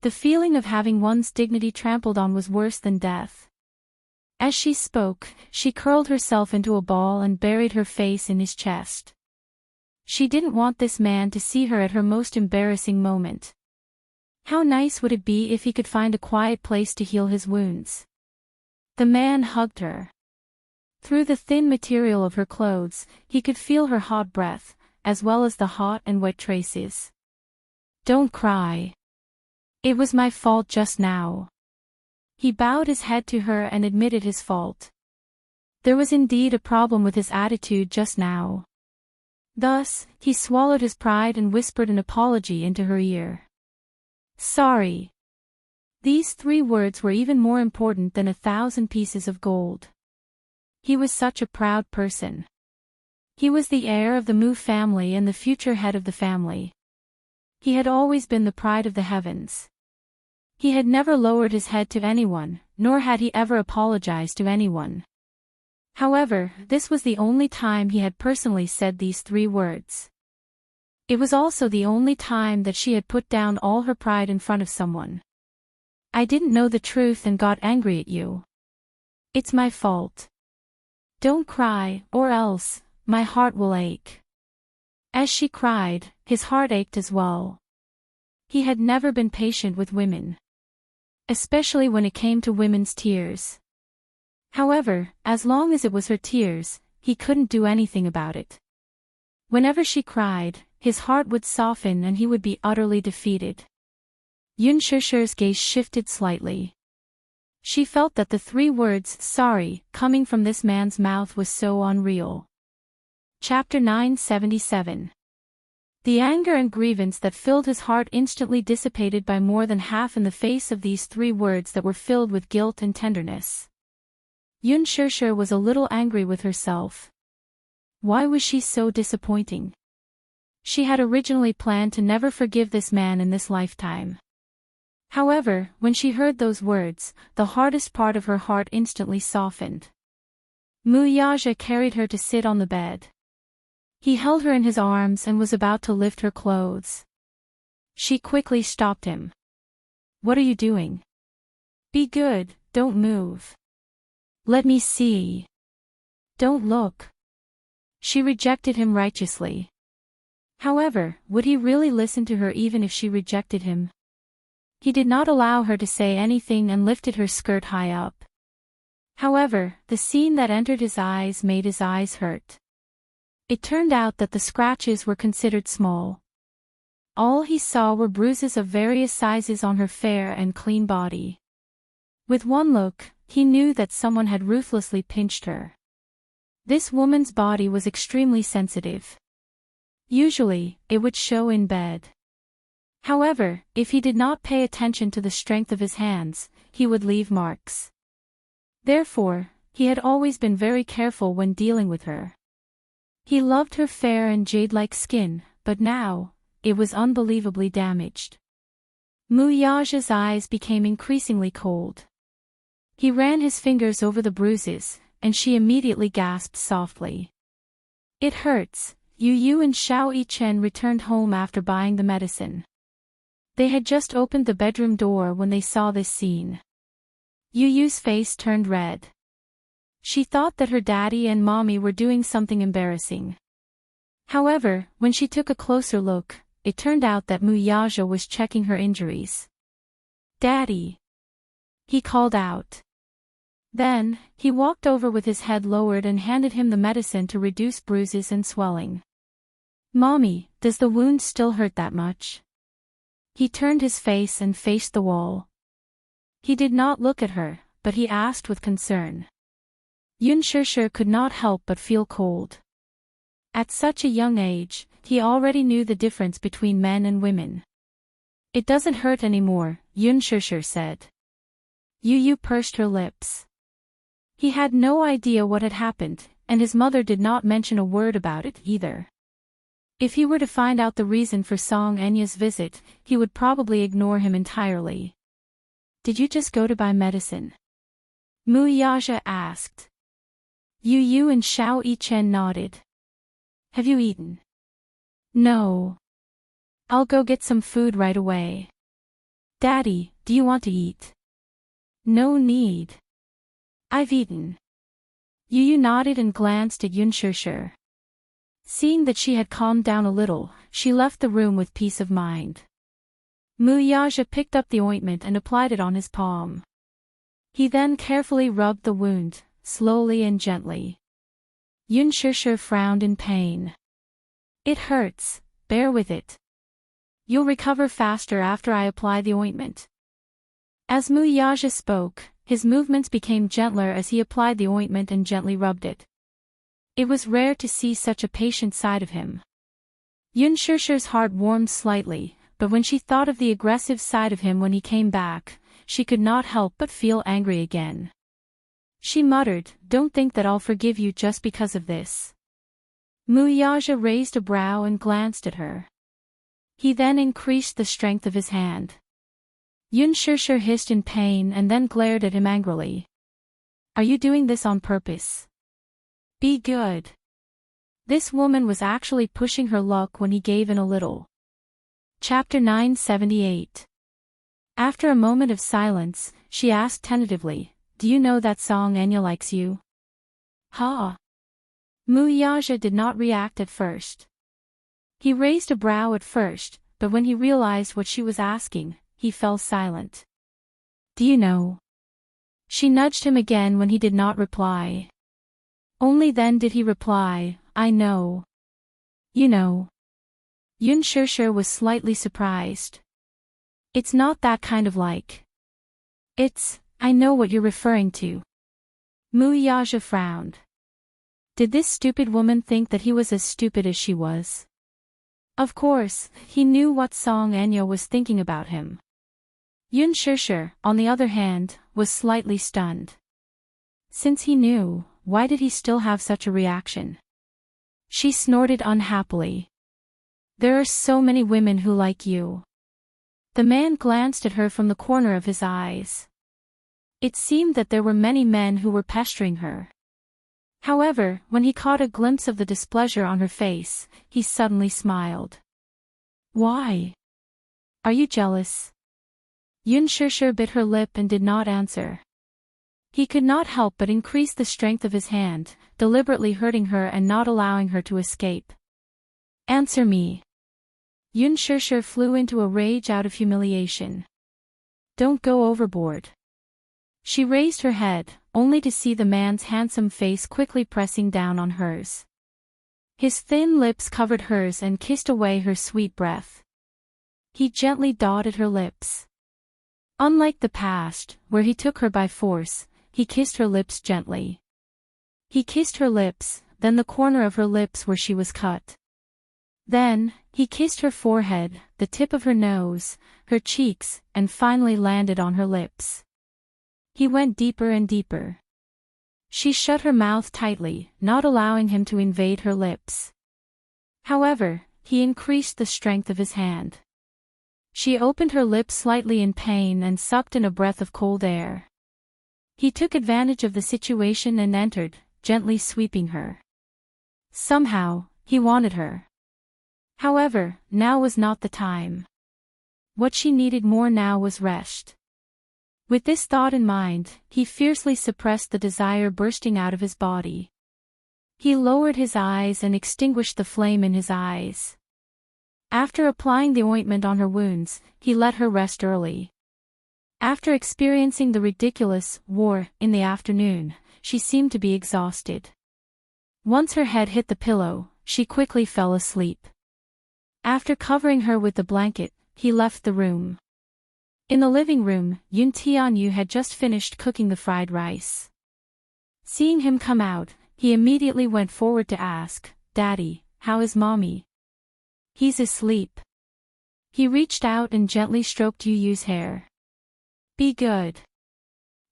S1: The feeling of having one's dignity trampled on was worse than death. As she spoke, she curled herself into a ball and buried her face in his chest. She didn't want this man to see her at her most embarrassing moment. How nice would it be if he could find a quiet place to heal his wounds? The man hugged her. Through the thin material of her clothes, he could feel her hot breath, as well as the hot and wet traces. Don't cry. It was my fault just now. He bowed his head to her and admitted his fault. There was indeed a problem with his attitude just now. Thus, he swallowed his pride and whispered an apology into her ear. Sorry. These 3 words were even more important than 1,000 pieces of gold. He was such a proud person. He was the heir of the Mu family and the future head of the family. He had always been the pride of the heavens. He had never lowered his head to anyone, nor had he ever apologized to anyone. However, this was the only time he had personally said these 3 words. It was also the only time that she had put down all her pride in front of someone. I didn't know the truth and got angry at you. It's my fault. Don't cry, or else, my heart will ache. As she cried, his heart ached as well. He had never been patient with women. Especially when it came to women's tears. However, as long as it was her tears, he couldn't do anything about it. Whenever she cried, his heart would soften and he would be utterly defeated. Yunshusher's gaze shifted slightly. She felt that the 3 words, sorry, coming from this man's mouth was so unreal. Chapter 977. The anger and grievance that filled his heart instantly dissipated by more than half in the face of these 3 words that were filled with guilt and tenderness. Yunshusher was a little angry with herself. Why was she so disappointing? She had originally planned to never forgive this man in this lifetime. However, when she heard those words, the hardest part of her heart instantly softened. Muyaja carried her to sit on the bed. He held her in his arms and was about to lift her clothes. She quickly stopped him. "What are you doing? Be good, don't move. Let me see. Don't look." She rejected him righteously. However, would he really listen to her even if she rejected him? He did not allow her to say anything and lifted her skirt high up. However, the scene that entered his eyes made his eyes hurt. It turned out that the scratches were considered small. All he saw were bruises of various sizes on her fair and clean body. With one look, he knew that someone had ruthlessly pinched her. This woman's body was extremely sensitive. Usually, it would show in bed. However, if he did not pay attention to the strength of his hands, he would leave marks. Therefore, he had always been very careful when dealing with her. He loved her fair and jade-like skin, but now, it was unbelievably damaged. Muyaja's eyes became increasingly cold. He ran his fingers over the bruises, and she immediately gasped softly. "It hurts." Yu and Xiao Yichen returned home after buying the medicine. They had just opened the bedroom door when they saw this scene. Yu's face turned red. She thought that her daddy and mommy were doing something embarrassing. However, when she took a closer look, it turned out that Muyaja was checking her injuries. "Daddy!" he called out. Then, he walked over with his head lowered and handed him the medicine to reduce bruises and swelling. "Mommy, does the wound still hurt that much?" He turned his face and faced the wall. He did not look at her, but he asked with concern. Yunshushu could not help but feel cold. At such a young age, he already knew the difference between men and women. "It doesn't hurt anymore," Yunshushu said. Yu pursed her lips. He had no idea what had happened, and his mother did not mention a word about it either. If he were to find out the reason for Song Enya's visit, he would probably ignore him entirely. "Did you just go to buy medicine?" Muyaja asked. Yu and Xiao Yichen nodded. "Have you eaten?" "No. I'll go get some food right away." "Daddy, do you want to eat?" "No need. I've eaten." Yu nodded and glanced at Yunshushu. Seeing that she had calmed down a little, she left the room with peace of mind. Muyaja picked up the ointment and applied it on his palm. He then carefully rubbed the wound, slowly and gently. Yunshushu frowned in pain. "It hurts, bear with it. You'll recover faster after I apply the ointment." As Muyaja spoke, his movements became gentler as he applied the ointment and gently rubbed it. It was rare to see such a patient side of him. Yunshushu's heart warmed slightly, but when she thought of the aggressive side of him when he came back, she could not help but feel angry again. She muttered, "Don't think that I'll forgive you just because of this." Muyaja raised a brow and glanced at her. He then increased the strength of his hand. Yunshushu hissed in pain and then glared at him angrily. "Are you doing this on purpose? Be good." This woman was actually pushing her luck when he gave in a little. Chapter 978. After a moment of silence, she asked tentatively, "Do you know that Song Enya likes you?" "Huh?" Muyaja did not react at first. He raised a brow at first, but when he realized what she was asking, he fell silent. "Do you know?" She nudged him again when he did not reply. Only then did he reply, "I know." "You know?" Yunshushu was slightly surprised. "It's not that kind of like. I know what you're referring to." Muyaja frowned. Did this stupid woman think that he was as stupid as she was? Of course, he knew what Song Enya was thinking about him. Yunshushu, on the other hand, was slightly stunned. Since he knew, why did he still have such a reaction? She snorted unhappily. "There are so many women who like you. The man glanced at her from the corner of his eyes. It seemed that there were many men who were pestering her. However, when he caught a glimpse of the displeasure on her face, he suddenly smiled. Why? Are you jealous? Yunshushu bit her lip and did not answer. He could not help but increase the strength of his hand, deliberately hurting her and not allowing her to escape. Answer me. Yunshushu flew into a rage out of humiliation. Don't go overboard. She raised her head, only to see the man's handsome face quickly pressing down on hers. His thin lips covered hers and kissed away her sweet breath. He gently dotted her lips. Unlike the past, where he took her by force, he kissed her lips gently. He kissed her lips, then the corner of her lips where she was cut. Then, he kissed her forehead, the tip of her nose, her cheeks, and finally landed on her lips. He went deeper and deeper. She shut her mouth tightly, not allowing him to invade her lips. However, he increased the strength of his hand. She opened her lips slightly in pain and sucked in a breath of cold air. He took advantage of the situation and entered, gently sweeping her. Somehow, he wanted her. However, now was not the time. What she needed more now was rest. With this thought in mind, he fiercely suppressed the desire bursting out of his body. He lowered his eyes and extinguished the flame in his eyes. After applying the ointment on her wounds, he let her rest early. After experiencing the ridiculous war in the afternoon, she seemed to be exhausted. Once her head hit the pillow, she quickly fell asleep. After covering her with the blanket, he left the room. In the living room, Yun Tianyu had just finished cooking the fried rice. Seeing him come out, he immediately went forward to ask, "Daddy, how is Mommy?" "He's asleep." He reached out and gently stroked Yuyu's hair. "Be good.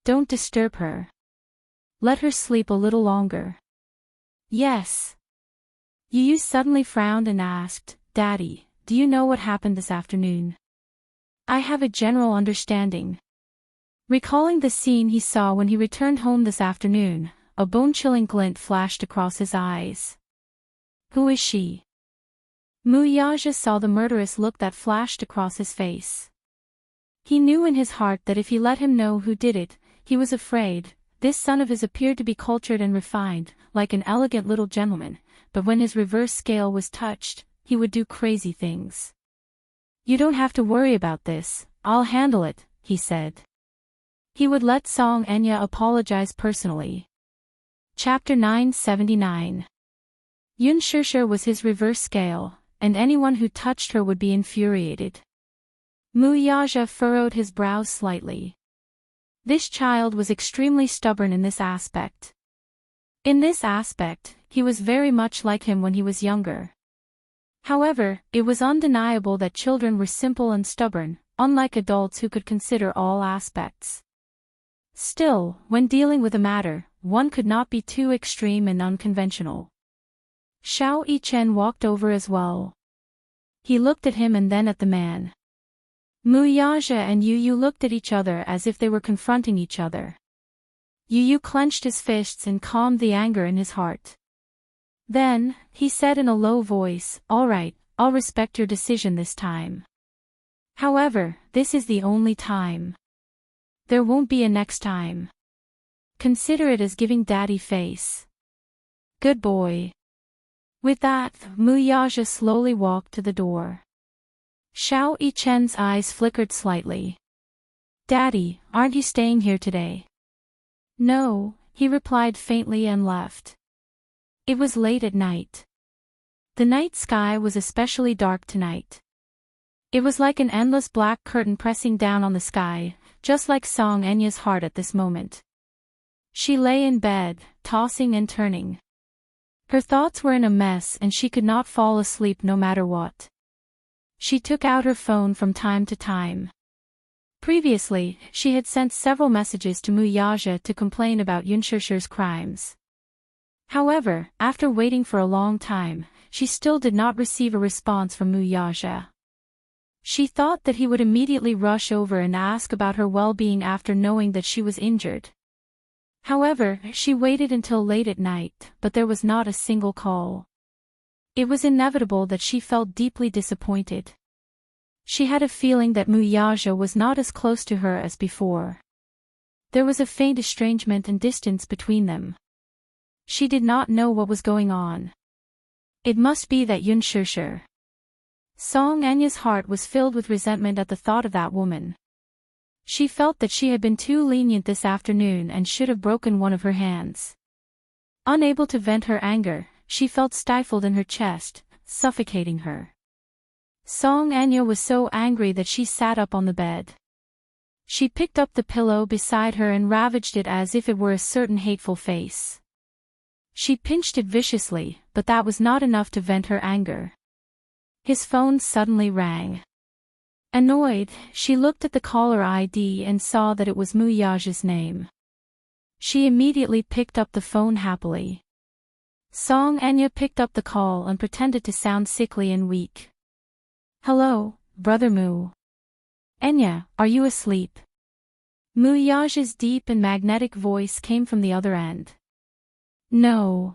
S1: Don't disturb her. Let her sleep a little longer." "Yes." Yuyu suddenly frowned and asked, "Daddy, do you know what happened this afternoon?" "I have a general understanding." Recalling the scene he saw when he returned home this afternoon, a bone-chilling glint flashed across his eyes. "Who is she?" Muyaja saw the murderous look that flashed across his face. He knew in his heart that if he let him know who did it, he was afraid. This son of his appeared to be cultured and refined, like an elegant little gentleman, but when his reverse scale was touched, he would do crazy things. "You don't have to worry about this, I'll handle it," he said. He would let Song Enya apologize personally. Chapter 979. Yunshushu was his reverse scale, and anyone who touched her would be infuriated. Muyaja furrowed his brows slightly. This child was extremely stubborn in this aspect. In this aspect, he was very much like him when he was younger. However, it was undeniable that children were simple and stubborn, unlike adults who could consider all aspects. Still, when dealing with a matter, one could not be too extreme and unconventional. Xiao Yichen walked over as well. He looked at him and then at the man. Muyaja and Yuyu looked at each other as if they were confronting each other. Yuyu clenched his fists and calmed the anger in his heart. Then, he said in a low voice, "All right, I'll respect your decision this time. However, this is the only time. There won't be a next time. Consider it as giving Daddy face. Good boy." With that, Muyaja slowly walked to the door. Xiao Yichen's eyes flickered slightly. "Daddy, aren't you staying here today?" "No," he replied faintly and left. It was late at night. The night sky was especially dark tonight. It was like an endless black curtain pressing down on the sky, just like Song Enya's heart at this moment. She lay in bed, tossing and turning. Her thoughts were in a mess and she could not fall asleep no matter what. She took out her phone from time to time. Previously, she had sent several messages to Muyaja to complain about Yunshushu's crimes. However, after waiting for a long time, she still did not receive a response from Muyaja. She thought that he would immediately rush over and ask about her well-being after knowing that she was injured. However, she waited until late at night, but there was not a single call. It was inevitable that she felt deeply disappointed. She had a feeling that Muyaja was not as close to her as before. There was a faint estrangement and distance between them. She did not know what was going on. It must be that Yunshusher. Song Anya's heart was filled with resentment at the thought of that woman. She felt that she had been too lenient this afternoon and should have broken one of her hands. Unable to vent her anger, she felt stifled in her chest, suffocating her. Song Anya was so angry that she sat up on the bed. She picked up the pillow beside her and ravaged it as if it were a certain hateful face. She pinched it viciously, but that was not enough to vent her anger. His phone suddenly rang. Annoyed, she looked at the caller ID and saw that it was Muyaja's name. She immediately picked up the phone happily. Song Anya picked up the call and pretended to sound sickly and weak. Hello, Brother Mu. Anya, are you asleep? Muyaja's deep and magnetic voice came from the other end. No.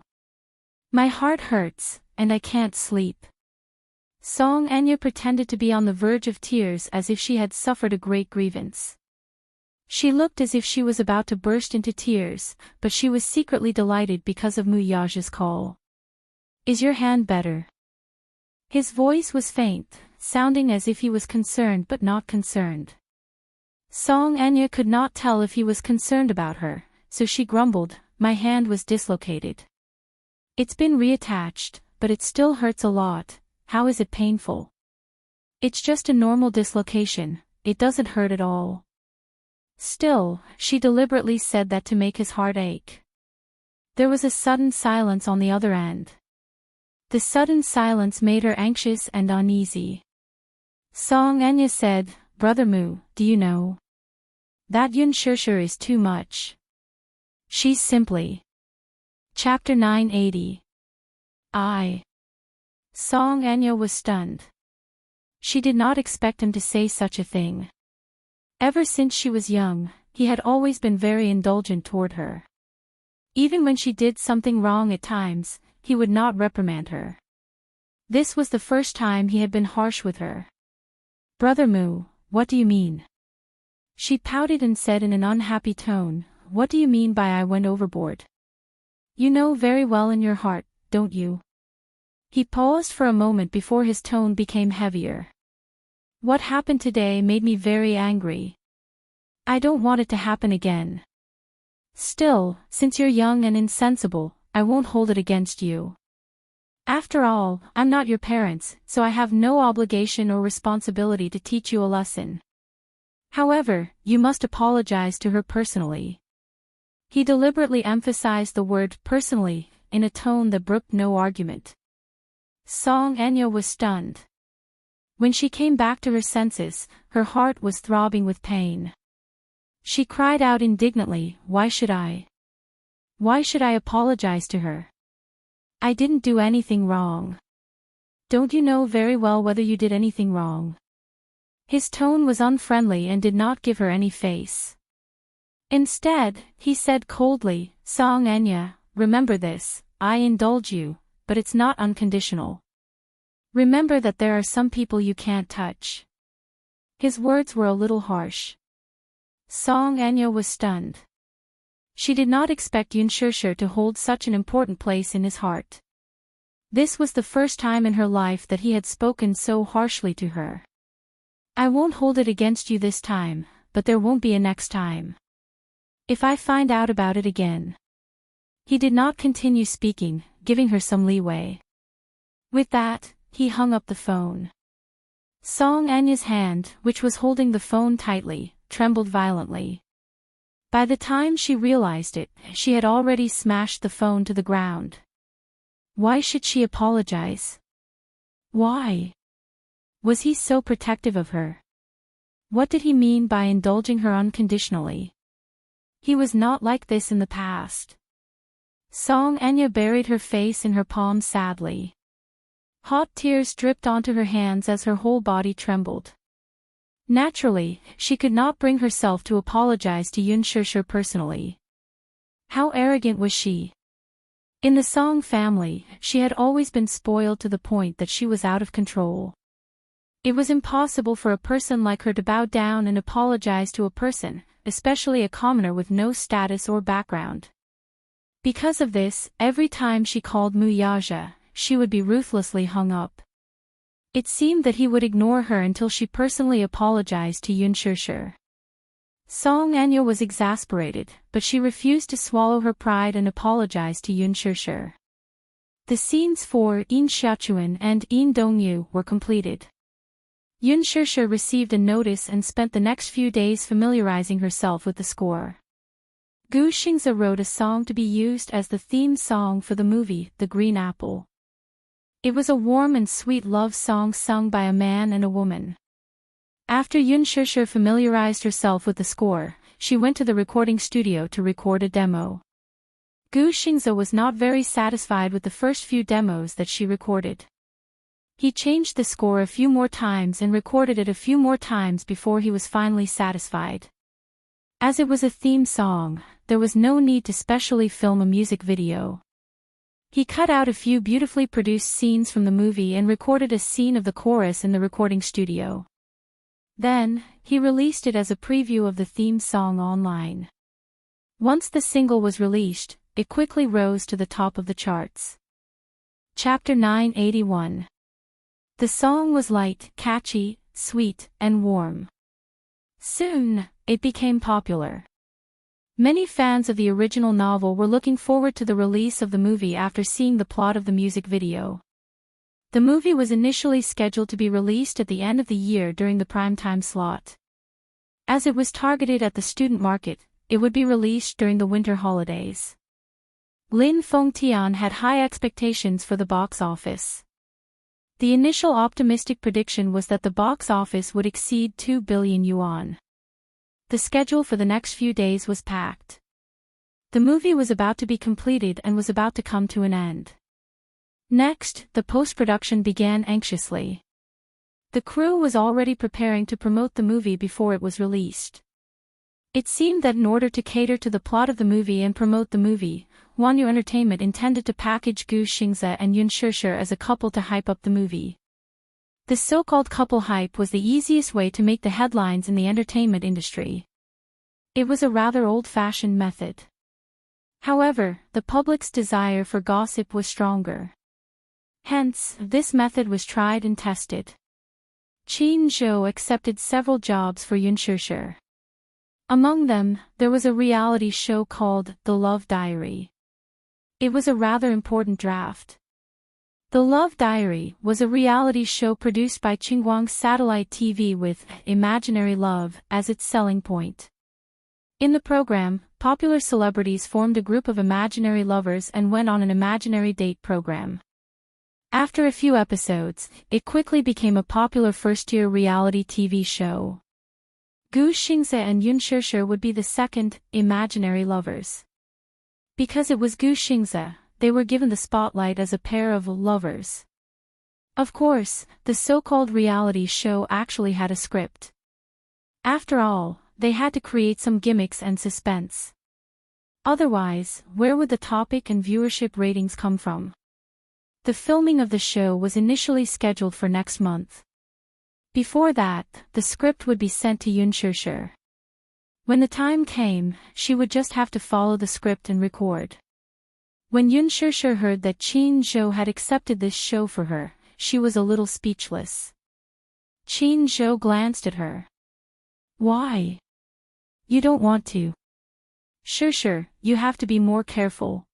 S1: My heart hurts, and I can't sleep. Song Anya pretended to be on the verge of tears as if she had suffered a great grievance. She looked as if she was about to burst into tears, but she was secretly delighted because of Muyaja's call. Is your hand better? His voice was faint, sounding as if he was concerned but not concerned. Song Anya could not tell if he was concerned about her, so she grumbled, my hand was dislocated. It's been reattached, but it still hurts a lot. How is it painful? It's just a normal dislocation, it doesn't hurt at all. Still, she deliberately said that to make his heart ache. There was a sudden silence on the other end. The sudden silence made her anxious and uneasy. Song Anya said, Brother Mu, do you know? That Yunshusher is too much. She's simply. Chapter 980. Song Anya was stunned. She did not expect him to say such a thing. Ever since she was young, he had always been very indulgent toward her. Even when she did something wrong at times, he would not reprimand her. This was the first time he had been harsh with her. Brother Mu, what do you mean? She pouted and said in an unhappy tone, what do you mean by I went overboard? You know very well in your heart, don't you? He paused for a moment before his tone became heavier. What happened today made me very angry. I don't want it to happen again. Still, since you're young and insensible, I won't hold it against you. After all, I'm not your parents, so I have no obligation or responsibility to teach you a lesson. However, you must apologize to her personally. He deliberately emphasized the word personally, in a tone that brooked no argument. Song Anya was stunned. When she came back to her senses, her heart was throbbing with pain. She cried out indignantly, why should I? Why should I apologize to her? I didn't do anything wrong. Don't you know very well whether you did anything wrong? His tone was unfriendly and did not give her any face. Instead, he said coldly, Song Anya, remember this, I indulge you, but it's not unconditional. Remember that there are some people you can't touch. His words were a little harsh. Song Anya was stunned. She did not expect Yunshusher to hold such an important place in his heart. This was the first time in her life that he had spoken so harshly to her. I won't hold it against you this time, but there won't be a next time. If I find out about it again. He did not continue speaking, giving her some leeway. With that, he hung up the phone. Song Anya's hand, which was holding the phone tightly, trembled violently. By the time she realized it, she had already smashed the phone to the ground. Why should she apologize? Why? Was he so protective of her? What did he mean by indulging her unconditionally? He was not like this in the past. Song Anya buried her face in her palms sadly. Hot tears dripped onto her hands as her whole body trembled. Naturally, she could not bring herself to apologize to Yun Shusher personally. How arrogant was she? In the Song family, she had always been spoiled to the point that she was out of control. It was impossible for a person like her to bow down and apologize to a person, especially a commoner with no status or background. Because of this, every time she called Muyaja, she would be ruthlessly hung up. It seemed that he would ignore her until she personally apologized to Yun Shusher. Song Anya was exasperated, but she refused to swallow her pride and apologize to Yun Shusher. The scenes for In Xiachuan and In Dongyu were completed. Yun Shusher received a notice and spent the next few days familiarizing herself with the score. Gu Xingze wrote a song to be used as the theme song for the movie The Green Apple. It was a warm and sweet love song sung by a man and a woman. After Yun Shusher familiarized herself with the score, she went to the recording studio to record a demo. Gu Xingze was not very satisfied with the first few demos that she recorded. He changed the score a few more times and recorded it a few more times before he was finally satisfied. As it was a theme song, there was no need to specially film a music video. He cut out a few beautifully produced scenes from the movie and recorded a scene of the chorus in the recording studio. Then, he released it as a preview of the theme song online. Once the single was released, it quickly rose to the top of the charts. Chapter 981. The song was light, catchy, sweet, and warm. Soon, it became popular. Many fans of the original novel were looking forward to the release of the movie after seeing the plot of the music video. The movie was initially scheduled to be released at the end of the year during the primetime slot. As it was targeted at the student market, it would be released during the winter holidays. Lin Fengtian had high expectations for the box office. The initial optimistic prediction was that the box office would exceed 2 billion yuan. The schedule for the next few days was packed. The movie was about to be completed and was about to come to an end. Next, the post-production began anxiously. The crew was already preparing to promote the movie before it was released. It seemed that in order to cater to the plot of the movie and promote the movie, Wanyu Entertainment intended to package Gu Xingze and Yun Shusher as a couple to hype up the movie. This so-called couple hype was the easiest way to make the headlines in the entertainment industry. It was a rather old-fashioned method. However, the public's desire for gossip was stronger. Hence, this method was tried and tested. Qin Zhou accepted several jobs for Yun Shusher. Among them, there was a reality show called The Love Diary. It was a rather important draft. The Love Diary was a reality show produced by Qingguang Satellite TV with Imaginary Love as its selling point. In the program, popular celebrities formed a group of imaginary lovers and went on an imaginary date program. After a few episodes, it quickly became a popular first-tier reality TV show. Gu Xingze and Yun Shusher would be the second, imaginary lovers. Because it was Gu Xingze, they were given the spotlight as a pair of lovers. Of course, the so-called reality show actually had a script. After all, they had to create some gimmicks and suspense. Otherwise, where would the topic and viewership ratings come from? The filming of the show was initially scheduled for next month. Before that, the script would be sent to Yun Shusher. When the time came, she would just have to follow the script and record. When Yun Shusher heard that Qin Zhou had accepted this show for her, she was a little speechless. Qin Zhou glanced at her. Why? You don't want to. Shusher, you have to be more careful.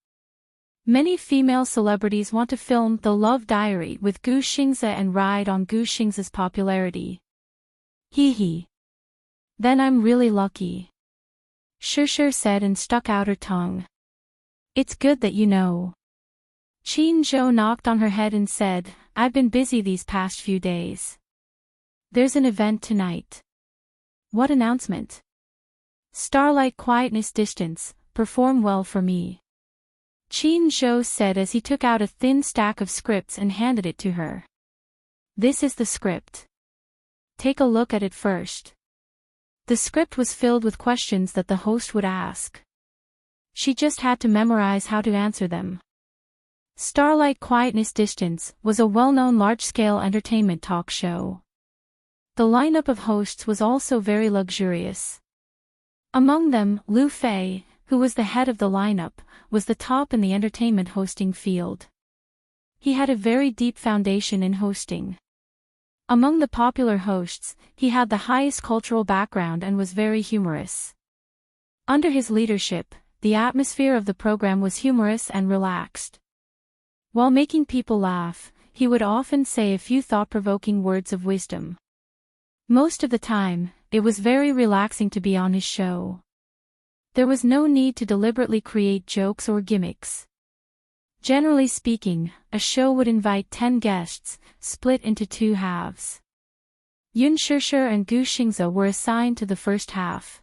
S1: Many female celebrities want to film The Love Diary with Gu Xingze and ride on Gu Xingze's popularity. Hee hee. Then I'm really lucky. Shusher said and stuck out her tongue. It's good that you know. Qin Zhou knocked on her head and said, I've been busy these past few days. There's an event tonight. What announcement? Starlight Quietness Distance, perform well for me. Qin Zhou said as he took out a thin stack of scripts and handed it to her. This is the script. take a look at it first." The script was filled with questions that the host would ask. She just had to memorize how to answer them. Starlight Quietness Distance was a well-known large-scale entertainment talk show. The lineup of hosts was also very luxurious. Among them, Lu Fei, who was the head of the lineup, was the top in the entertainment hosting field. He had a very deep foundation in hosting. Among the popular hosts, he had the highest cultural background and was very humorous. Under his leadership, the atmosphere of the program was humorous and relaxed. While making people laugh, he would often say a few thought-provoking words of wisdom. Most of the time, it was very relaxing to be on his show. There was no need to deliberately create jokes or gimmicks. Generally speaking, a show would invite 10 guests, split into 2 halves. Yun Shishir and Gu Xingze were assigned to the first half.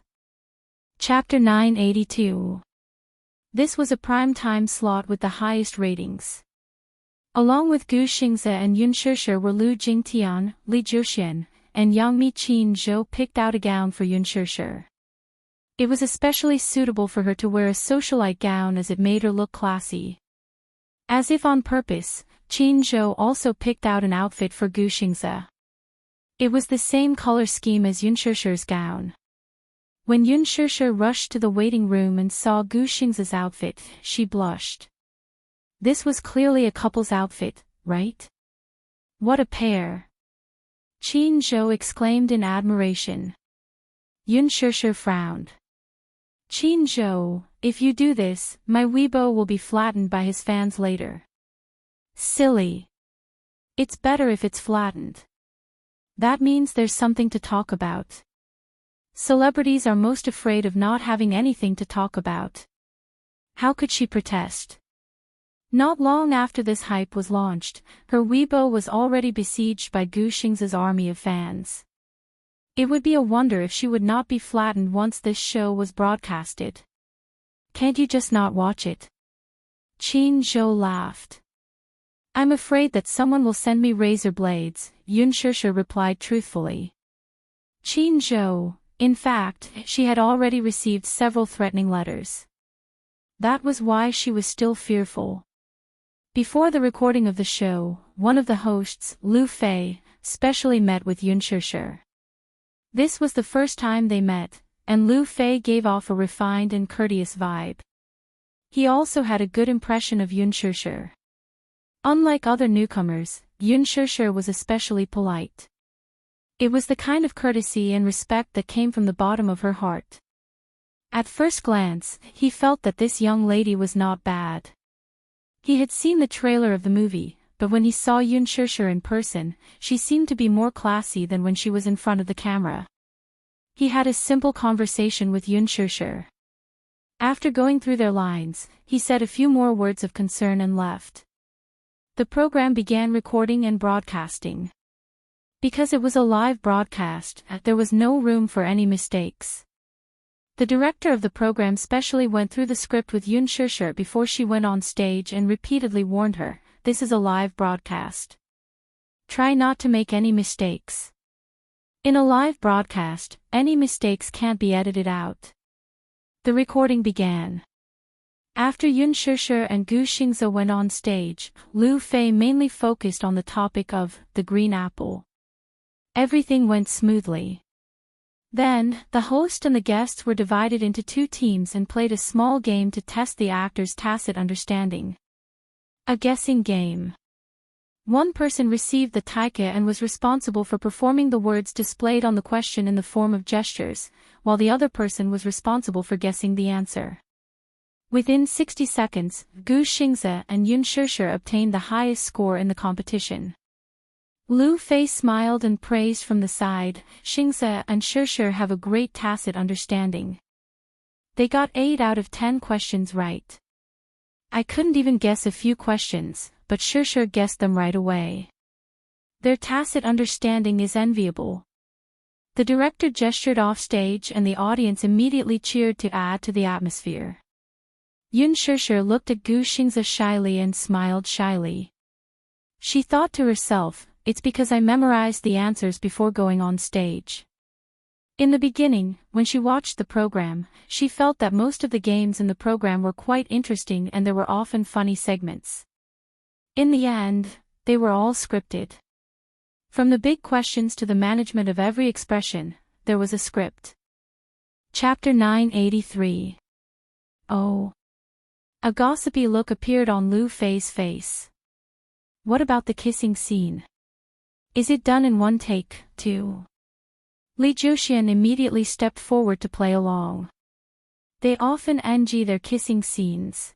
S1: Chapter 982. This was a prime time slot with the highest ratings. Along with Gu Xingze and Yun Shishir were Lu Jingtian, Li Zhuxian, and Yang Mi-Qin Zhou picked out a gown for Yun Shishir. It was especially suitable for her to wear a socialite gown as it made her look classy. As if on purpose, Qin Zhou also picked out an outfit for Gu Xingze. It was the same color scheme as Yun Shishir's gown. When Yun Shishir rushed to the waiting room and saw Gu Xingze's outfit, she blushed. This was clearly a couple's outfit, right? What a pair! Qin Zhou exclaimed in admiration. Yun Shishir frowned. Qin Zhou, if you do this, my Weibo will be flattened by his fans later. Silly. It's better if it's flattened. That means there's something to talk about. Celebrities are most afraid of not having anything to talk about. How could she protest? Not long after this hype was launched, her Weibo was already besieged by Gu Xingze's army of fans. It would be a wonder if she would not be flattened once this show was broadcasted. Can't you just not watch it? Qin Zhou laughed. I'm afraid that someone will send me razor blades, Yun Shishir replied truthfully. Qin Zhou, in fact, she had already received several threatening letters. That was why she was still fearful. Before the recording of the show, one of the hosts, Lu Fei, specially met with Yun Shishir. This was the first time they met, and Lu Fei gave off a refined and courteous vibe. He also had a good impression of Yun Shishir. Unlike other newcomers, Yun Shishir was especially polite. It was the kind of courtesy and respect that came from the bottom of her heart. At first glance, he felt that this young lady was not bad. He had seen the trailer of the movie, but when he saw Yun Shishir in person, she seemed to be more classy than when she was in front of the camera. He had a simple conversation with Yun Shishir. After going through their lines, he said a few more words of concern and left. The program began recording and broadcasting. Because it was a live broadcast, there was no room for any mistakes. The director of the program specially went through the script with Yun Shishir before she went on stage and repeatedly warned her, this is a live broadcast. Try not to make any mistakes. In a live broadcast, any mistakes can't be edited out. The recording began. After Yun Shishir and Gu Xingze went on stage, Lu Fei mainly focused on the topic of the green apple. Everything went smoothly. Then, the host and the guests were divided into 2 teams and played a small game to test the actors' tacit understanding. A guessing game. One person received the taike and was responsible for performing the words displayed on the question in the form of gestures, while the other person was responsible for guessing the answer. Within 60 seconds, Gu Xingze and Yun Shishir obtained the highest score in the competition. Lu Fei smiled and praised from the side, Xingze and Shishir have a great tacit understanding. They got 8 out of 10 questions right. I couldn't even guess a few questions, but Shishir guessed them right away. Their tacit understanding is enviable. The director gestured off stage and the audience immediately cheered to add to the atmosphere. Yun Shishir looked at Gu Xingze shyly and smiled shyly. She thought to herself, it's because I memorized the answers before going on stage. In the beginning, when she watched the program, she felt that most of the games in the program were quite interesting and there were often funny segments. In the end, they were all scripted. From the big questions to the management of every expression, there was a script. Chapter 983. Oh. A gossipy look appeared on Lu Fei's face. What about the kissing scene? Is it done in one take, too? Li Zhuxian immediately stepped forward to play along. They often NG their kissing scenes.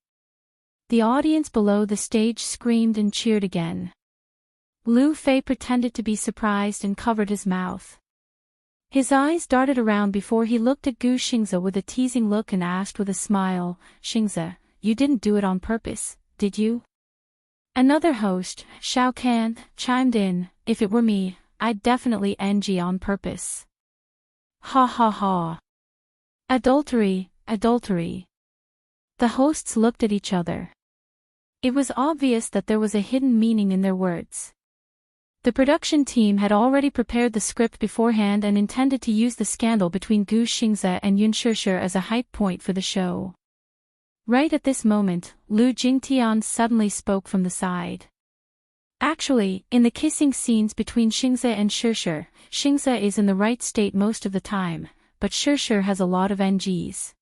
S1: The audience below the stage screamed and cheered again. Lu Fei pretended to be surprised and covered his mouth. His eyes darted around before he looked at Gu Xingze with a teasing look and asked with a smile, "Xingze, you didn't do it on purpose, did you?" Another host, Xiao Kan, chimed in, "If it were me, I'd definitely NG on purpose." Ha ha ha. Adultery, adultery. The hosts looked at each other. It was obvious that there was a hidden meaning in their words. The production team had already prepared the script beforehand and intended to use the scandal between Gu Xingze and Yun Shishir as a hype point for the show. Right at this moment, Lu Jingtian suddenly spoke from the side. Actually, in the kissing scenes between Xingze and Shishir, Xingze is in the right state most of the time, but Shishir has a lot of NGs.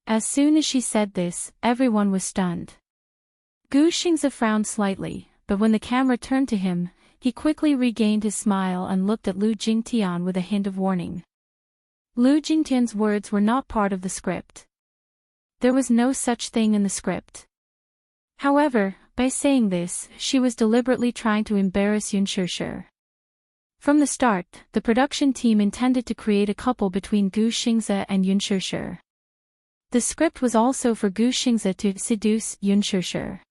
S1: As soon as she said this, everyone was stunned. Gu Xingze frowned slightly, but when the camera turned to him, he quickly regained his smile and looked at Lu Jingtian with a hint of warning. Lu Jingtian's words were not part of the script. There was no such thing in the script. However, by saying this, she was deliberately trying to embarrass Yun Shishir. From the start, the production team intended to create a couple between Gu Xingze and Yun Shishir. The script was also for Gu Xingze to seduce Yun Shishir.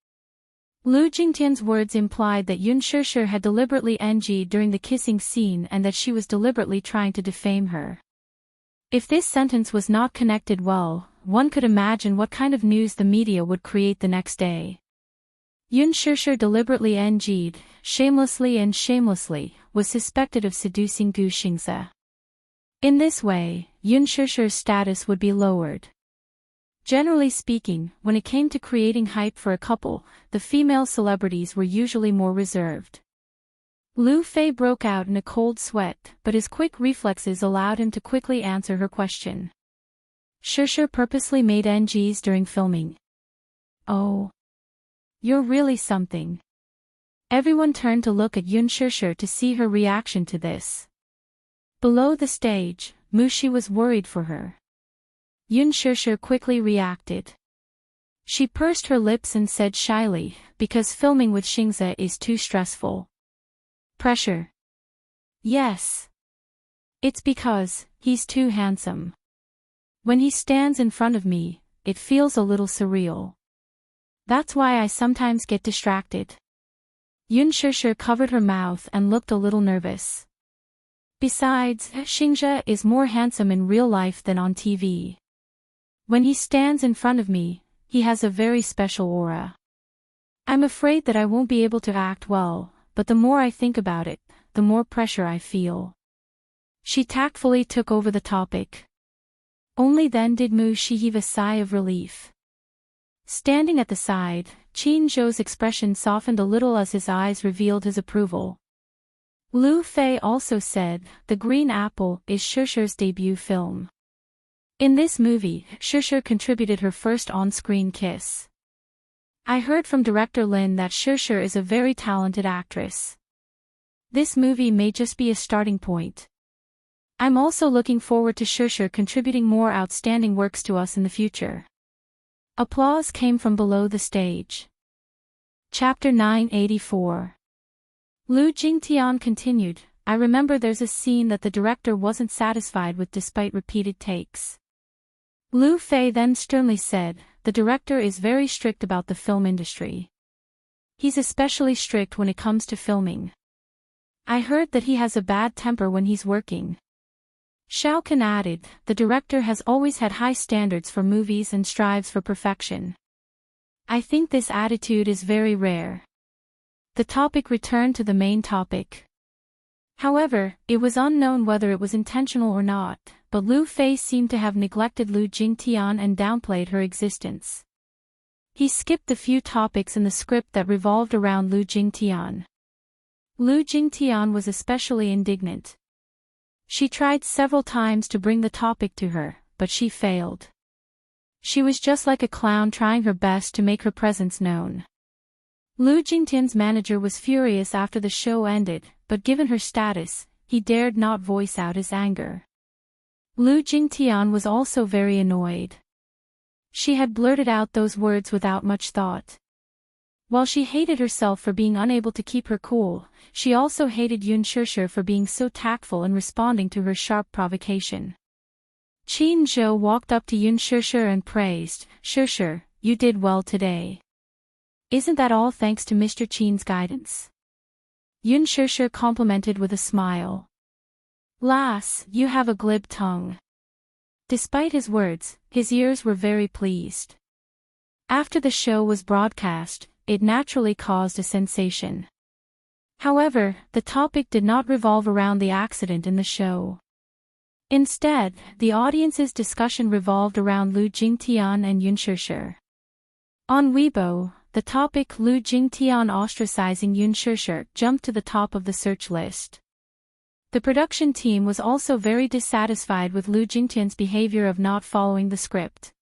S1: Lu Jingtian's words implied that Yun Shishir had deliberately NG'd during the kissing scene and that she was deliberately trying to defame her. If this sentence was not connected well, one could imagine what kind of news the media would create the next day. Yun Shishir deliberately NG'd, shamelessly, was suspected of seducing Gu Xingze. In this way, Yun Shishir's status would be lowered. Generally speaking, when it came to creating hype for a couple, the female celebrities were usually more reserved. Lu Fei broke out in a cold sweat, but his quick reflexes allowed him to quickly answer her question. Shishir purposely made NGs during filming. Oh. You're really something. Everyone turned to look at Yun Shishir to see her reaction to this. Below the stage, Mushi was worried for her. Yun Shishir quickly reacted. She pursed her lips and said shyly, "Because filming with Xingze is too stressful." Pressure. Yes. It's because he's too handsome. When he stands in front of me, it feels a little surreal. That's why I sometimes get distracted. Yun Shishir covered her mouth and looked a little nervous. Besides, Xingze is more handsome in real life than on TV. When he stands in front of me, he has a very special aura. I'm afraid that I won't be able to act well, but the more I think about it, the more pressure I feel. She tactfully took over the topic. Only then did Mu Shi heave a sigh of relief. Standing at the side, Qin Zhou's expression softened a little as his eyes revealed his approval. Lu Fei also said, "The Green Apple is Shishir's debut film." In this movie, Shishir contributed her first on-screen kiss. I heard from director Lin that Shishir is a very talented actress. This movie may just be a starting point. I'm also looking forward to Shishir contributing more outstanding works to us in the future. Applause came from below the stage. Chapter 984. Lu Jingtian continued, "I remember there's a scene that the director wasn't satisfied with despite repeated takes." Lu Fei then sternly said, "The director is very strict about the film industry. He's especially strict when it comes to filming. I heard that he has a bad temper when he's working." Xiao Kan added, "The director has always had high standards for movies and strives for perfection. I think this attitude is very rare." the topic returned to the main topic. However, it was unknown whether it was intentional or not, but Lu Fei seemed to have neglected Lu Jingtian and downplayed her existence. He skipped the few topics in the script that revolved around Lu Jingtian. Lu Jingtian was especially indignant. She tried several times to bring the topic to her, but she failed. She was just like a clown trying her best to make her presence known. Lu Jingtian's manager was furious after the show ended, but given her status, he dared not voice out his anger. Lu Jingtian was also very annoyed. She had blurted out those words without much thought. While she hated herself for being unable to keep her cool, she also hated Yun Shishir for being so tactful and responding to her sharp provocation. Qin Zhou walked up to Yun Shishir and praised, "Shishir, you did well today. Isn't that all thanks to Mr. Qin's guidance?" Yun Shishir complimented with a smile. "Lass, you have a glib tongue." Despite his words, his ears were very pleased. After the show was broadcast, it naturally caused a sensation. However, the topic did not revolve around the accident in the show. Instead, the audience's discussion revolved around Lu Jingtian and Yun Shishir. On Weibo, the topic Lu Jingtian ostracizing Yun Shishir jumped to the top of the search list. The production team was also very dissatisfied with Lu Jingtian's behavior of not following the script.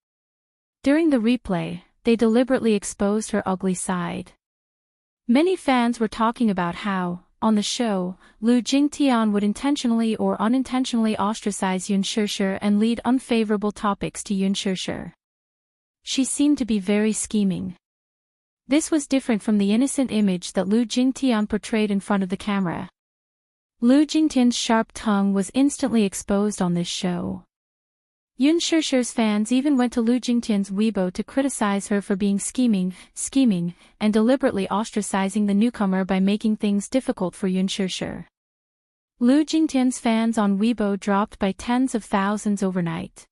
S1: During the replay, they deliberately exposed her ugly side. Many fans were talking about how, on the show, Lu Jingtian would intentionally or unintentionally ostracize Yun Shishir and lead unfavorable topics to Yun Shishir. She seemed to be very scheming. This was different from the innocent image that Lu Jingtian portrayed in front of the camera. Lu Jingtian's sharp tongue was instantly exposed on this show. Yun Shishir's fans even went to Lu Jingtian's Weibo to criticize her for being scheming, and deliberately ostracizing the newcomer by making things difficult for Yun Shishir. Lu Jingtian's fans on Weibo dropped by tens of thousands overnight.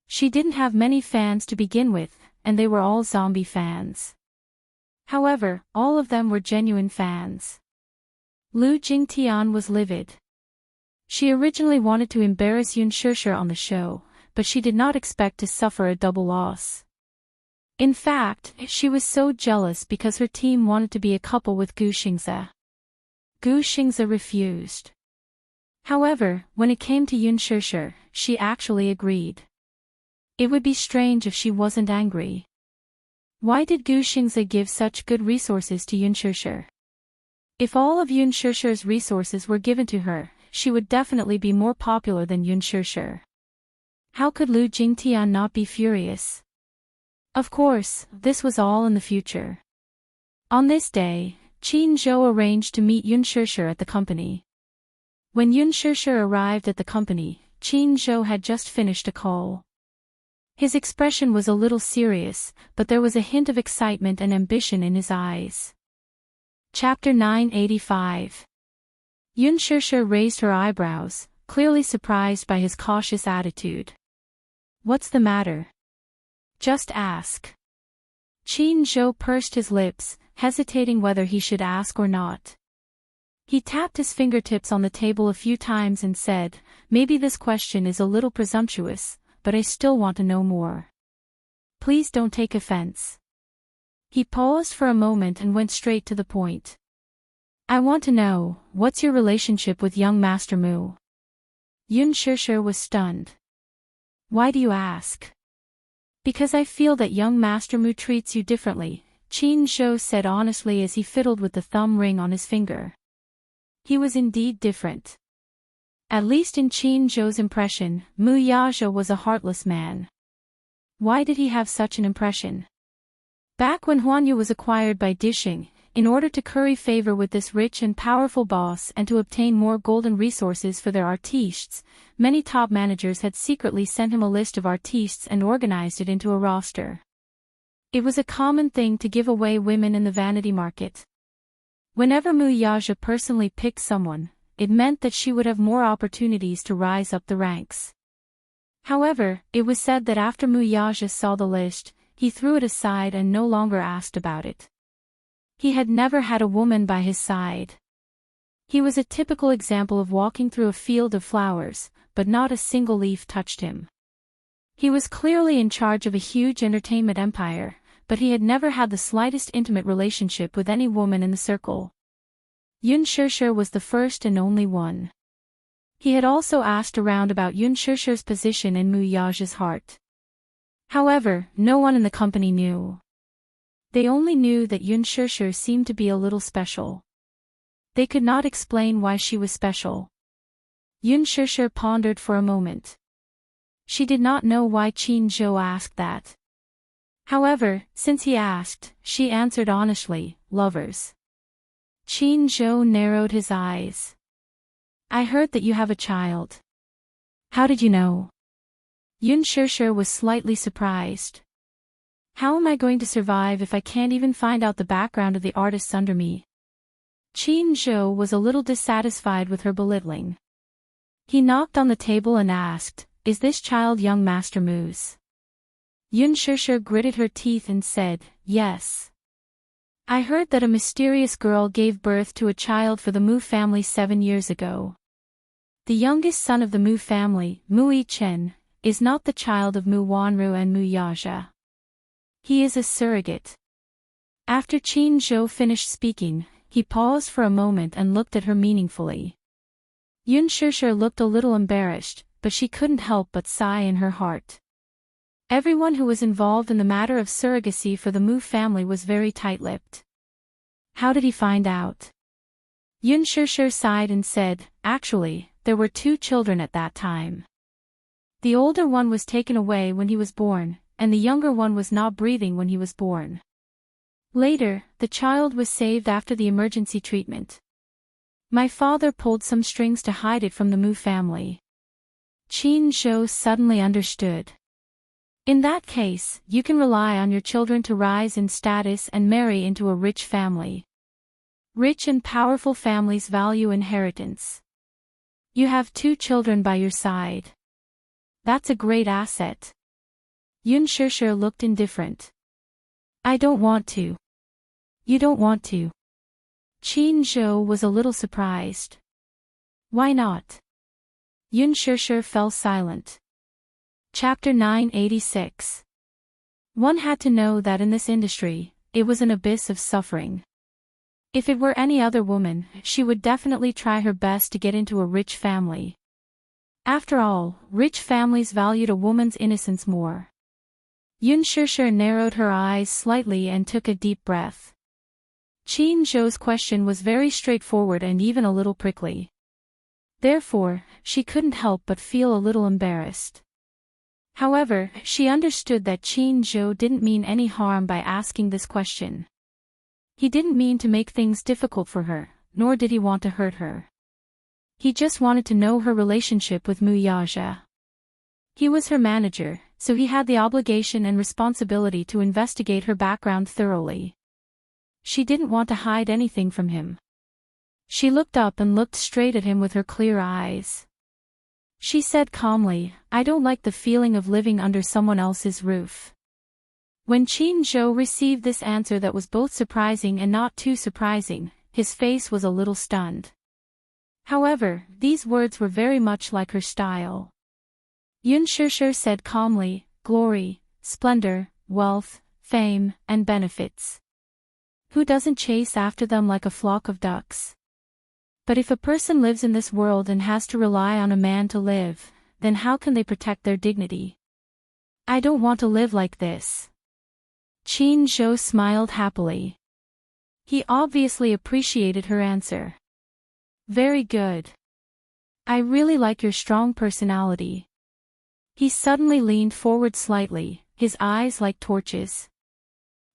S1: She didn't have many fans to begin with, and they were all zombie fans. However, all of them were genuine fans. Lu Jingtian was livid. She originally wanted to embarrass Yun Shishir on the show, but she did not expect to suffer a double loss. In fact, she was so jealous because her team wanted to be a couple with Gu Xingze. Gu Xingze refused. However, when it came to Yun Shishir, she actually agreed. It would be strange if she wasn't angry. Why did Gu Xingze give such good resources to Yun Shishir? If all of Yun Shishir's resources were given to her, she would definitely be more popular than Yun Shishir. How could Lu Jingtian not be furious? Of course, this was all in the future. On this day, Qin Zhou arranged to meet Yun Shishir at the company. When Yun Shishir arrived at the company, Qin Zhou had just finished a call. His expression was a little serious, but there was a hint of excitement and ambition in his eyes. Chapter 985. Yun Shishir raised her eyebrows, clearly surprised by his cautious attitude. "What's the matter? Just ask." Qin Zhou pursed his lips, hesitating whether he should ask or not. He tapped his fingertips on the table a few times and said, "Maybe this question is a little presumptuous, but I still want to know more. Please don't take offense." He paused for a moment and went straight to the point. "I want to know, what's your relationship with young Master Mu?" Yun Shishir was stunned. "Why do you ask?" "Because I feel that young Master Mu treats you differently," Qin Zhou said honestly as he fiddled with the thumb ring on his finger. He was indeed different. At least in Qin Zhou's impression, Mu Yazhe was a heartless man. Why did he have such an impression? Back when Huanyu was acquired by Dixing, in order to curry favor with this rich and powerful boss and to obtain more golden resources for their artistes, many top managers had secretly sent him a list of artistes and organized it into a roster. It was a common thing to give away women in the vanity market. Whenever Mu Yazhe personally picked someone, it meant that she would have more opportunities to rise up the ranks. However, it was said that after Mu Yazhe saw the list, he threw it aside and no longer asked about it. He had never had a woman by his side. He was a typical example of walking through a field of flowers, but not a single leaf touched him. He was clearly in charge of a huge entertainment empire, but he had never had the slightest intimate relationship with any woman in the circle. Yun Shishir was the first and only one. He had also asked around about Yun Shishir's position in Mu Yaja's heart. However, no one in the company knew. They only knew that Yun Shishir seemed to be a little special. They could not explain why she was special. Yun Shishir pondered for a moment. She did not know why Qin Zhou asked that. However, since he asked, she answered honestly, lovers. Qin Zhou narrowed his eyes. I heard that you have a child. How did you know? Yun Shishir was slightly surprised. How am I going to survive if I can't even find out the background of the artists under me? Qin Zhou was a little dissatisfied with her belittling. He knocked on the table and asked, Is this child young Master Mu's? Yun Shishir gritted her teeth and said, Yes. I heard that a mysterious girl gave birth to a child for the Mu family 7 years ago. The youngest son of the Mu family, Mu Yichen, is not the child of Mu Wanru and Mu Yaja. He is a surrogate. After Qin Zhou finished speaking, he paused for a moment and looked at her meaningfully. Yun Shishir looked a little embarrassed, but she couldn't help but sigh in her heart. Everyone who was involved in the matter of surrogacy for the Mu family was very tight-lipped. How did he find out? Yun Shishir sighed and said, Actually, there were 2 children at that time. The older one was taken away when he was born, and the younger one was not breathing when he was born. Later, the child was saved after the emergency treatment. My father pulled some strings to hide it from the Mu family. Qin Zhou suddenly understood. In that case, you can rely on your children to rise in status and marry into a rich family. Rich and powerful families value inheritance. You have 2 children by your side. That's a great asset. Yun Shishir looked indifferent. I don't want to. You don't want to. Qin Zhou was a little surprised. Why not? Yun Shishir fell silent. Chapter 986. One had to know that in this industry, it was an abyss of suffering. If it were any other woman, she would definitely try her best to get into a rich family. After all, rich families valued a woman's innocence more. Yun Shishir narrowed her eyes slightly and took a deep breath. Qin Zhou's question was very straightforward and even a little prickly. Therefore, she couldn't help but feel a little embarrassed. However, she understood that Qin Zhou didn't mean any harm by asking this question. He didn't mean to make things difficult for her, nor did he want to hurt her. He just wanted to know her relationship with Mu Yaja. He was her manager, so he had the obligation and responsibility to investigate her background thoroughly. She didn't want to hide anything from him. She looked up and looked straight at him with her clear eyes. She said calmly, I don't like the feeling of living under someone else's roof. When Qin Zhou received this answer that was both surprising and not too surprising, his face was a little stunned. However, these words were very much like her style. Yun Shishir said calmly, glory, splendor, wealth, fame, and benefits. Who doesn't chase after them like a flock of ducks? But if a person lives in this world and has to rely on a man to live, then how can they protect their dignity? I don't want to live like this. Qin Zhou smiled happily. He obviously appreciated her answer. Very good. I really like your strong personality. He suddenly leaned forward slightly, his eyes like torches.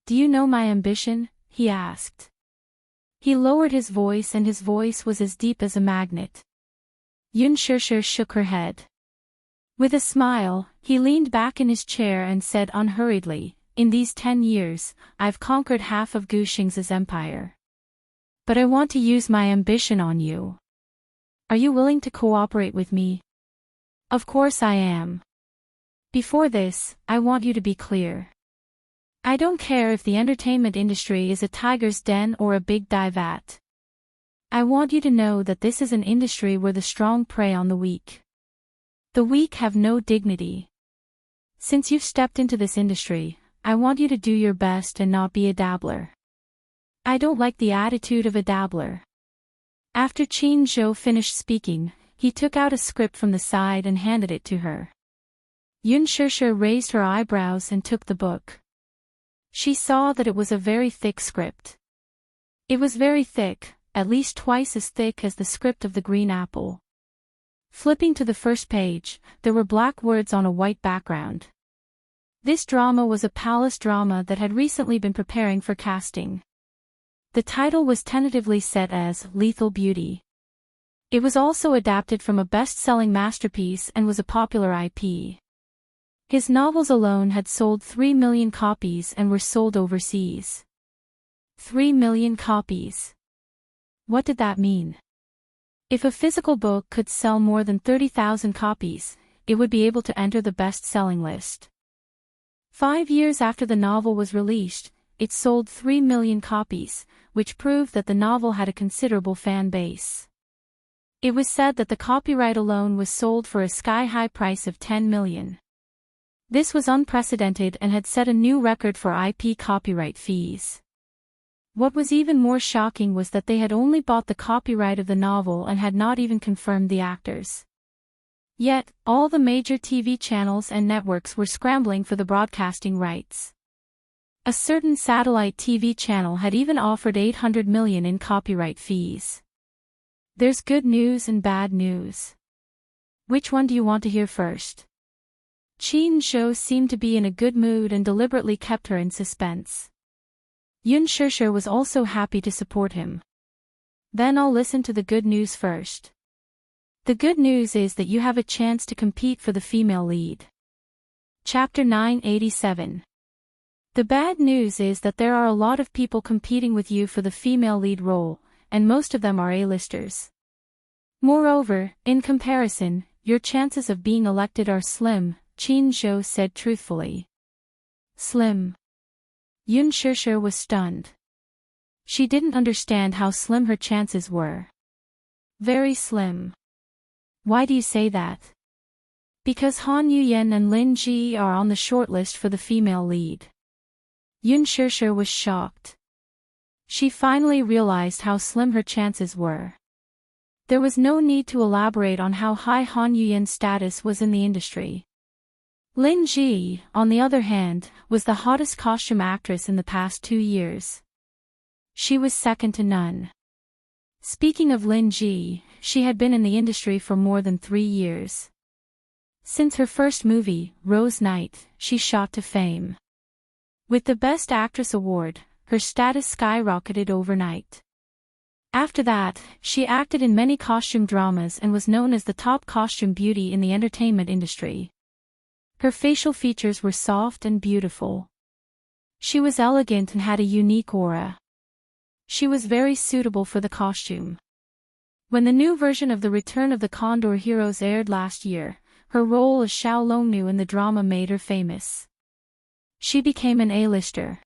S1: Do you know my ambition? He asked. He lowered his voice and his voice was as deep as a magnet. Yun Shishir shook her head. With a smile, he leaned back in his chair and said unhurriedly, in these 10 years, I've conquered half of Gu Xing's empire. But I want to use my ambition on you. Are you willing to cooperate with me? Of course I am. Before this, I want you to be clear. I don't care if the entertainment industry is a tiger's den or a big dive vat. I want you to know that this is an industry where the strong prey on the weak. The weak have no dignity. Since you've stepped into this industry, I want you to do your best and not be a dabbler. I don't like the attitude of a dabbler. After Qin Zhou finished speaking, he took out a script from the side and handed it to her. Yun Shusha raised her eyebrows and took the book. She saw that it was a very thick script. It was very thick, at least twice as thick as the script of the Green Apple. Flipping to the first page, there were black words on a white background. This drama was a palace drama that had recently been preparing for casting. The title was tentatively set as Lethal Beauty. It was also adapted from a best-selling masterpiece and was a popular IP. His novels alone had sold 3 million copies and were sold overseas. 3 million copies. What did that mean? If a physical book could sell more than 30,000 copies, it would be able to enter the best-selling list. 5 years after the novel was released, it sold 3 million copies, which proved that the novel had a considerable fan base. It was said that the copyright alone was sold for a sky-high price of 10 million. This was unprecedented and had set a new record for IP copyright fees. What was even more shocking was that they had only bought the copyright of the novel and had not even confirmed the actors. Yet, all the major TV channels and networks were scrambling for the broadcasting rights. A certain satellite TV channel had even offered 800 million in copyright fees. There's good news and bad news. Which one do you want to hear first? Qin Zhou seemed to be in a good mood and deliberately kept her in suspense. Yun Shusha was also happy to support him. Then I'll listen to the good news first. The good news is that you have a chance to compete for the female lead. Chapter 987. The bad news is that there are a lot of people competing with you for the female lead role, and most of them are A-listers. Moreover, in comparison, your chances of being elected are slim, Qin Zhou said truthfully. Slim. Yun Shusha was stunned. She didn't understand how slim her chances were. Very slim. Why do you say that? Because Han Yuyen and Lin Ji are on the shortlist for the female lead. Yun Shusha was shocked. She finally realized how slim her chances were. There was no need to elaborate on how high Han Yuyen's status was in the industry. Lin Ji, on the other hand, was the hottest costume actress in the past 2 years. She was second to none. Speaking of Lin Ji, she had been in the industry for more than 3 years. Since her first movie, Rose Night, she shot to fame. With the Best Actress award, her status skyrocketed overnight. After that, she acted in many costume dramas and was known as the top costume beauty in the entertainment industry. Her facial features were soft and beautiful. She was elegant and had a unique aura. She was very suitable for the costume. When the new version of The Return of the Condor Heroes aired last year, her role as Xiao Longnu in the drama made her famous. She became an A-lister.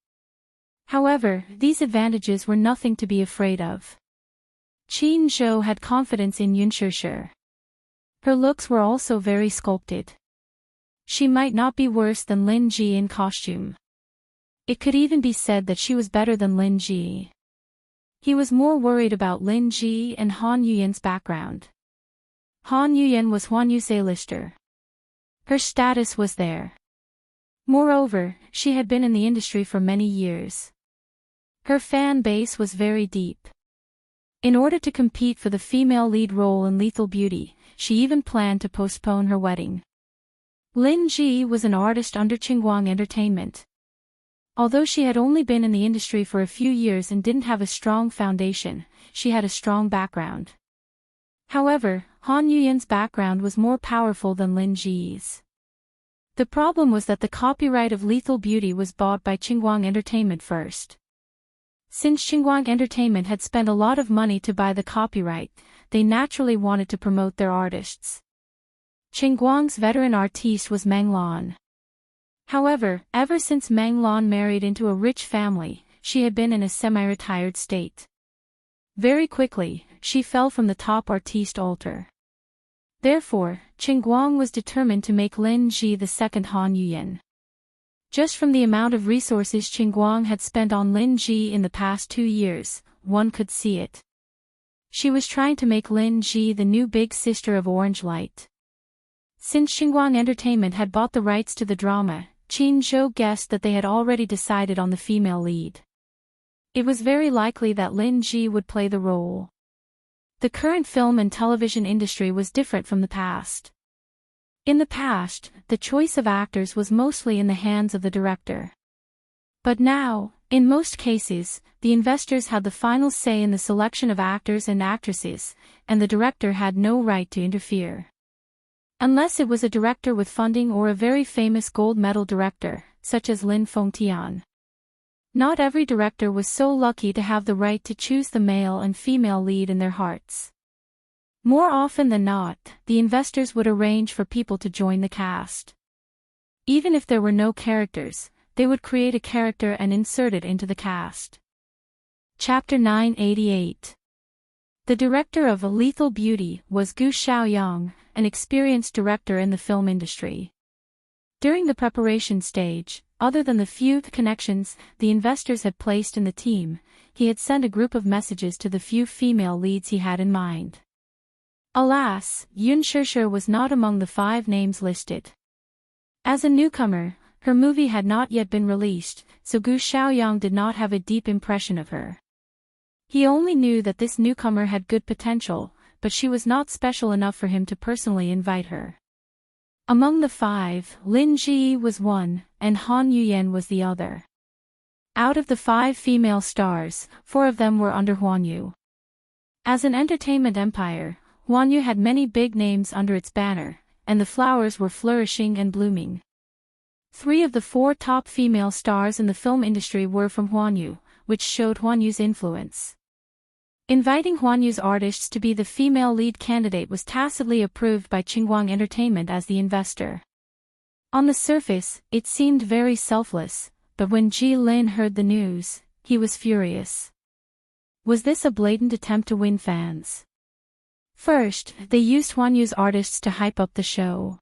S1: However, these advantages were nothing to be afraid of. Qin Zhou had confidence in Yun Shusha. Her looks were also very sculpted. She might not be worse than Lin Ji in costume. It could even be said that she was better than Lin Ji. He was more worried about Lin Ji and Han Yuyen's background. Han Yuyen was Huan Yu's A-lister. Her status was there. Moreover, she had been in the industry for many years. Her fan base was very deep. In order to compete for the female lead role in Lethal Beauty, she even planned to postpone her wedding. Lin Ji was an artist under Qingguang Entertainment. Although she had only been in the industry for a few years and didn't have a strong foundation, she had a strong background. However, Han Yuyen's background was more powerful than Lin Ji's. The problem was that the copyright of Lethal Beauty was bought by Qingguang Entertainment first. Since Qingguang Entertainment had spent a lot of money to buy the copyright, they naturally wanted to promote their artists. Qingguang's veteran artiste was Meng Lan. However, ever since Meng Lan married into a rich family, she had been in a semi-retired state. Very quickly, she fell from the top artiste altar. Therefore, Qin Guang was determined to make Lin Ji the second Han Yuyan. Just from the amount of resources Qin Guang had spent on Lin Ji in the past 2 years, one could see it. She was trying to make Lin Ji the new big sister of Orange Light. Since Xinguang Entertainment had bought the rights to the drama, Qin Zhou guessed that they had already decided on the female lead. It was very likely that Lin Ji would play the role. The current film and television industry was different from the past. In the past, the choice of actors was mostly in the hands of the director. But now, in most cases, the investors had the final say in the selection of actors and actresses, and the director had no right to interfere. Unless it was a director with funding or a very famous gold medal director, such as Lin Fengtian. Not every director was so lucky to have the right to choose the male and female lead in their hearts. More often than not, the investors would arrange for people to join the cast. Even if there were no characters, they would create a character and insert it into the cast. Chapter 988. The director of A Lethal Beauty was Gu Xiaoyang, an experienced director in the film industry. During the preparation stage, other than the few connections the investors had placed in the team, he had sent a group of messages to the few female leads he had in mind. Alas, Yun Shishir was not among the 5 names listed. As a newcomer, her movie had not yet been released, so Gu Xiaoyang did not have a deep impression of her. He only knew that this newcomer had good potential, but she was not special enough for him to personally invite her. Among the 5, Lin Ji was one, and Han Yuyan was the other. Out of the 5 female stars, 4 of them were under Huanyu. As an entertainment empire, Huanyu had many big names under its banner, and the flowers were flourishing and blooming. 3 of the 4 top female stars in the film industry were from Huanyu, which showed Huanyu's influence. Inviting Huanyu's artists to be the female lead candidate was tacitly approved by Xinguang Entertainment as the investor. On the surface, it seemed very selfless, but when Ji Lin heard the news, he was furious. Was this a blatant attempt to win fans? First, they used Huanyu's artists to hype up the show.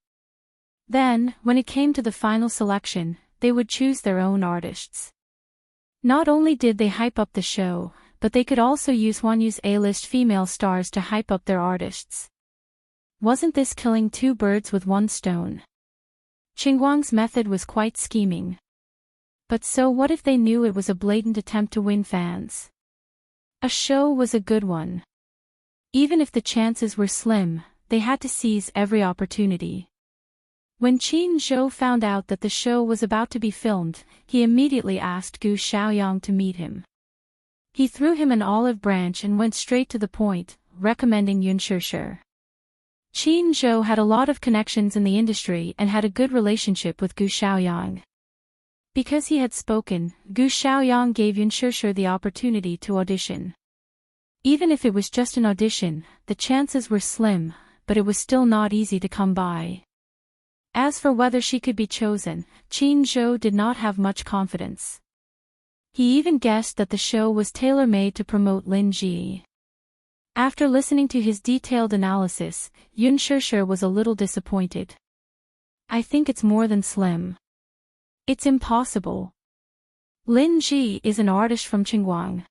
S1: Then, when it came to the final selection, they would choose their own artists. Not only did they hype up the show, but they could also use Huanyu's A-list female stars to hype up their artists. Wasn't this killing 2 birds with 1 stone? Xinguang's method was quite scheming. But so what if they knew it was a blatant attempt to win fans? A show was a good one. Even if the chances were slim, they had to seize every opportunity. When Qin Zhou found out that the show was about to be filmed, he immediately asked Gu Xiaoyang to meet him. He threw him an olive branch and went straight to the point, recommending Yun Shishir. Qin Zhou had a lot of connections in the industry and had a good relationship with Gu Xiaoyang. Because he had spoken, Gu Xiaoyang gave Yun Shishir the opportunity to audition. Even if it was just an audition, the chances were slim, but it was still not easy to come by. As for whether she could be chosen, Qin Zhou did not have much confidence. He even guessed that the show was tailor-made to promote Lin Ji. After listening to his detailed analysis, Yun Shishir was a little disappointed. I think it's more than slim. It's impossible. Lin Ji is an artist from Xinguang.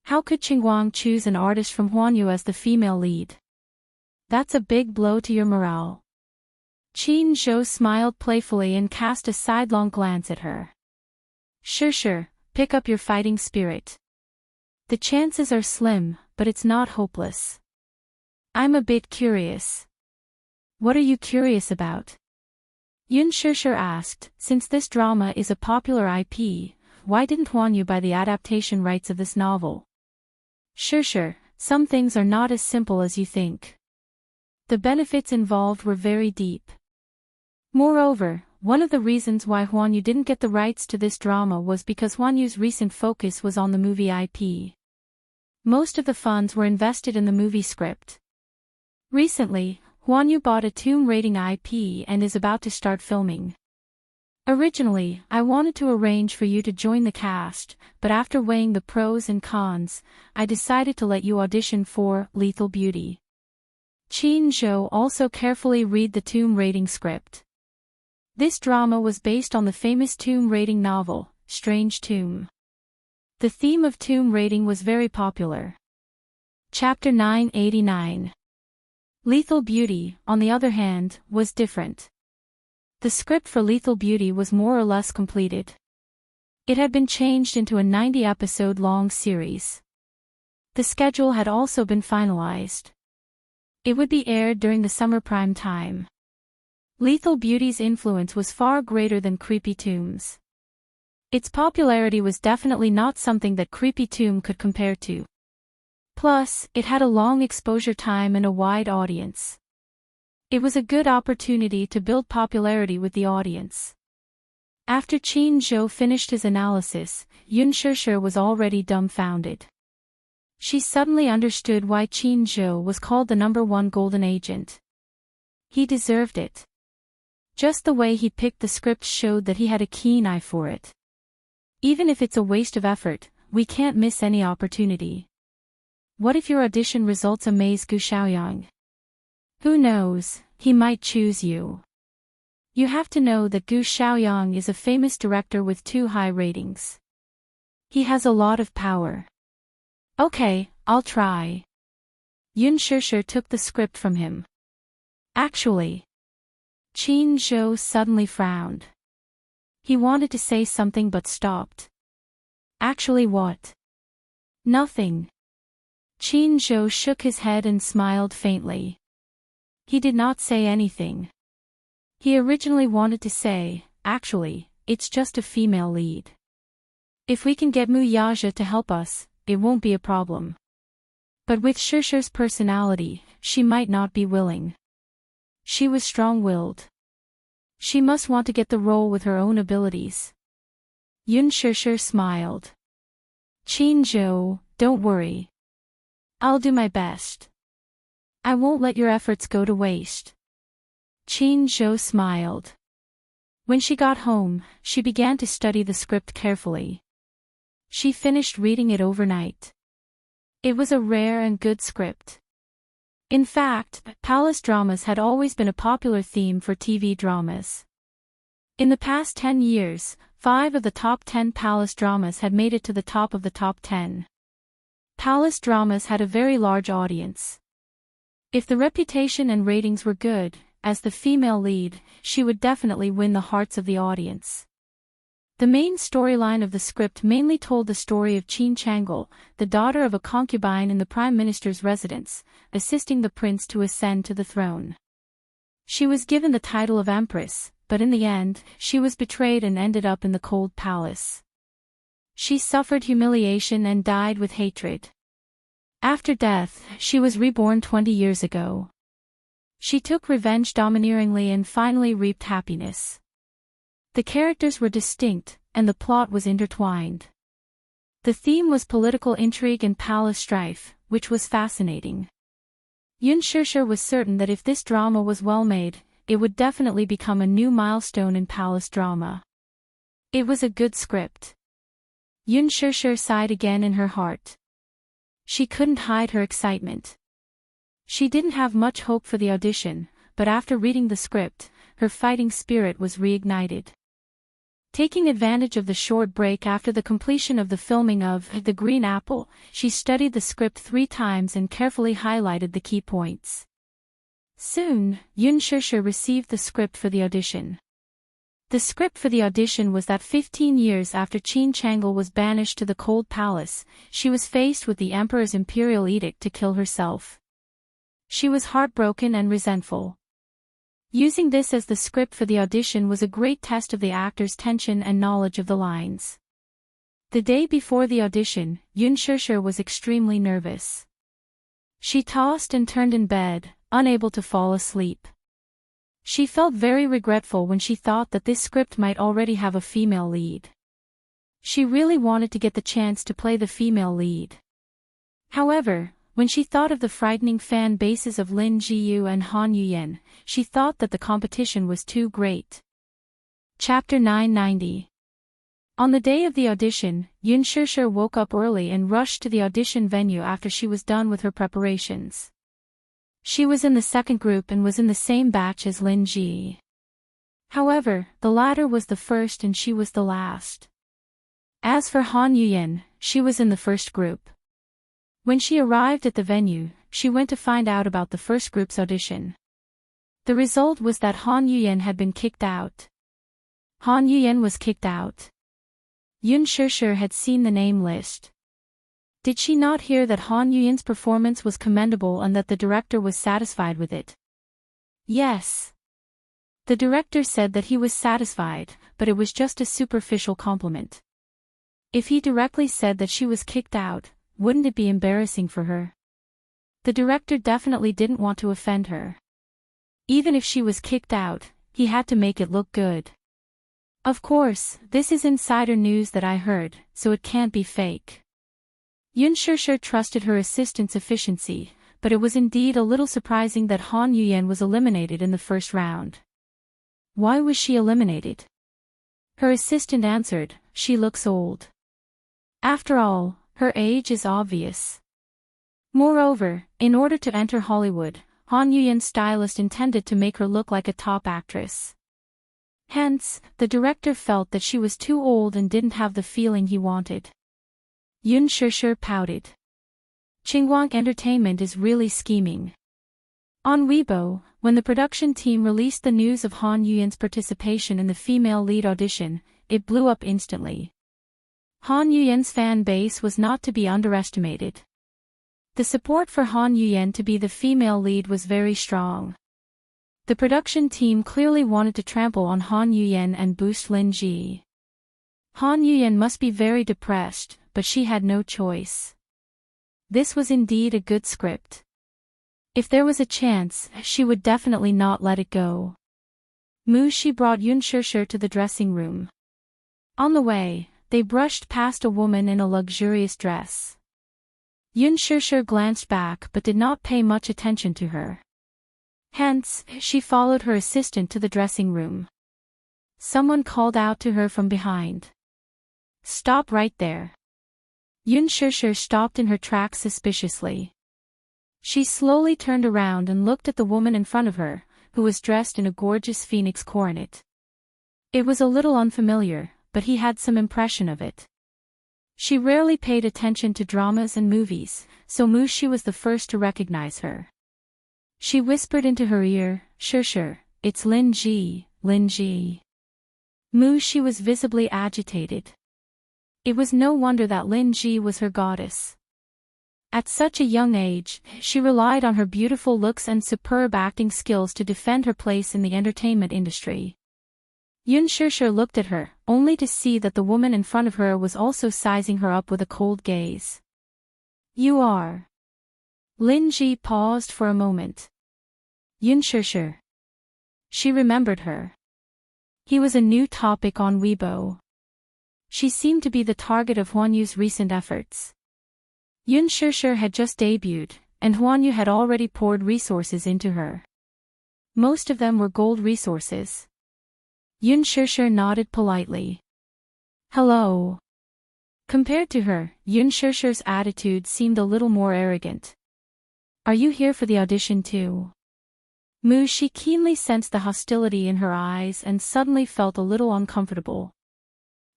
S1: How could Xinguang choose an artist from Huanyu as the female lead? That's a big blow to your morale. Qin Zhou smiled playfully and cast a sidelong glance at her. Shishir, pick up your fighting spirit. The chances are slim, but it's not hopeless. I'm a bit curious. What are you curious about? Yun Shishir asked, since this drama is a popular IP, why didn't Huanyu buy the adaptation rights of this novel? Shishir, some things are not as simple as you think. The benefits involved were very deep. Moreover, one of the reasons why Huanyu didn't get the rights to this drama was because Huanyu's recent focus was on the movie IP. Most of the funds were invested in the movie script. Recently, Huanyu bought a Tomb Raiding IP and is about to start filming. Originally, I wanted to arrange for you to join the cast, but after weighing the pros and cons, I decided to let you audition for Lethal Beauty. Chin Zhou also carefully read the tomb raiding script. This drama was based on the famous tomb raiding novel, Strange Tomb. The theme of tomb raiding was very popular. Chapter 989. Lethal Beauty, on the other hand, was different. The script for Lethal Beauty was more or less completed. It had been changed into a 90-episode-long series. The schedule had also been finalized. It would be aired during the summer prime time. Lethal Beauty's influence was far greater than Creepy Tomb's. Its popularity was definitely not something that Creepy Tomb could compare to. Plus, it had a long exposure time and a wide audience. It was a good opportunity to build popularity with the audience. After Chin Zhou finished his analysis, Yun Shishir was already dumbfounded. She suddenly understood why Chin Zhou was called the #1 golden agent. He deserved it. Just the way he picked the script showed that he had a keen eye for it. Even if it's a waste of effort, we can't miss any opportunity. What if your audition results amaze Gu Xiaoyang? Who knows, he might choose you. You have to know that Gu Xiaoyang is a famous director with 2 high ratings. He has a lot of power. Okay, I'll try. Yun Shishir took the script from him. Actually. Chin Zhou suddenly frowned. He wanted to say something but stopped. Actually what? Nothing. Chin Zhou shook his head and smiled faintly. He did not say anything. He originally wanted to say, actually, it's just a female lead. If we can get Mu Yaja to help us, it won't be a problem. But with Shishir's personality, she might not be willing. She was strong-willed. She must want to get the role with her own abilities. Yun Shishir smiled. Chin Zhou, don't worry. I'll do my best. I won't let your efforts go to waste. Chin Zhou smiled. When she got home, she began to study the script carefully. She finished reading it overnight. It was a rare and good script. In fact, palace dramas had always been a popular theme for TV dramas. In the past 10 years, 5 of the top 10 palace dramas had made it to the top of the top 10. Palace dramas had a very large audience. If the reputation and ratings were good, as the female lead, she would definitely win the hearts of the audience. The main storyline of the script mainly told the story of Qin Changle, the daughter of a concubine in the Prime Minister's residence, assisting the prince to ascend to the throne. She was given the title of Empress, but in the end, she was betrayed and ended up in the cold palace. She suffered humiliation and died with hatred. After death, she was reborn 20 years ago. She took revenge domineeringly and finally reaped happiness. The characters were distinct, and the plot was intertwined. The theme was political intrigue and palace strife, which was fascinating. Yun Shishir was certain that if this drama was well made, it would definitely become a new milestone in palace drama. It was a good script. Yun Shishir sighed again in her heart. She couldn't hide her excitement. She didn't have much hope for the audition, but after reading the script, her fighting spirit was reignited. Taking advantage of the short break after the completion of the filming of The Green Apple, she studied the script 3 times and carefully highlighted the key points. Soon, Yun Shishir received the script for the audition. The script for the audition was that 15 years after Qin Changle was banished to the Cold Palace, she was faced with the Emperor's imperial edict to kill herself. She was heartbroken and resentful. Using this as the script for the audition was a great test of the actor's tension and knowledge of the lines. The day before the audition, Yun Shishir was extremely nervous. She tossed and turned in bed, unable to fall asleep. She felt very regretful when she thought that this script might already have a female lead. She really wanted to get the chance to play the female lead. However, when she thought of the frightening fan bases of Lin Jiyu and Han Yuyen, she thought that the competition was too great. Chapter 990. On the day of the audition, Yun Shishir woke up early and rushed to the audition venue after she was done with her preparations. She was in the second group and was in the same batch as Lin Ji. However, the latter was the first and she was the last. As for Han Yuyen, she was in the first group. When she arrived at the venue, she went to find out about the first group's audition. The result was that Han Yuyen had been kicked out. Han Yuyen was kicked out. Yun Shishir had seen the name list. Did she not hear that Han Yuyen's performance was commendable and that the director was satisfied with it? Yes. The director said that he was satisfied, but it was just a superficial compliment. If he directly said that she was kicked out, wouldn't it be embarrassing for her? The director definitely didn't want to offend her. Even if she was kicked out, he had to make it look good. Of course, this is insider news that I heard, so it can't be fake. Yun Shishir trusted her assistant's efficiency, but it was indeed a little surprising that Han Yuyen was eliminated in the first round. Why was she eliminated? Her assistant answered, she looks old. After all, her age is obvious. Moreover, in order to enter Hollywood, Han Yuyen's stylist intended to make her look like a top actress. Hence, the director felt that she was too old and didn't have the feeling he wanted. Yun Shishir pouted. Chingwang Entertainment is really scheming. On Weibo, when the production team released the news of Han Yuyen's participation in the female lead audition, it blew up instantly. Han Yuyen's fan base was not to be underestimated. The support for Han Yuyen to be the female lead was very strong. The production team clearly wanted to trample on Han Yuyen and boost Lin Ji. Han Yuyen must be very depressed, but she had no choice. This was indeed a good script. If there was a chance, she would definitely not let it go. Mu Shi brought Yun Shishir to the dressing room. On the way, they brushed past a woman in a luxurious dress. Yun Shishir glanced back but did not pay much attention to her. Hence, she followed her assistant to the dressing room. Someone called out to her from behind. Stop right there. Yun Shishir stopped in her tracks suspiciously. She slowly turned around and looked at the woman in front of her, who was dressed in a gorgeous phoenix coronet. It was a little unfamiliar, but he had some impression of it. She rarely paid attention to dramas and movies, so Mu Shi was the first to recognize her. She whispered into her ear, Shishir, it's Lin Ji, Lin Ji. Mu Shi was visibly agitated. It was no wonder that Lin Ji was her goddess. At such a young age, she relied on her beautiful looks and superb acting skills to defend her place in the entertainment industry. Yun Shishir looked at her, only to see that the woman in front of her was also sizing her up with a cold gaze. You are. Lin Ji paused for a moment. Yun Shishir. She remembered her. He was a new topic on Weibo. She seemed to be the target of Huan Yu's recent efforts. Yun Shishir had just debuted, and Huan Yu had already poured resources into her. Most of them were gold resources. Yun Shishir nodded politely. Hello. Compared to her, Yun Shishir's attitude seemed a little more arrogant. Are you here for the audition too? Mu Shi keenly sensed the hostility in her eyes and suddenly felt a little uncomfortable.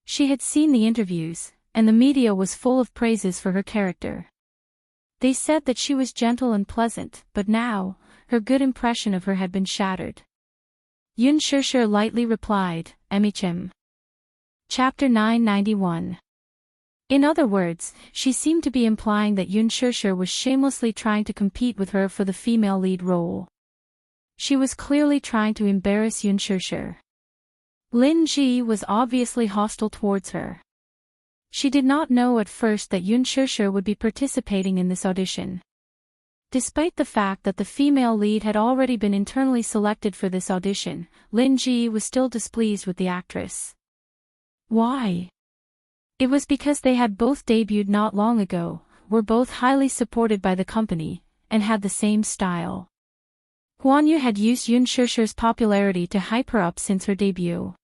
S1: She had seen the interviews, and the media was full of praises for her character. They said that she was gentle and pleasant, but now, her good impression of her had been shattered. Yun Shishir lightly replied, Emichem. Chapter 991. In other words, she seemed to be implying that Yun Shishir was shamelessly trying to compete with her for the female lead role. She was clearly trying to embarrass Yun Shishir. Lin Ji was obviously hostile towards her. She did not know at first that Yun Shishir would be participating in this audition. Despite the fact that the female lead had already been internally selected for this audition, Lin Ji was still displeased with the actress. Why? It was because they had both debuted not long ago, were both highly supported by the company, and had the same style. Huan Yu had used Yun Shishir's popularity to hype her up since her debut.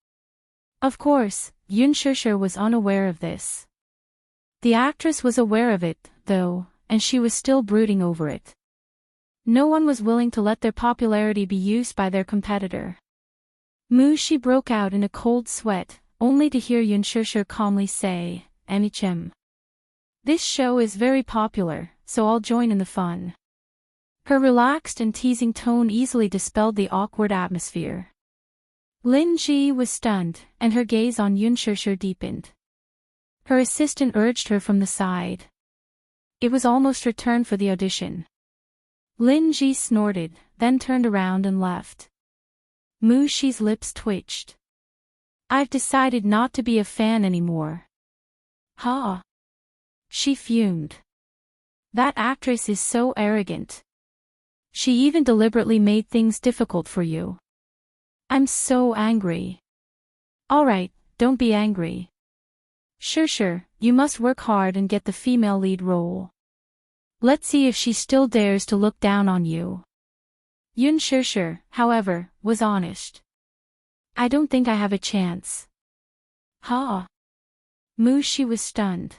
S1: Of course, Yun Shusher was unaware of this. The actress was aware of it, though, and she was still brooding over it. No one was willing to let their popularity be used by their competitor. She broke out in a cold sweat, only to hear Yun Shusher calmly say, "Amichim. This show is very popular, so I'll join in the fun." Her relaxed and teasing tone easily dispelled the awkward atmosphere. Lin Ji was stunned, and her gaze on Yun Shusher deepened. Her assistant urged her from the side. It was almost her turn for the audition. Lin Ji snorted, then turned around and left. Mu Shi's lips twitched. "I've decided not to be a fan anymore." "Huh?" She fumed. "That actress is so arrogant. She even deliberately made things difficult for you. I'm so angry." "Alright, don't be angry. Sure, you must work hard and get the female lead role. Let's see if she still dares to look down on you." Yun Shusher, however, was honest. "I don't think I have a chance." "Huh?" She was stunned.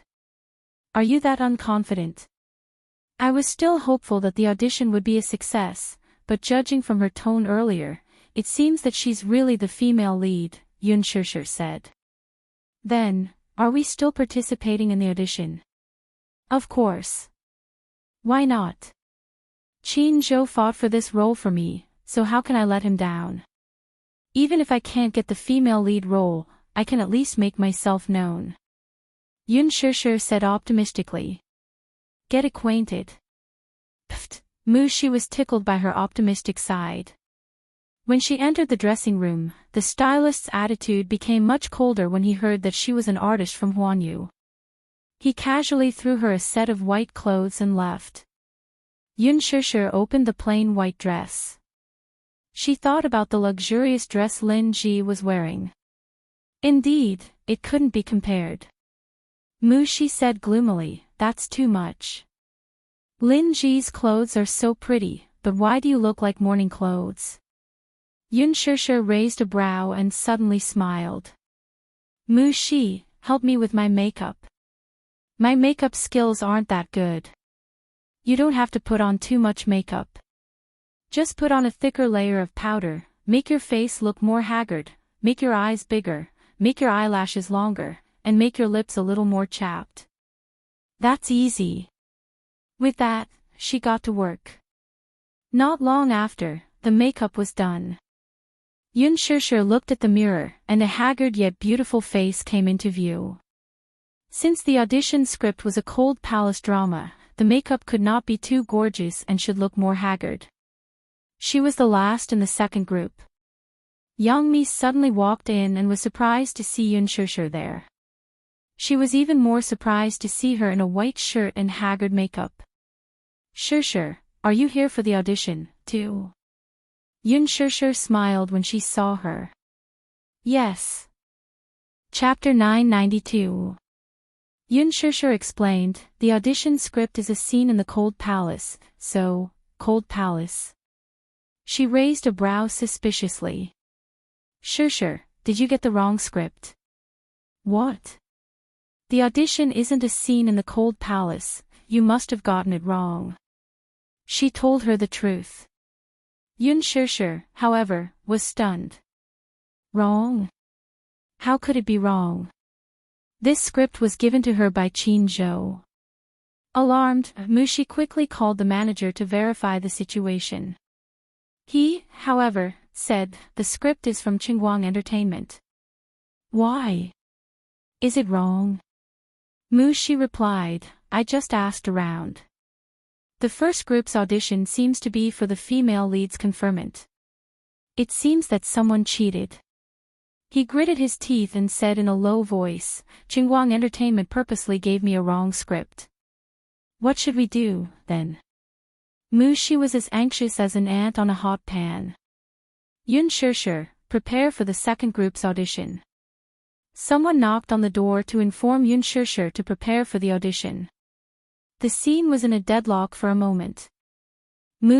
S1: "Are you that unconfident?" "I was still hopeful that the audition would be a success, but judging from her tone earlier, it seems that she's really the female lead," Yun Shusher said. "Then, are we still participating in the audition?" "Of course. Why not? Qin Zhou fought for this role for me, so how can I let him down? Even if I can't get the female lead role, I can at least make myself known," Yun Shusher said optimistically. "Get acquainted." Pfft, Shi was tickled by her optimistic side. When she entered the dressing room, the stylist's attitude became much colder when he heard that she was an artist from Huanyu. He casually threw her a set of white clothes and left. Yun Shusher opened the plain white dress. She thought about the luxurious dress Lin Ji was wearing. Indeed, it couldn't be compared. Shi said gloomily, "That's too much. Lin Ji's clothes are so pretty, but why do you look like morning clothes?" Yun Shusher raised a brow and suddenly smiled. "Shi, help me with my makeup. My makeup skills aren't that good." "You don't have to put on too much makeup. Just put on a thicker layer of powder, make your face look more haggard, make your eyes bigger, make your eyelashes longer, and make your lips a little more chapped. That's easy." With that, she got to work. Not long after, the makeup was done. Yun Shusher looked at the mirror, and a haggard yet beautiful face came into view. Since the audition script was a cold palace drama, the makeup could not be too gorgeous and should look more haggard. She was the last in the second group. Yang Mi suddenly walked in and was surprised to see Yun Shusher there. She was even more surprised to see her in a white shirt and haggard makeup. "Shusher, are you here for the audition, too?" Yun Shusher smiled when she saw her. "Yes." Chapter 992. Yun Shusher explained, "The audition script is a scene in the cold palace, so, cold palace." She raised a brow suspiciously. "Shusher, did you get the wrong script?" "What?" "The audition isn't a scene in the cold palace, you must have gotten it wrong." She told her the truth. Yun Shusher, however, was stunned. "Wrong? How could it be wrong? This script was given to her by Qin Zhou." Alarmed, Shi quickly called the manager to verify the situation. He, however, said, "The script is from Qingguang Entertainment." "Why? Is it wrong?" Shi replied, "I just asked around. The first group's audition seems to be for the female lead's conferment. It seems that someone cheated." He gritted his teeth and said in a low voice, "Qingguang Entertainment purposely gave me a wrong script. What should we do, then?" Shi was as anxious as an ant on a hot pan. "Yun Shusher, prepare for the second group's audition." Someone knocked on the door to inform Yun Shusher to prepare for the audition. The scene was in a deadlock for a moment.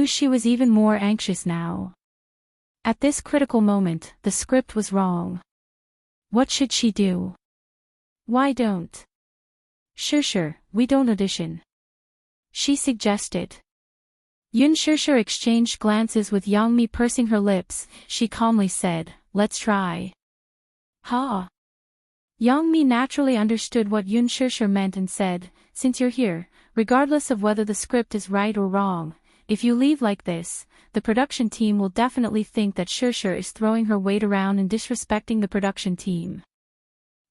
S1: Shi was even more anxious now. At this critical moment, the script was wrong. What should she do? Why don't? Sure, we don't audition, she suggested. Yunshushu exchanged glances with Yangmi, pursing her lips. She calmly said, let's try. Ha! Yangmi naturally understood what Yunshushu meant and said, since you're here, regardless of whether the script is right or wrong, if you leave like this, the production team will definitely think that Shushu is throwing her weight around and disrespecting the production team.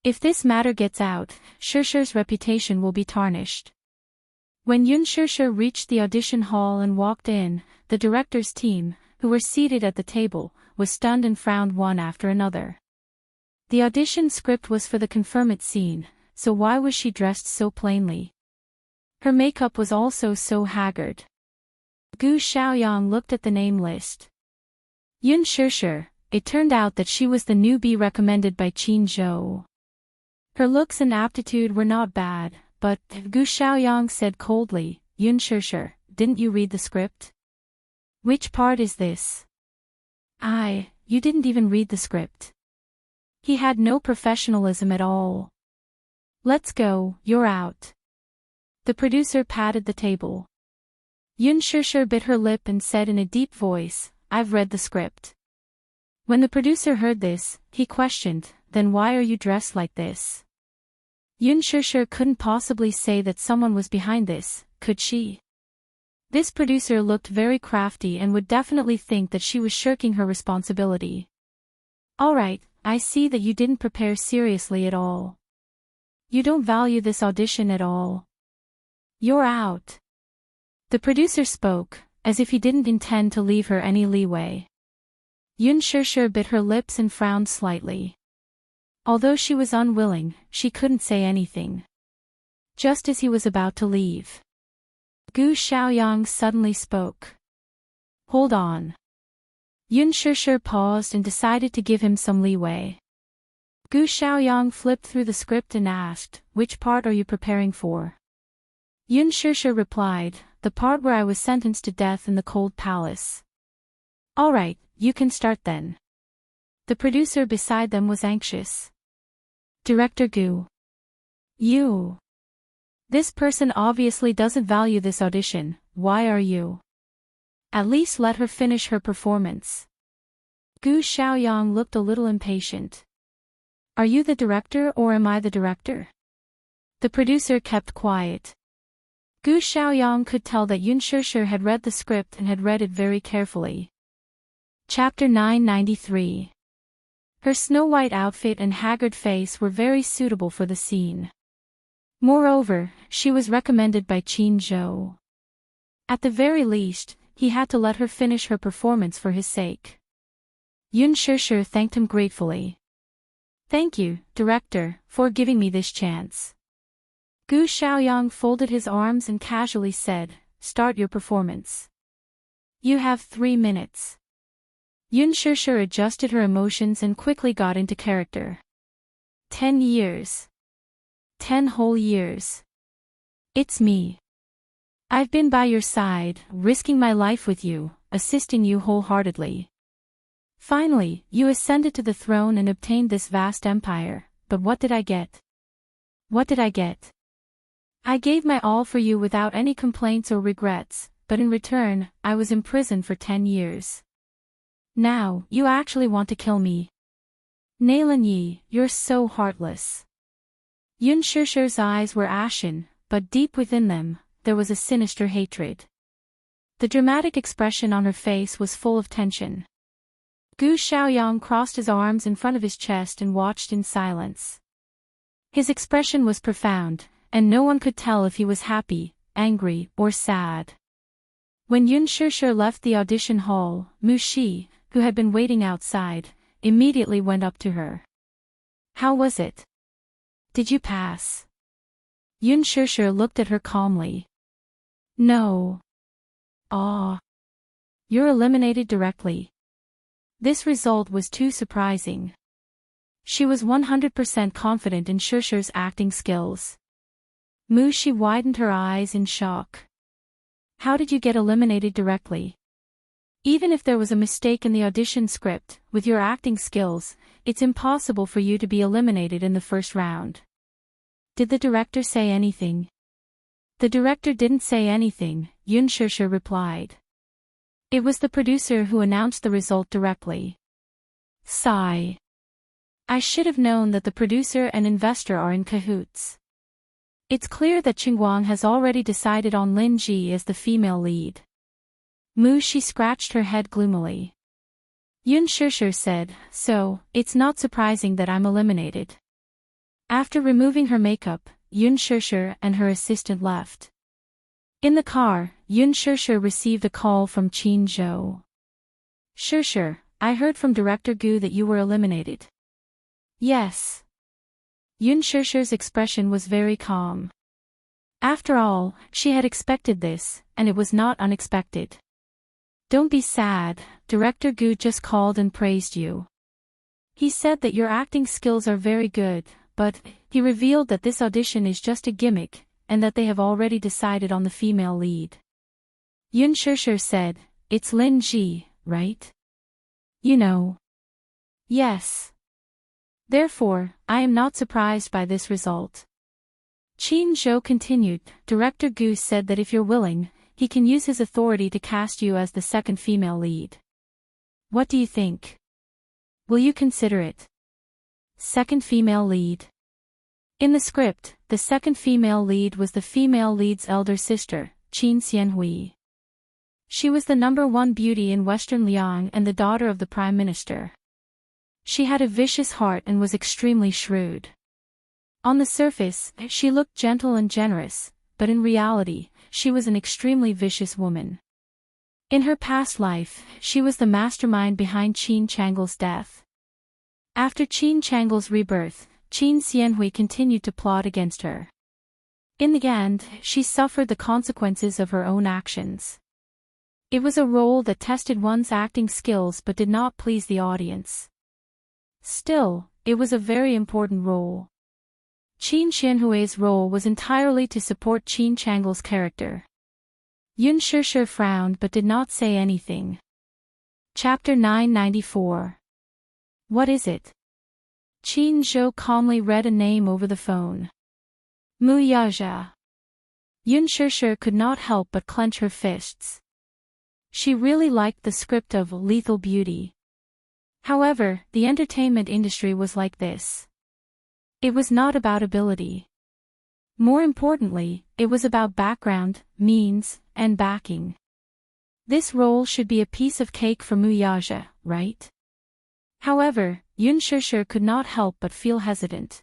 S1: If this matter gets out, Shushu's reputation will be tarnished. When Yunshushu reached the audition hall and walked in, the director's team, who were seated at the table, was stunned and frowned one after another. The audition script was for the confirm-it scene, so why was she dressed so plainly? Her makeup was also so haggard. Gu Xiaoyang looked at the name list. Yunshushu, it turned out that she was the newbie recommended by Qin Zhou. Her looks and aptitude were not bad, but, Gu Xiaoyang said coldly, Yunshushu, didn't you read the script? Which part is this? You didn't even read the script. He had no professionalism at all. Let's go, you're out. The producer patted the table. Yunshushu bit her lip and said in a deep voice, I've read the script. When the producer heard this, he questioned, then why are you dressed like this? Yunshushu couldn't possibly say that someone was behind this, could she? This producer looked very crafty and would definitely think that she was shirking her responsibility. Alright, I see that you didn't prepare seriously at all. You don't value this audition at all. You're out. The producer spoke, as if he didn't intend to leave her any leeway. Yunshushu bit her lips and frowned slightly. Although she was unwilling, she couldn't say anything. Just as he was about to leave, Gu Xiaoyang suddenly spoke. Hold on. Yunshushu paused and decided to give him some leeway. Gu Xiaoyang flipped through the script and asked, which part are you preparing for? Yunshushu replied, the part where I was sentenced to death in the cold palace. Alright, you can start then. The producer beside them was anxious. Director Gu. You. This person obviously doesn't value this audition, why are you? At least let her finish her performance. Gu Xiaoyang looked a little impatient. Are you the director or am I the director? The producer kept quiet. Gu Xiaoyang could tell that Yunshushu had read the script and had read it very carefully. Chapter 993. Her snow-white outfit and haggard face were very suitable for the scene. Moreover, she was recommended by Qin Zhou. At the very least, he had to let her finish her performance for his sake. Yunshushu thanked him gratefully. Thank you, director, for giving me this chance. Gu Xiaoyang folded his arms and casually said, start your performance. You have 3 minutes. Yunshushu adjusted her emotions and quickly got into character. 10 years. 10 whole years. It's me. I've been by your side, risking my life with you, assisting you wholeheartedly. Finally, you ascended to the throne and obtained this vast empire, but what did I get? What did I get? I gave my all for you without any complaints or regrets, but in return, I was imprisoned for 10 years. Now, you actually want to kill me. Nailan Yi, you're so heartless. Yunshushu's eyes were ashen, but deep within them, there was a sinister hatred. The dramatic expression on her face was full of tension. Gu Xiaoyang crossed his arms in front of his chest and watched in silence. His expression was profound, and no one could tell if he was happy, angry, or sad. When Yunshushu left the audition hall, Mu Shi, who had been waiting outside, immediately went up to her. How was it? Did you pass? Yunshushu looked at her calmly. No. You're eliminated directly. This result was too surprising. She was 100% confident in Shushu's acting skills. Mu Shi widened her eyes in shock. How did you get eliminated directly? Even if there was a mistake in the audition script, with your acting skills, it's impossible for you to be eliminated in the first round. Did the director say anything? The director didn't say anything, Yoon Shusher replied. It was the producer who announced the result directly. Sigh. I should have known that the producer and investor are in cahoots. It's clear that Chingguang has already decided on Lin Ji as the female lead. She scratched her head gloomily. Yoon Shusher said, so, it's not surprising that I'm eliminated. After removing her makeup, Yoon Shusher and her assistant left. In the car, Yoon Shusher received a call from Chin Zhou. Shusher, I heard from Director Gu that you were eliminated. Yes. Yoon Shusher's expression was very calm. After all, she had expected this, and it was not unexpected. Don't be sad, Director Gu just called and praised you. He said that your acting skills are very good, but he revealed that this audition is just a gimmick, and that they have already decided on the female lead. Yoon Shusher said, it's Lin Ji, right? You know. Yes. Therefore, I am not surprised by this result. Chin Zhou continued, Director Gu said that if you're willing, he can use his authority to cast you as the second female lead. What do you think? Will you consider it? Second female lead. In the script, the second female lead was the female lead's elder sister, Qin Xianhui. She was the #1 beauty in Western Liang and the daughter of the Prime Minister. She had a vicious heart and was extremely shrewd. On the surface, she looked gentle and generous, but in reality, she was an extremely vicious woman. In her past life, she was the mastermind behind Qin Changle's death. After Qin Changle's rebirth, Qin Xianhui continued to plot against her. In the end, she suffered the consequences of her own actions. It was a role that tested one's acting skills but did not please the audience. Still, it was a very important role. Qin Xianhui's role was entirely to support Qin Changle's character. Yoon Shusher frowned but did not say anything. Chapter 994. What is it? Qin Zhou calmly read a name over the phone. Mu Yaja. Yoon Shusher could not help but clench her fists. She really liked the script of Lethal Beauty. However, the entertainment industry was like this. It was not about ability. More importantly, it was about background, means, and backing. This role should be a piece of cake for Mu Yaja, right? However, Yoon Shusher could not help but feel hesitant.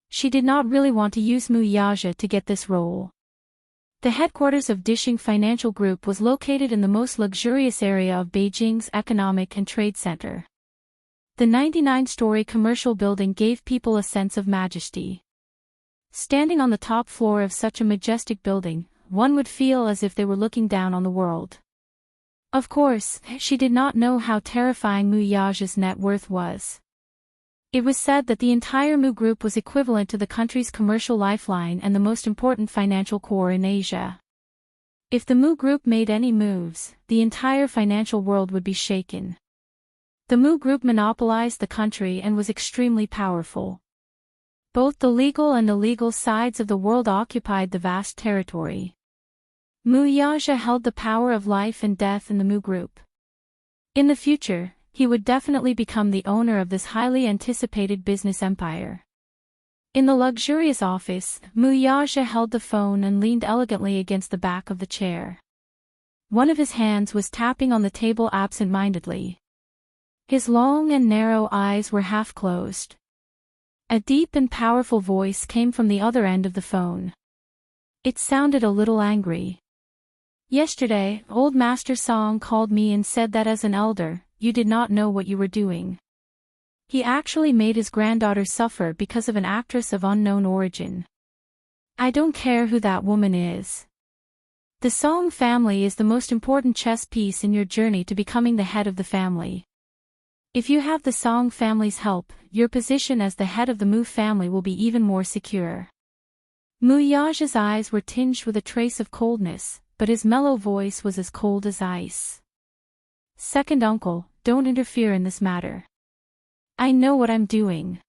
S1: She did not really want to use Mu Yaja to get this role. The headquarters of Dishing Financial Group was located in the most luxurious area of Beijing's economic and trade center. The 99-story commercial building gave people a sense of majesty. Standing on the top floor of such a majestic building, one would feel as if they were looking down on the world. Of course, she did not know how terrifying Mu Yaja's net worth was. It was said that the entire Mu Group was equivalent to the country's commercial lifeline and the most important financial core in Asia. If the Mu Group made any moves, the entire financial world would be shaken. The Mu Group monopolized the country and was extremely powerful. Both the legal and illegal sides of the world occupied the vast territory. Mu Yaja held the power of life and death in the Mu Group. In the future, he would definitely become the owner of this highly anticipated business empire. In the luxurious office, Mu Yaja held the phone and leaned elegantly against the back of the chair. One of his hands was tapping on the table absent-mindedly. His long and narrow eyes were half closed. A deep and powerful voice came from the other end of the phone. It sounded a little angry. Yesterday, old Master Song called me and said that as an elder, you did not know what you were doing. He actually made his granddaughter suffer because of an actress of unknown origin. I don't care who that woman is. The Song family is the most important chess piece in your journey to becoming the head of the family. If you have the Song family's help, your position as the head of the Mu family will be even more secure. Mu Yaja's eyes were tinged with a trace of coldness, but his mellow voice was as cold as ice. Second uncle, don't interfere in this matter. I know what I'm doing.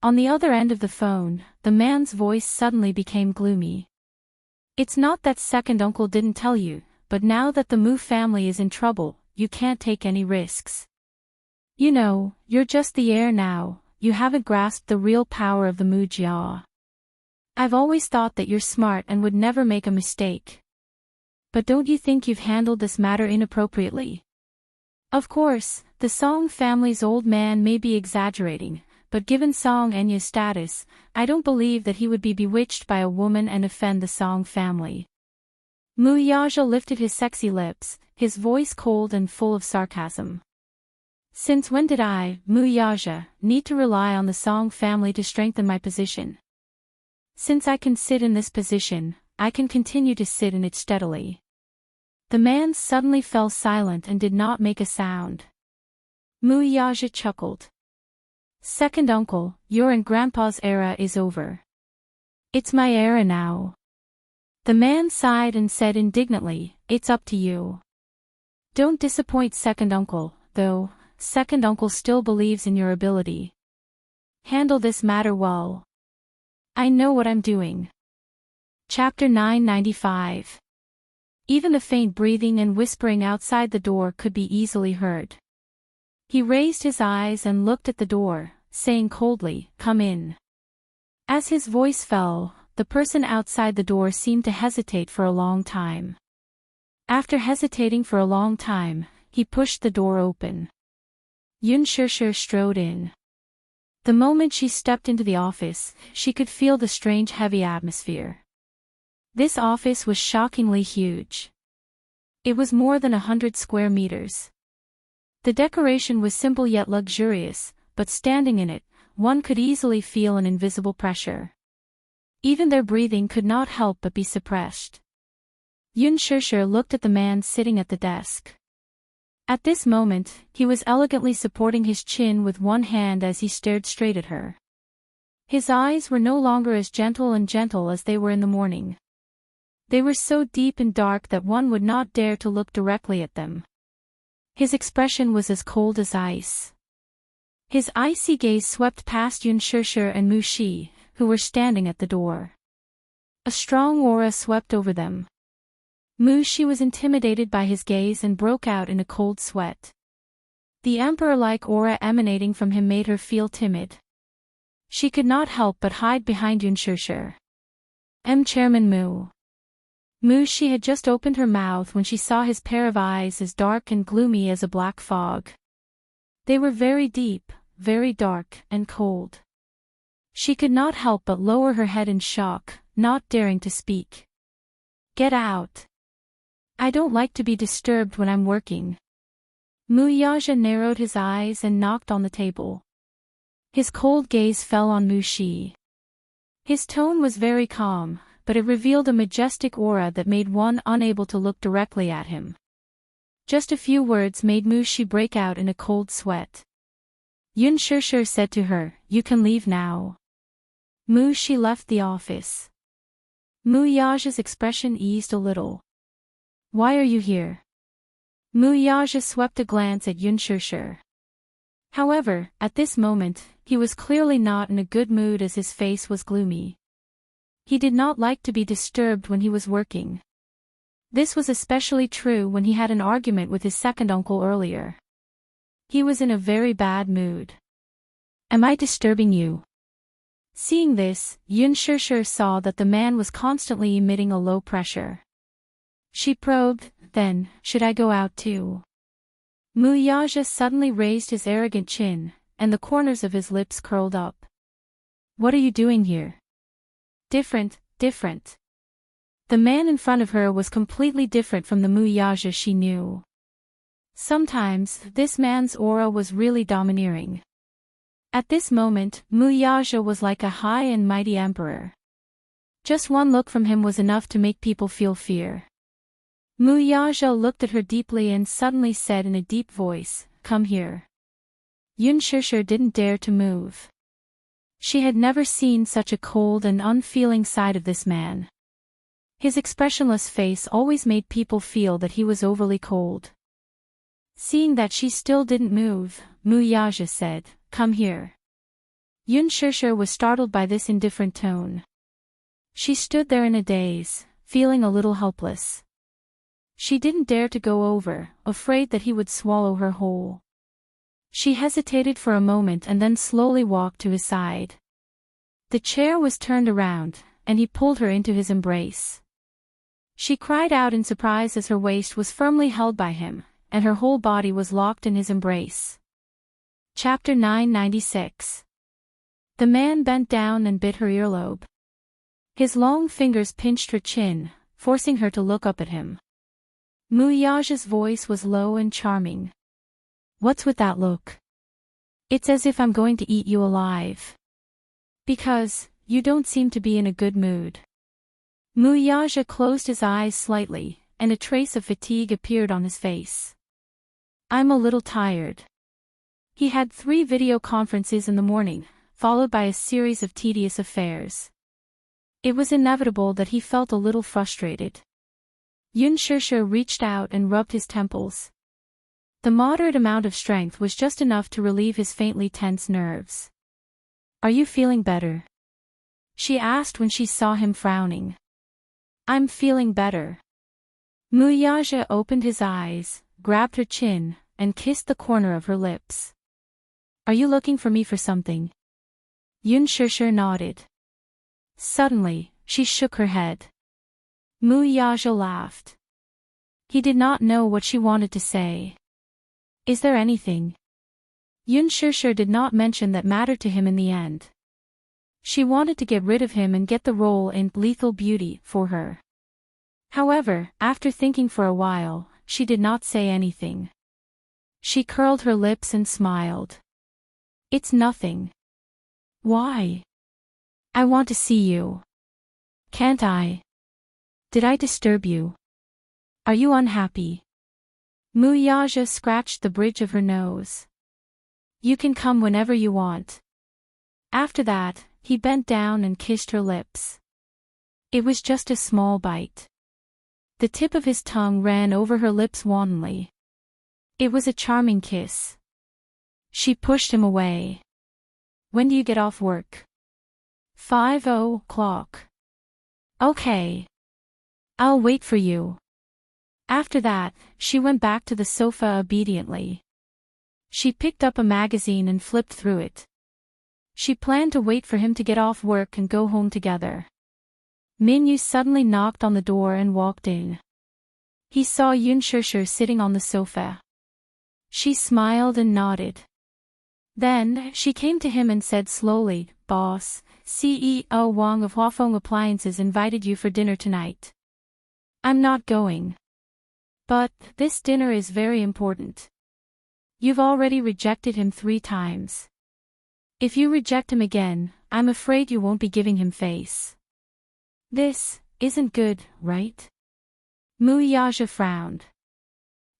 S1: On the other end of the phone, the man's voice suddenly became gloomy. It's not that second uncle didn't tell you, but now that the Mu family is in trouble, you can't take any risks. You know, you're just the heir now, you haven't grasped the real power of the Mu Jia. I've always thought that you're smart and would never make a mistake. But don't you think you've handled this matter inappropriately? Of course, the Song family's old man may be exaggerating, but given Song Enya's status, I don't believe that he would be bewitched by a woman and offend the Song family. Mu Yaja lifted his sexy lips, his voice cold and full of sarcasm. Since when did I, Mu Yaja, need to rely on the Song family to strengthen my position? Since I can sit in this position, I can continue to sit in it steadily. The man suddenly fell silent and did not make a sound. Mu Yaja chuckled. Second uncle, your and Grandpa's era is over. It's my era now. The man sighed and said indignantly, it's up to you. Don't disappoint second uncle, though, second uncle still believes in your ability. Handle this matter well. I know what I'm doing. Chapter 995. Even the faint breathing and whispering outside the door could be easily heard. He raised his eyes and looked at the door, saying coldly, come in. As his voice fell, the person outside the door seemed to hesitate for a long time. After hesitating for a long time, he pushed the door open. Yun Shishir strode in. The moment she stepped into the office, she could feel the strange heavy atmosphere. This office was shockingly huge. It was more than 100 square meters. The decoration was simple yet luxurious, but standing in it, one could easily feel an invisible pressure. Even their breathing could not help but be suppressed. Yun Shishir looked at the man sitting at the desk. At this moment, he was elegantly supporting his chin with one hand as he stared straight at her. His eyes were no longer as gentle as they were in the morning. They were so deep and dark that one would not dare to look directly at them. His expression was as cold as ice. His icy gaze swept past Yun Shishir and Mu Shi, who were standing at the door. A strong aura swept over them. Mu Shi was intimidated by his gaze and broke out in a cold sweat. The emperor-like aura emanating from him made her feel timid. She could not help but hide behind Yun Shishir. Chairman Mu. Mu Shi had just opened her mouth when she saw his pair of eyes as dark and gloomy as a black fog. They were very deep, very dark, and cold. She could not help but lower her head in shock, not daring to speak. Get out. I don't like to be disturbed when I'm working. Mu Yaja narrowed his eyes and knocked on the table. His cold gaze fell on Mu Shi. His tone was very calm, but it revealed a majestic aura that made one unable to look directly at him. Just a few words made Mu Shi break out in a cold sweat. Yun Shishir said to her, you can leave now. Mu Shi left the office. Mu Yaja's expression eased a little. Why are you here? Mu Yaja swept a glance at Yun Shishir. However, at this moment, he was clearly not in a good mood as his face was gloomy. He did not like to be disturbed when he was working. This was especially true when he had an argument with his second uncle earlier. He was in a very bad mood. Am I disturbing you? Seeing this, Yun Shishir saw that the man was constantly emitting a low pressure. She probed, then, should I go out too? Mu Yaja suddenly raised his arrogant chin, and the corners of his lips curled up. What are you doing here? Different. The man in front of her was completely different from the Mu Yaja she knew. Sometimes, this man's aura was really domineering. At this moment, Mu Yaja was like a high and mighty emperor. Just one look from him was enough to make people feel fear. Mu Yaja looked at her deeply and suddenly said in a deep voice, come here. Yun Shishir didn't dare to move. She had never seen such a cold and unfeeling side of this man. His expressionless face always made people feel that he was overly cold. Seeing that she still didn't move, Mu Yaja said, "Come here." Yun Shishir was startled by this indifferent tone. She stood there in a daze, feeling a little helpless. She didn't dare to go over, afraid that he would swallow her whole. She hesitated for a moment and then slowly walked to his side. The chair was turned around, and he pulled her into his embrace. She cried out in surprise as her waist was firmly held by him, and her whole body was locked in his embrace. Chapter 996. The man bent down and bit her earlobe. His long fingers pinched her chin, forcing her to look up at him. Mu Yaja's voice was low and charming. "What's with that look? It's as if I'm going to eat you alive. Because, you don't seem to be in a good mood." Mu Yaja closed his eyes slightly, and a trace of fatigue appeared on his face. "I'm a little tired." He had 3 video conferences in the morning, followed by a series of tedious affairs. It was inevitable that he felt a little frustrated. Yun Shishir reached out and rubbed his temples. The moderate amount of strength was just enough to relieve his faintly tense nerves. "Are you feeling better?" she asked when she saw him frowning. "I'm feeling better." Mu Yaja opened his eyes, grabbed her chin, and kissed the corner of her lips. "Are you looking for me for something?" Yun Shishir nodded. Suddenly, she shook her head. Mu Yaja laughed. He did not know what she wanted to say. "Is there anything?" Yun Shishir did not mention that mattered to him in the end. She wanted to get rid of him and get the role in Lethal Beauty for her. However, after thinking for a while, she did not say anything. She curled her lips and smiled. "It's nothing." "Why?" "I want to see you." "Can't I?" "Did I disturb you? Are you unhappy?" Mu Yaja scratched the bridge of her nose. "You can come whenever you want." After that, he bent down and kissed her lips. It was just a small bite. The tip of his tongue ran over her lips wantonly. It was a charming kiss. She pushed him away. "When do you get off work?" 5:00. "Okay. I'll wait for you." After that, she went back to the sofa obediently. She picked up a magazine and flipped through it. She planned to wait for him to get off work and go home together. Minyu suddenly knocked on the door and walked in. He saw Yun Shishir sitting on the sofa. She smiled and nodded. Then, she came to him and said slowly, "Boss, CEO Wang of Huafeng Appliances invited you for dinner tonight." "I'm not going." "But, this dinner is very important. You've already rejected him 3 times. If you reject him again, I'm afraid you won't be giving him face. This isn't good, right?" Mu Yaja frowned.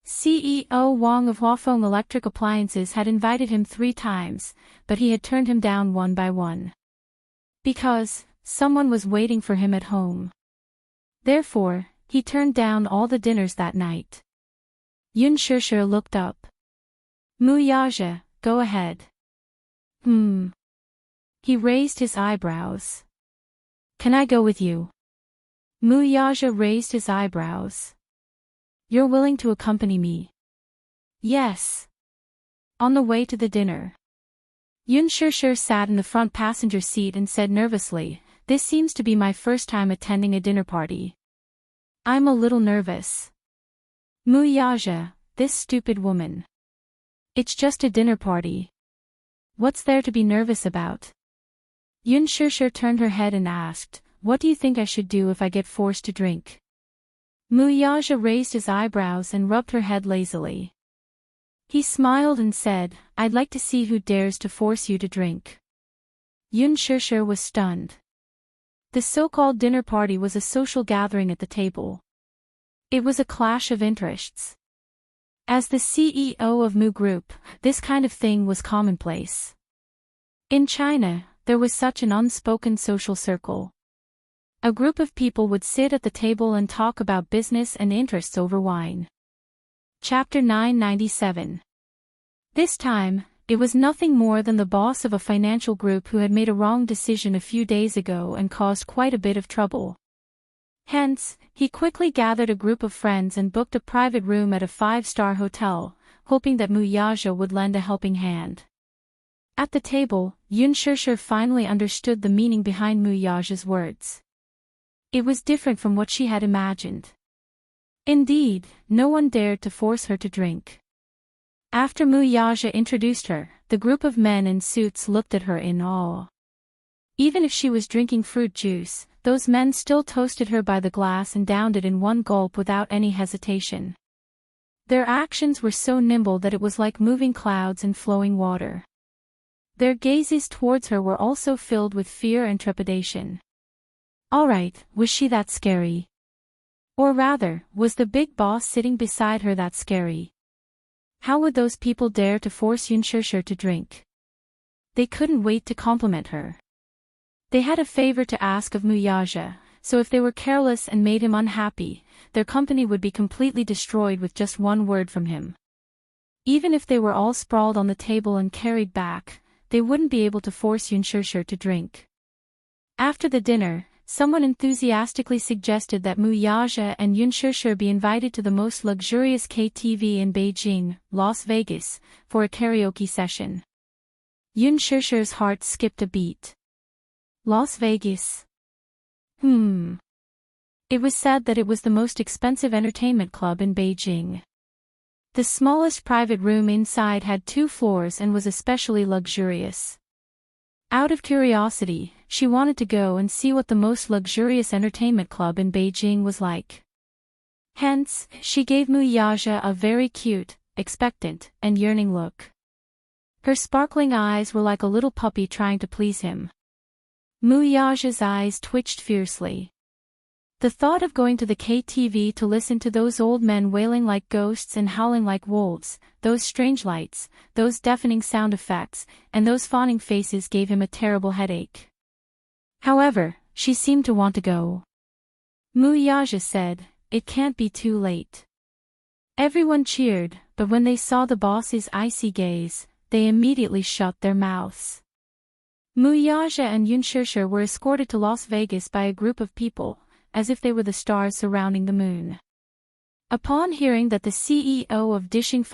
S1: CEO Wang of Huafeng Electric Appliances had invited him 3 times, but he had turned him down one by one. Because, someone was waiting for him at home. Therefore, he turned down all the dinners that night. Yun Shishir looked up. "Mu Yaja, go ahead." He raised his eyebrows. "Can I go with you?" Mu Yaja raised his eyebrows. "You're willing to accompany me?" "Yes." On the way to the dinner. Yun Shishir sat in the front passenger seat and said nervously, "This seems to be my first time attending a dinner party. I'm a little nervous." "Mu Yaja, this stupid woman. It's just a dinner party. What's there to be nervous about?" Yun Shishir turned her head and asked, "What do you think I should do if I get forced to drink?" Mu Yaja raised his eyebrows and rubbed her head lazily. He smiled and said, "I'd like to see who dares to force you to drink." Yun Shishir was stunned. The so-called dinner party was a social gathering at the table. It was a clash of interests. As the CEO of Mu Group, this kind of thing was commonplace. In China, there was such an unspoken social circle. A group of people would sit at the table and talk about business and interests over wine. Chapter 997. This time, it was nothing more than the boss of a financial group who had made a wrong decision a few days ago and caused quite a bit of trouble. Hence, he quickly gathered a group of friends and booked a private room at a 5-star hotel, hoping that Muyaja would lend a helping hand. At the table, Yunshishir finally understood the meaning behind Muyaja's words. It was different from what she had imagined. Indeed, no one dared to force her to drink. After Muyaja introduced her, the group of men in suits looked at her in awe. Even if she was drinking fruit juice, those men still toasted her by the glass and downed it in one gulp without any hesitation. Their actions were so nimble that it was like moving clouds and flowing water. Their gazes towards her were also filled with fear and trepidation. Alright, was she that scary? Or rather, was the big boss sitting beside her that scary? How would those people dare to force Yunshishir to drink? They couldn't wait to compliment her. They had a favor to ask of Muyaja, so if they were careless and made him unhappy, their company would be completely destroyed with just one word from him. Even if they were all sprawled on the table and carried back, they wouldn't be able to force Yunshishir to drink. After the dinner, someone enthusiastically suggested that Muyaja and Yunshishir be invited to the most luxurious KTV in Beijing, Las Vegas, for a karaoke session. Yunshishir's heart skipped a beat. Las Vegas. It was said that it was the most expensive entertainment club in Beijing. The smallest private room inside had 2 floors and was especially luxurious. Out of curiosity, she wanted to go and see what the most luxurious entertainment club in Beijing was like. Hence, she gave Muyaja a very cute, expectant, and yearning look. Her sparkling eyes were like a little puppy trying to please him. Muyaja's eyes twitched fiercely. The thought of going to the KTV to listen to those old men wailing like ghosts and howling like wolves, those strange lights, those deafening sound effects, and those fawning faces gave him a terrible headache. However, she seemed to want to go. Muyaja said, "It can't be too late." Everyone cheered, but when they saw the boss's icy gaze, they immediately shut their mouths. Muyaja and Yunshishir were escorted to Las Vegas by a group of people, as if they were the stars surrounding the moon. Upon hearing that the CEO of Dishing